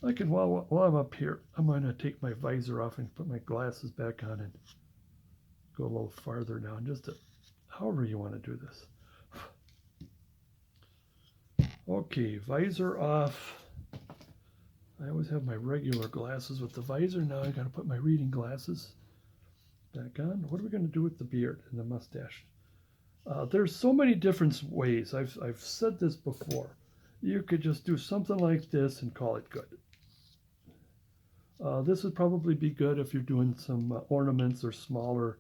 I can, while I'm up here, I'm going to take my visor off and put my glasses back on and go a little farther down, just to, however you want to do this. Okay, visor off. I always have my regular glasses with the visor. Now I got to put my reading glasses back on. What are we going to do with the beard and the mustache? There's so many different ways. I've said this before. You could just do something like this and call it good. This would probably be good if you're doing some ornaments or smaller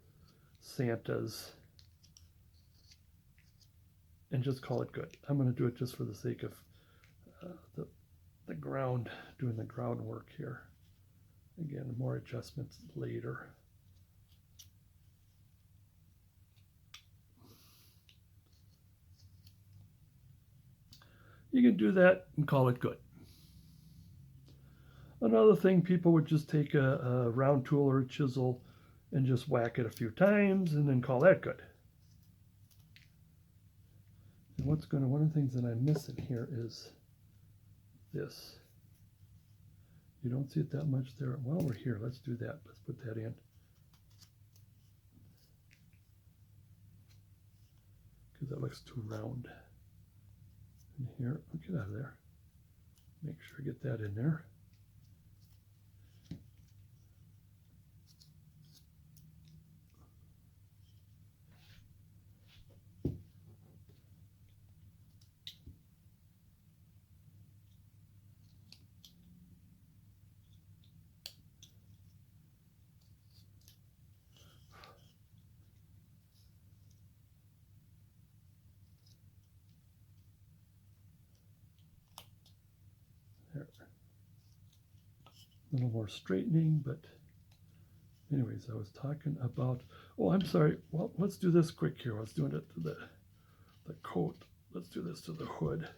Santas. And just call it good. I'm going to do it just for the sake of the ground, doing the groundwork here. Again, more adjustments later. You can do that and call it good. Another thing, people would just take a round tool or a chisel and just whack it a few times and then call that good. And one of the things that I'm missing here is this. You don't see it that much there. While we're here, let's do that. Let's put that in. Because that looks too round. And here, I'll get out of there. Make sure I get that in there. There. A little more straightening, but anyways, I was talking about, oh, I'm sorry. Well, let's do this quick here. I was doing it to the coat. Let's do this to the hood.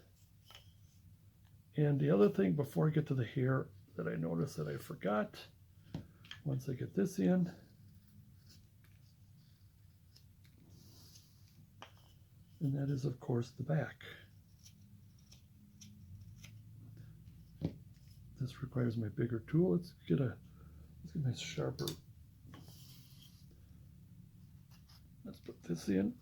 And the other thing before I get to the hair that I noticed that I forgot, once I get this in, and that is, of course, the back. This requires my bigger tool. Let's get a nice sharper. Let's put this in.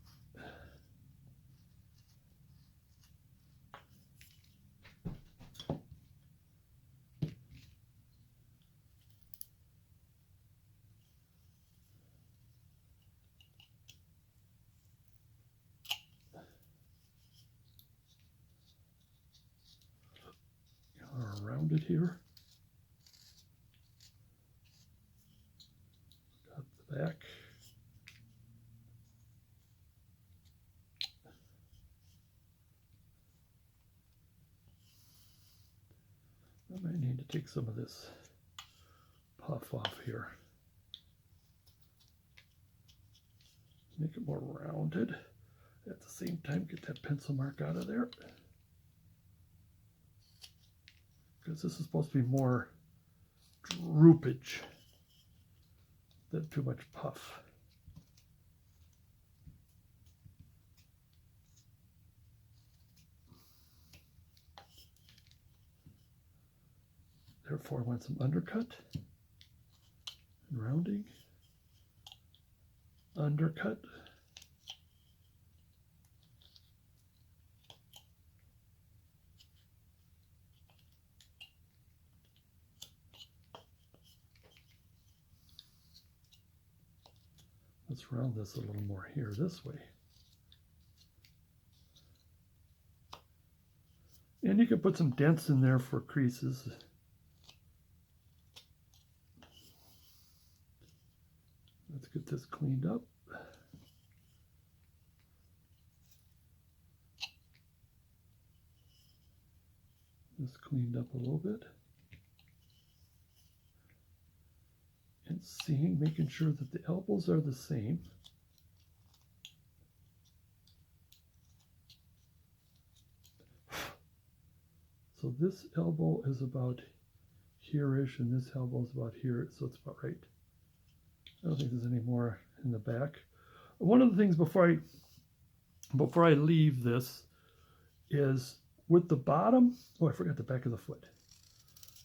Around it here. Got the back. I might need to take some of this puff off here. Make it more rounded. At the same time, get that pencil mark out of there. Because this is supposed to be more droopage than too much puff. Therefore, I want some undercut and rounding. Undercut. Let's round this a little more here this way. And you can put some dents in there for creases. Let's get this cleaned up. This cleaned up a little bit. And seeing, making sure that the elbows are the same. So this elbow is about here-ish, and this elbow is about here, so it's about right. I don't think there's any more in the back. One of the things before I leave this is with the bottom, oh, I forgot the back of the foot,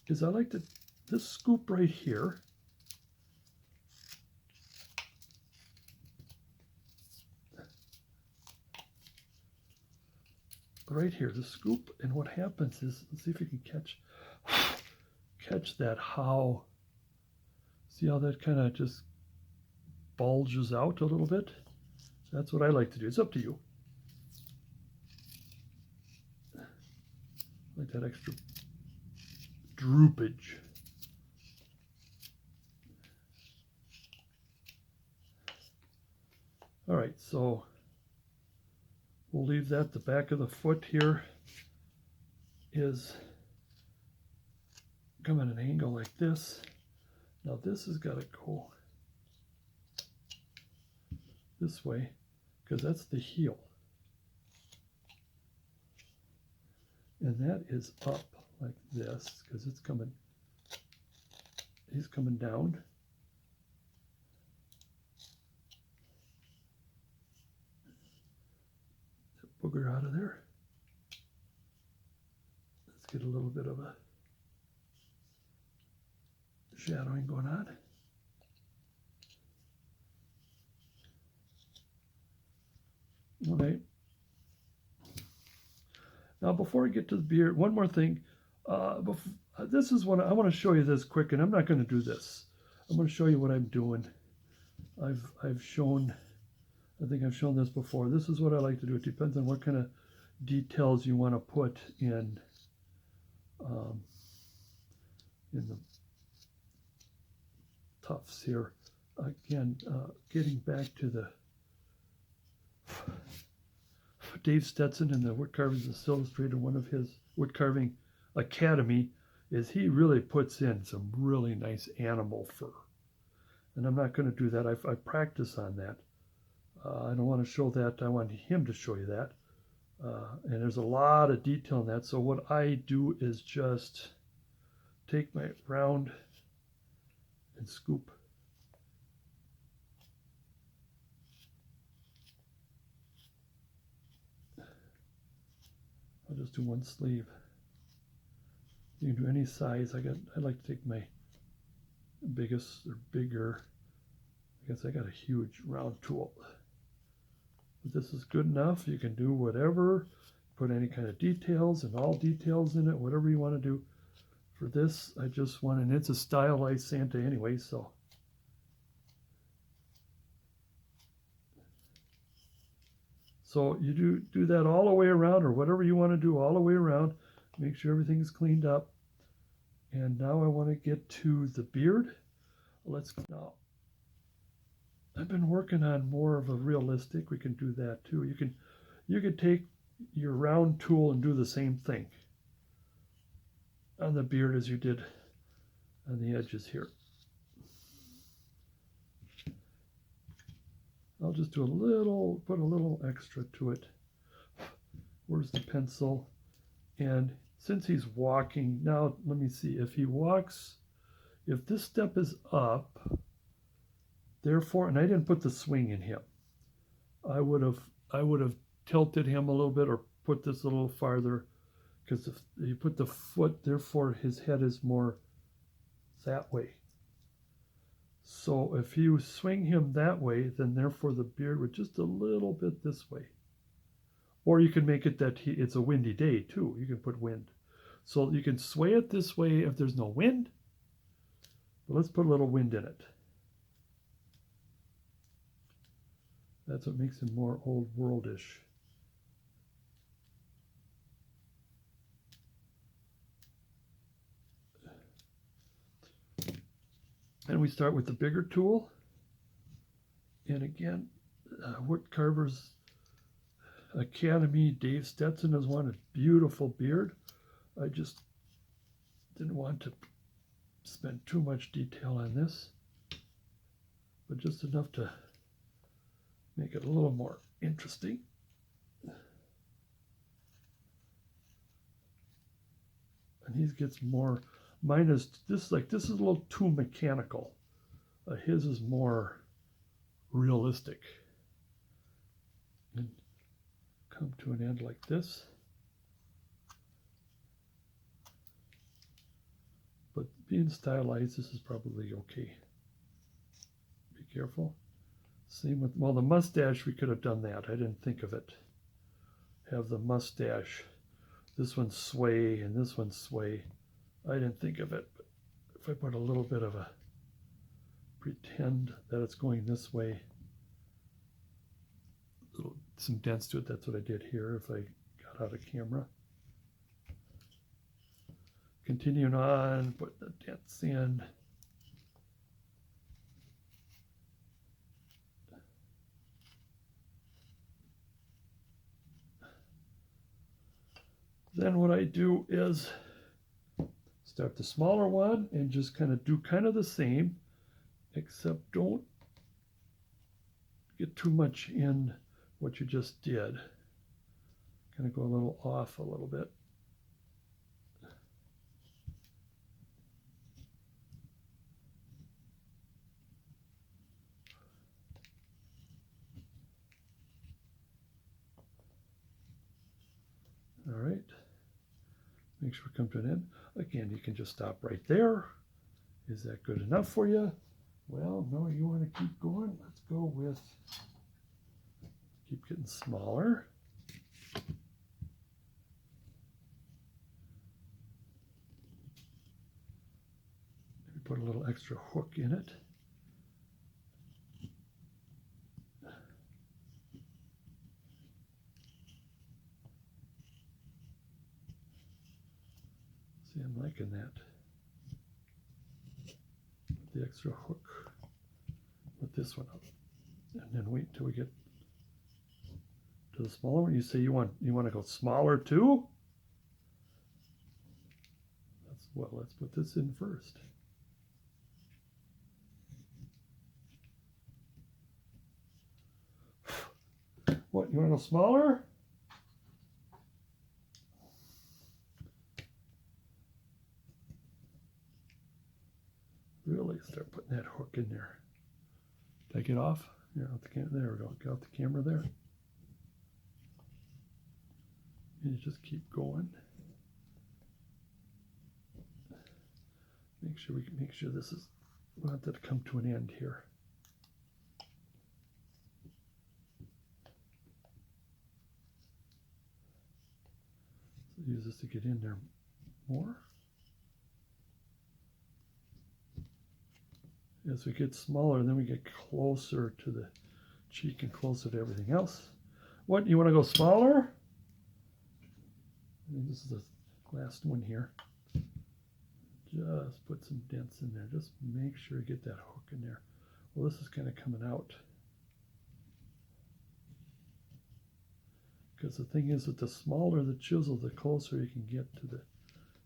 is I like to, this scoop right here, the scoop, and what happens is, let's see if you can catch that, how, see how that kind of just bulges out a little bit? That's what I like to do. It's up to you. Like that extra droopage. All right, so we'll leave that. The back of the foot here is come at an angle like this. Now this has got to go this way because that's the heel. And that is up like this because it's coming, he's coming down. Booger out of there. Let's get a little bit of a shadowing going on. All right. Now, before I get to the beard, one more thing. This is what I want to show you this quick, and I'm not going to do this. I'm going to show you what I'm doing. I've shown, I think I've shown this before. This is what I like to do. It depends on what kind of details you want to put in the tufts here. Again, getting back to the Dave Stetson in the Wood Carvers Illustrated, one of his wood carving academy, is he really puts in some really nice animal fur. And I'm not going to do that. I practice on that. I don't want to show that. I want him to show you that. And there's a lot of detail in that. So what I do is just take my round and scoop. I'll just do one sleeve. You can do any size. I like to take my biggest or bigger. I guess I got a huge round tool. But this is good enough. You can do whatever. Put any kind of details and all details in it, whatever you want to do. For this, I just want, and it's a stylized Santa anyway, so. So you do that all the way around, or whatever you want to do all the way around. Make sure everything's cleaned up. And now I want to get to the beard. Now, I've been working on more of a realistic. We can do that too. You can take your round tool and do the same thing on the beard as you did on the edges here. I'll just do a little, put a little extra to it. Where's the pencil? And since he's walking, now let me see, if he walks, if this step is up, therefore, and I didn't put the swing in him, I would have tilted him a little bit or put this a little farther, because if you put the foot, therefore his head is more that way. So if you swing him that way, then therefore the beard would just a little bit this way. Or you can make it that it's a windy day too. You can put wind. So you can sway it this way if there's no wind. But let's put a little wind in it. That's what makes him more old worldish. And we start with the bigger tool. And again, Wood Carver's Academy, Dave Stetson has one, a beautiful beard. I just didn't want to spend too much detail on this, but just enough to make it a little more interesting. And he gets more, mine is this, like this is a little too mechanical. His is more realistic. And come to an end like this. But being stylized, this is probably okay. Be careful. Same with, well, the mustache, we could have done that. I didn't think of it. Have the mustache. This one sway and this one sway. I didn't think of it. But if I put a little bit of a, pretend that it's going this way, some dents to it, that's what I did here if I got out of camera. Continuing on, put the dents in. Then what I do is start the smaller one and just kind of do kind of the same, except don't get too much in what you just did. Kind of go a little off a little bit. All right. Make sure we come to an end. Again, you can just stop right there. Is that good enough for you? Well, no, you want to keep going. Let's go with, keep getting smaller. Maybe put a little extra hook in it. See, I'm liking that. The extra hook with this one up, and then wait till we get to the smaller one. You say you want to go smaller too? Well, let's put this in first. What, you want to go smaller? Really start putting that hook in there. Did I get off? Yeah, there we go. Got off the camera there. And you just keep going. Make sure this is, we want that to come to an end here. So use this to get in there more. As we get smaller, then we get closer to the cheek and closer to everything else. What, you want to go smaller? I think this is the last one here. Just put some dents in there. Just make sure you get that hook in there. Well, this is kind of coming out. Because the thing is that the smaller the chisel, the closer you can get to the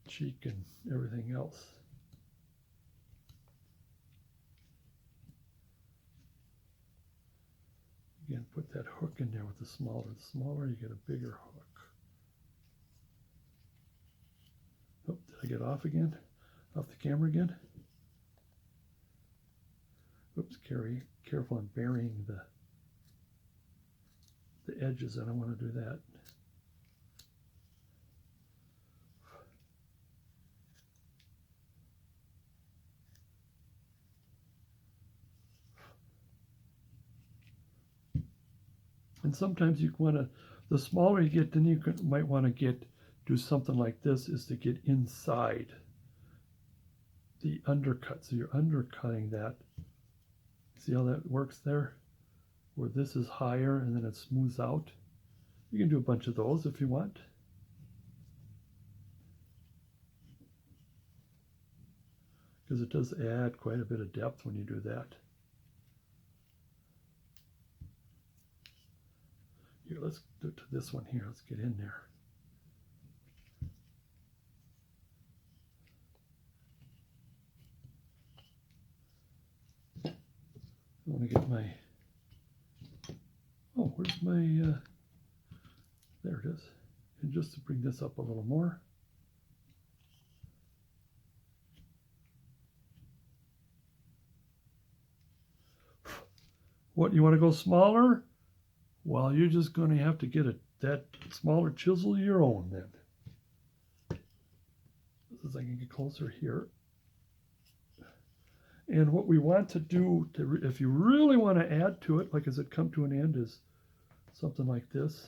cheek and everything else. Again, put that hook in there with the smaller. The smaller, you get a bigger hook. Oh, did I get off again? Off the camera again? Oops, careful on burying the edges. I don't want to do that. And sometimes you want to, the smaller you get, then you might want to do something like this, is to get inside the undercut. So you're undercutting that. See how that works there? Where this is higher and then it smooths out. You can do a bunch of those if you want. Because it does add quite a bit of depth when you do that. Here, let's do it to this one here. Let's get in there. I want to get my, oh, where's my, there it is. And just to bring this up a little more. What, you want to go smaller? Well, you're just going to have to get that smaller chisel of your own then. As I can get closer here. And what we want to do, if you really want to add to it, like as it come to an end, is something like this.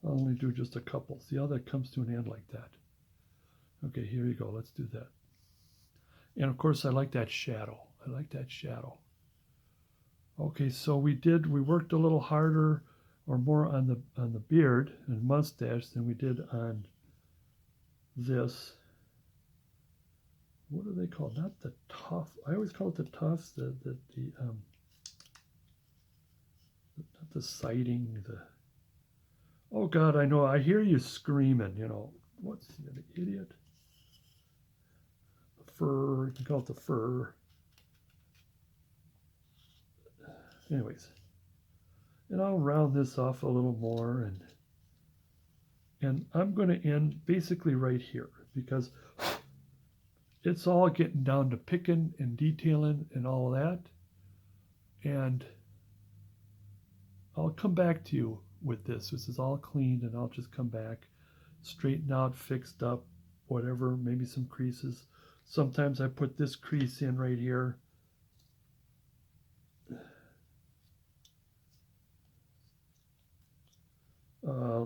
I'll only do just a couple. See how that comes to an end like that? Okay, here you go. Let's do that. And of course, I like that shadow. I like that shadow. Okay, so we worked a little harder or more on the beard and mustache than we did on this. What are they called? Not the tuft. I always call it the tufts. Not the siding. Oh God, I know. I hear you screaming. You know, what's an idiot? The fur. You can call it the fur. Anyways, and I'll round this off a little more, and I'm going to end basically right here, because it's all getting down to picking and detailing and all of that, and I'll come back to you with this. This is all cleaned, and I'll just come back, straightened out, fixed up, whatever, maybe some creases. Sometimes I put this crease in right here.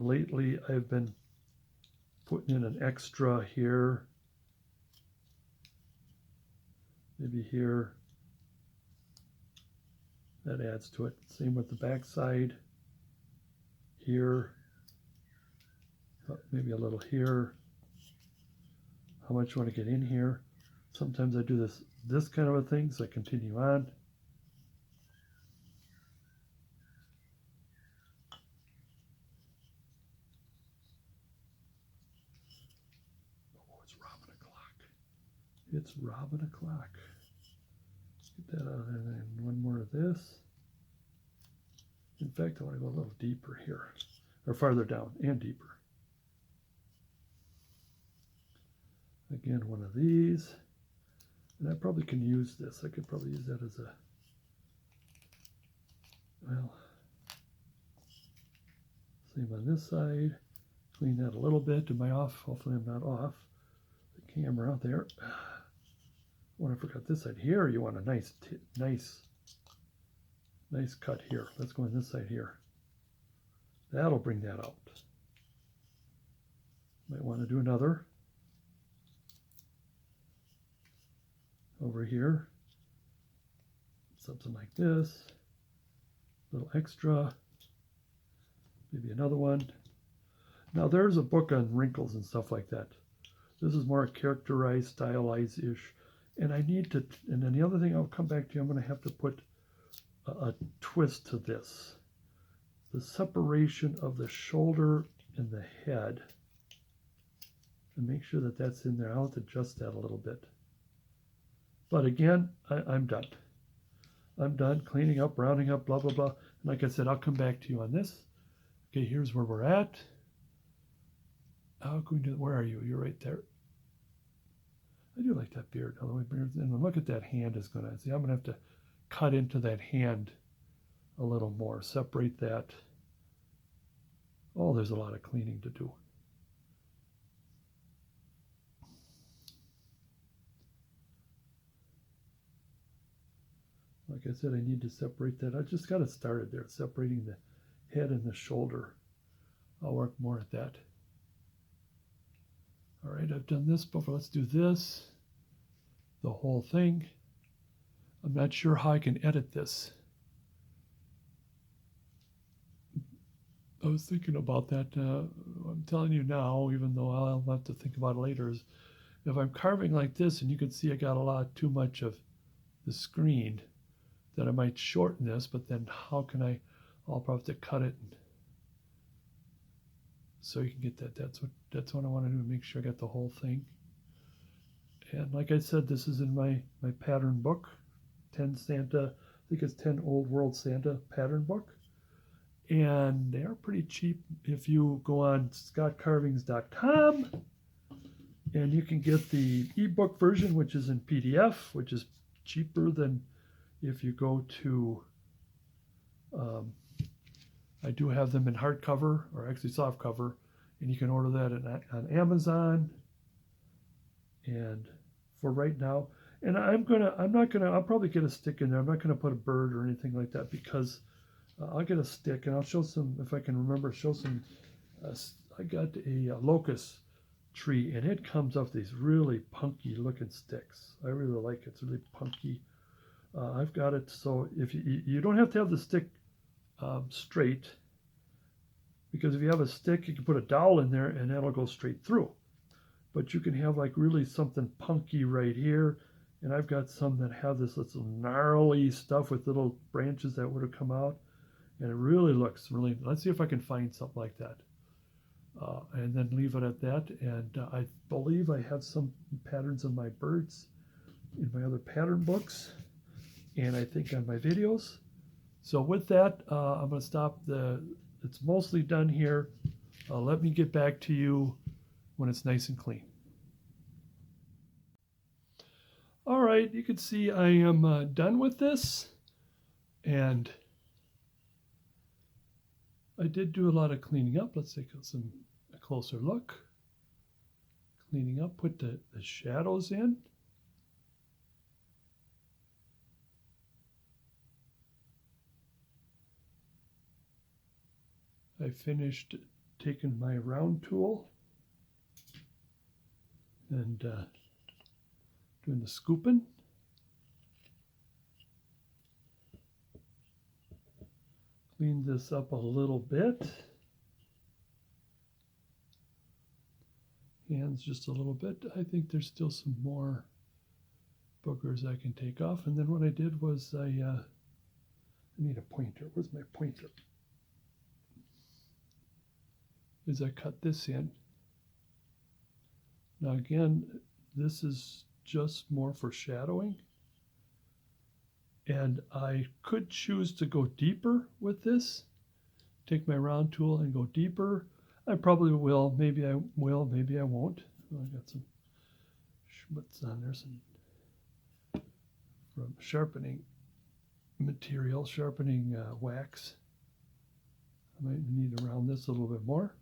Lately, I've been putting in an extra here, maybe here. That adds to it. Same with the back side. Here, maybe a little here. How much you want to get in here? Sometimes I do this kind of a thing, so I continue on. It's Robin o'clock. Get that out, and then one more of this. In fact, I want to go a little deeper here, or farther down and deeper. Again, one of these, and I probably can use this. I could probably use that as a, well, same on this side. Clean that a little bit. Am I off? Hopefully I'm not off the camera out there. When I forgot this side here, you want a nice cut here. Let's go on this side here. That'll bring that out. Might want to do another over here. Something like this. A little extra. Maybe another one. Now there's a book on wrinkles and stuff like that. This is more characterized, stylized-ish. And I need to, and then the other thing I'll come back to, I'm going to have to put a twist to this. The separation of the shoulder and the head. And make sure that that's in there. I'll have to adjust that a little bit. But again, I'm done. I'm done cleaning up, rounding up, blah, blah, blah. And like I said, I'll come back to you on this. Okay, here's where we're at. How can we do, where are you? You're right there. I do like that beard. And look at that hand is going to, see, I'm going to have to cut into that hand a little more, separate that. Oh, there's a lot of cleaning to do. Like I said, I need to separate that. I just got it started there, separating the head and the shoulder. I'll work more at that. All right, I've done this before. Let's do this. The whole thing. I'm not sure how I can edit this. I was thinking about that. I'm telling you now, even though I'll have to think about it later, is if I'm carving like this, and you can see I got a lot too much of the screen, that I might shorten this, but then how can I'll probably have to cut it so you can get that. That's what I want to do, make sure I got the whole thing. And like I said, this is in my pattern book, 10 Santa, I think it's 10 Old World Santa pattern book. And they are pretty cheap if you go on scottcarvings.com, and you can get the ebook version, which is in PDF, which is cheaper than if you go to, I do have them in hardcover, or actually soft cover, and you can order that on Amazon. And for right now, and I'll probably get a stick in there. I'm not gonna put a bird or anything like that, because I'll get a stick, and I'll show some, if I can remember, show some. I got a locust tree, and it comes off these really punky looking sticks. I really like it. It's really punky. I've got it so if you don't have to have the stick straight, because if you have a stick, you can put a dowel in there and that'll go straight through. But you can have like really something punky right here, and I've got some that have this little gnarly stuff with little branches that would have come out, and it really looks really. Let's see if I can find something like that, and then leave it at that. And I believe I have some patterns of my birds in my other pattern books, and I think on my videos. So with that, I'm going to stop. It's mostly done here. Let me get back to you when it's nice and clean. All right, you can see I am done with this, and I did do a lot of cleaning up. Let's take a closer look. Cleaning up, put the shadows in. I finished taking my round tool and doing the scooping. Clean this up a little bit. Hands just a little bit. I think there's still some more boogers I can take off. And then what I did was I need a pointer. Where's my pointer? Is I cut this in. Now again, this is just more for shadowing. And I could choose to go deeper with this. Take my round tool and go deeper. I probably will. Maybe I will. Maybe I won't. I got some schmutz on there. Some from sharpening material, sharpening wax. I might need to round this a little bit more.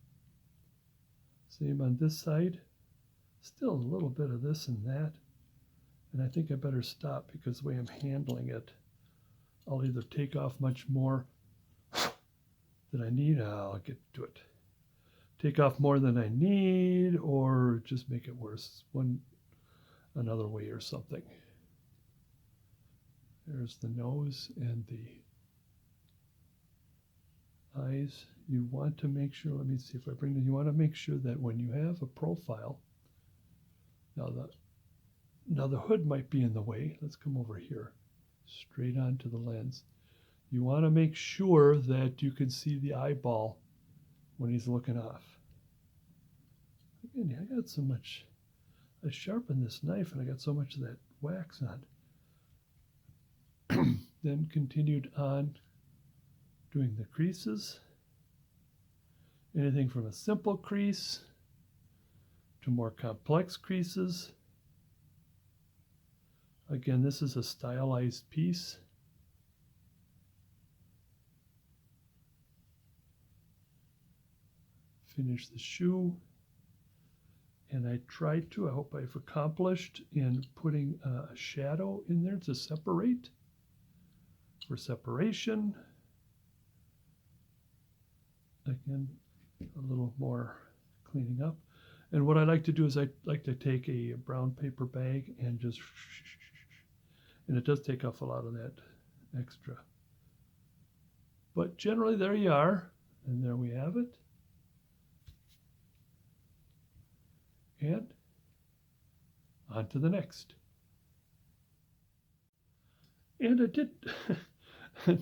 Same on this side. Still a little bit of this and that. And I think I better stop, because the way I'm handling it, I'll either take off much more than I need. I'll get to it. Take off more than I need, or just make it worse another way or something. There's the nose and the eyes. You want to make sure, let me see if I bring them, you want to make sure that when you have a profile, now the hood might be in the way. Let's come over here, straight onto the lens. You want to make sure that you can see the eyeball when he's looking off. Again, I got so much, I sharpened this knife and I got so much of that wax on. then continued on doing the creases. Anything from a simple crease to more complex creases. Again, this is a stylized piece. Finish the shoe. And I tried to, I hope I've accomplished, in putting a shadow in there to separate. For separation, again, a little more cleaning up. And what I like to do is I like to take a brown paper bag and just, and it does take off a lot of that extra. But generally there you are, and there we have it. And on to the next. And I did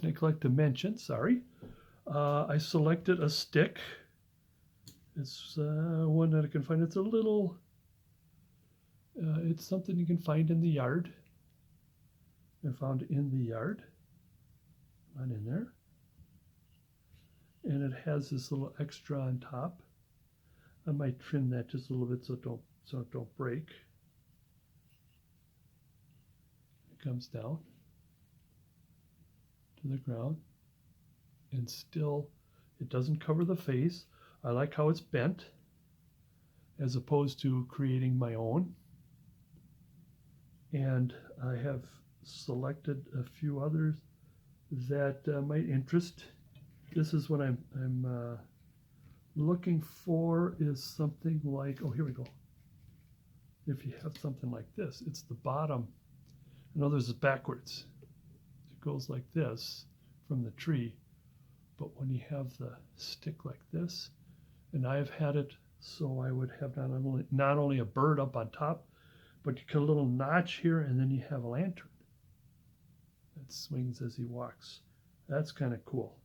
neglect to mention, sorry, I selected a stick. It's one that I can find. It's a little, it's something you can find in the yard. I found it in the yard, on in there. And it has this little extra on top. I might trim that just a little bit so it don't break. It comes down to the ground, and still it doesn't cover the face. I like how it's bent as opposed to creating my own. And I have selected a few others that might interest. This is what I'm looking for, is something like, oh, here we go. If you have something like this, it's the bottom. In other words, it's backwards. It goes like this from the tree. But when you have the stick like this, and I've had it so I would have not only a bird up on top, but you get a little notch here, and then you have a lantern that swings as he walks. That's kind of cool.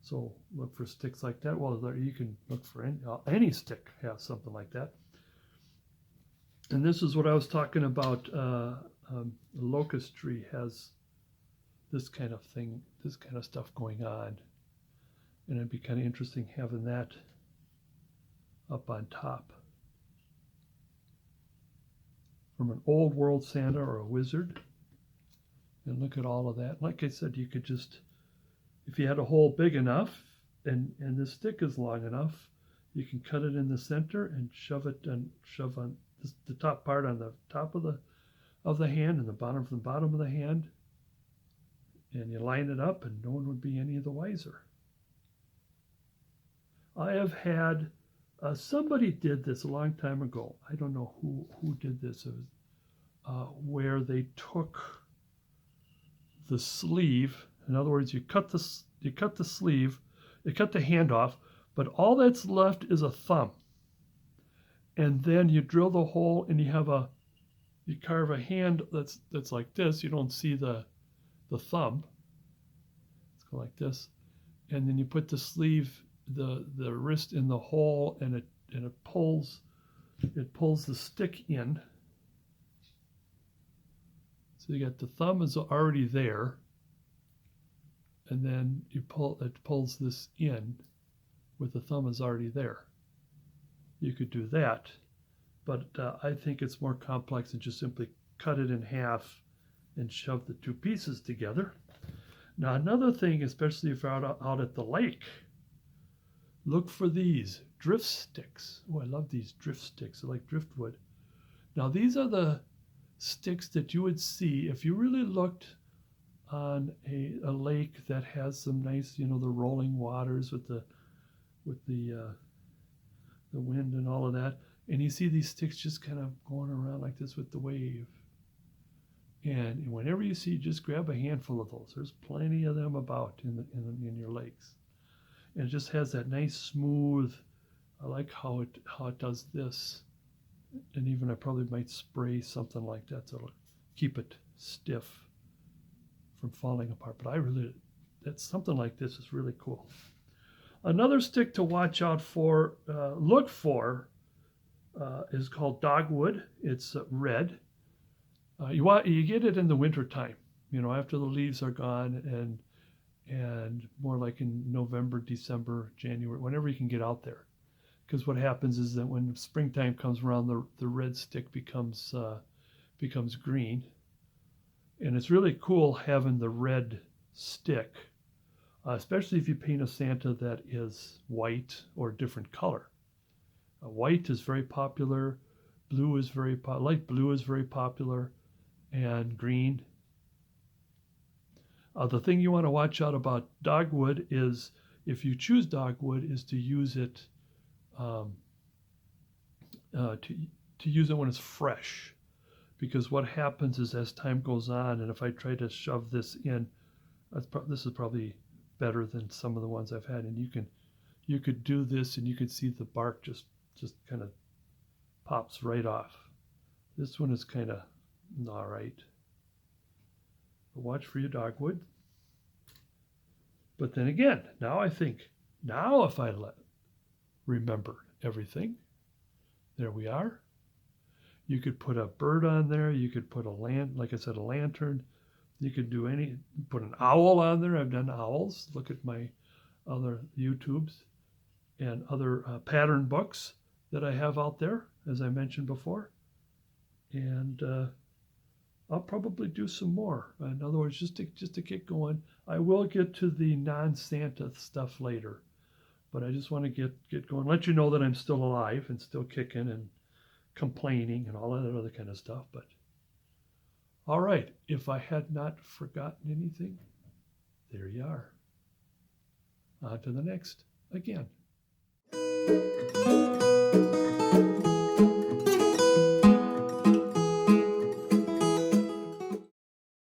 So look for sticks like that. Well, you can look for any stick has something like that. And this is what I was talking about. The locust tree has this kind of thing, this kind of stuff going on. And it'd be kind of interesting having that up on top. From an old world Santa or a wizard. And look at all of that. Like I said, you could just, if you had a hole big enough and the stick is long enough, you can cut it in the center and shove on the top part on the top of the hand and the bottom from the bottom of the hand. And you line it up and no one would be any of the wiser. I have had, somebody did this a long time ago. I don't know who did this. It was, where they took the sleeve. In other words, you cut the sleeve, you cut the hand off, but all that's left is a thumb. And then you drill the hole and you carve a hand that's like this. You don't see the thumb. Let's go like this. And then you put the sleeve, the wrist in the hole, and it pulls the stick in. So you got the thumb is already there, and then it pulls this in with the thumb is already there. You could do that, but I think it's more complex than just simply cut it in half and shove the two pieces together. Now another thing, especially if you're out at the lake, look for these drift sticks. Oh, I love these drift sticks. I like driftwood. Now these are the sticks that you would see if you really looked on a lake that has some nice, the rolling waters with the wind and all of that. And you see these sticks just kind of going around like this with the wave. And whenever you see, just grab a handful of those. There's plenty of them about in your lakes. And it just has that nice smooth, I like how it does this. And even I probably might spray something like that so it'll keep it stiff from falling apart. But that's something like this is really cool. Another stick to watch out for, look for, is called dogwood. It's red. You get it in the winter time. after the leaves are gone, and more like in November, December, January, whenever you can get out there. Because what happens is that when springtime comes around, the red stick becomes green, and it's really cool having the red stick, especially if you paint a Santa that is white or a different color. White is very popular, light blue is very popular, and green. The thing you want to watch out about dogwood is, if you choose dogwood, is to use it to use it when it's fresh, because what happens is as time goes on, and if I try to shove this in, this is probably better than some of the ones I've had, and you could do this and you could see the bark just kind of pops right off. This one is kind of all right. Watch for your dogwood. But then again, now I think, now if I remember everything, there we are. You could put a bird on there. You could put like I said, a lantern. You could put an owl on there. I've done owls. Look at my other YouTubes and other pattern books that I have out there, as I mentioned before. And I'll probably do some more. In other words, just to get going. I will get to the non-Santa stuff later, but I just want to get going. Let you know that I'm still alive and still kicking and complaining and all that other kind of stuff. But all right, if I had not forgotten anything, there you are. On to the next again.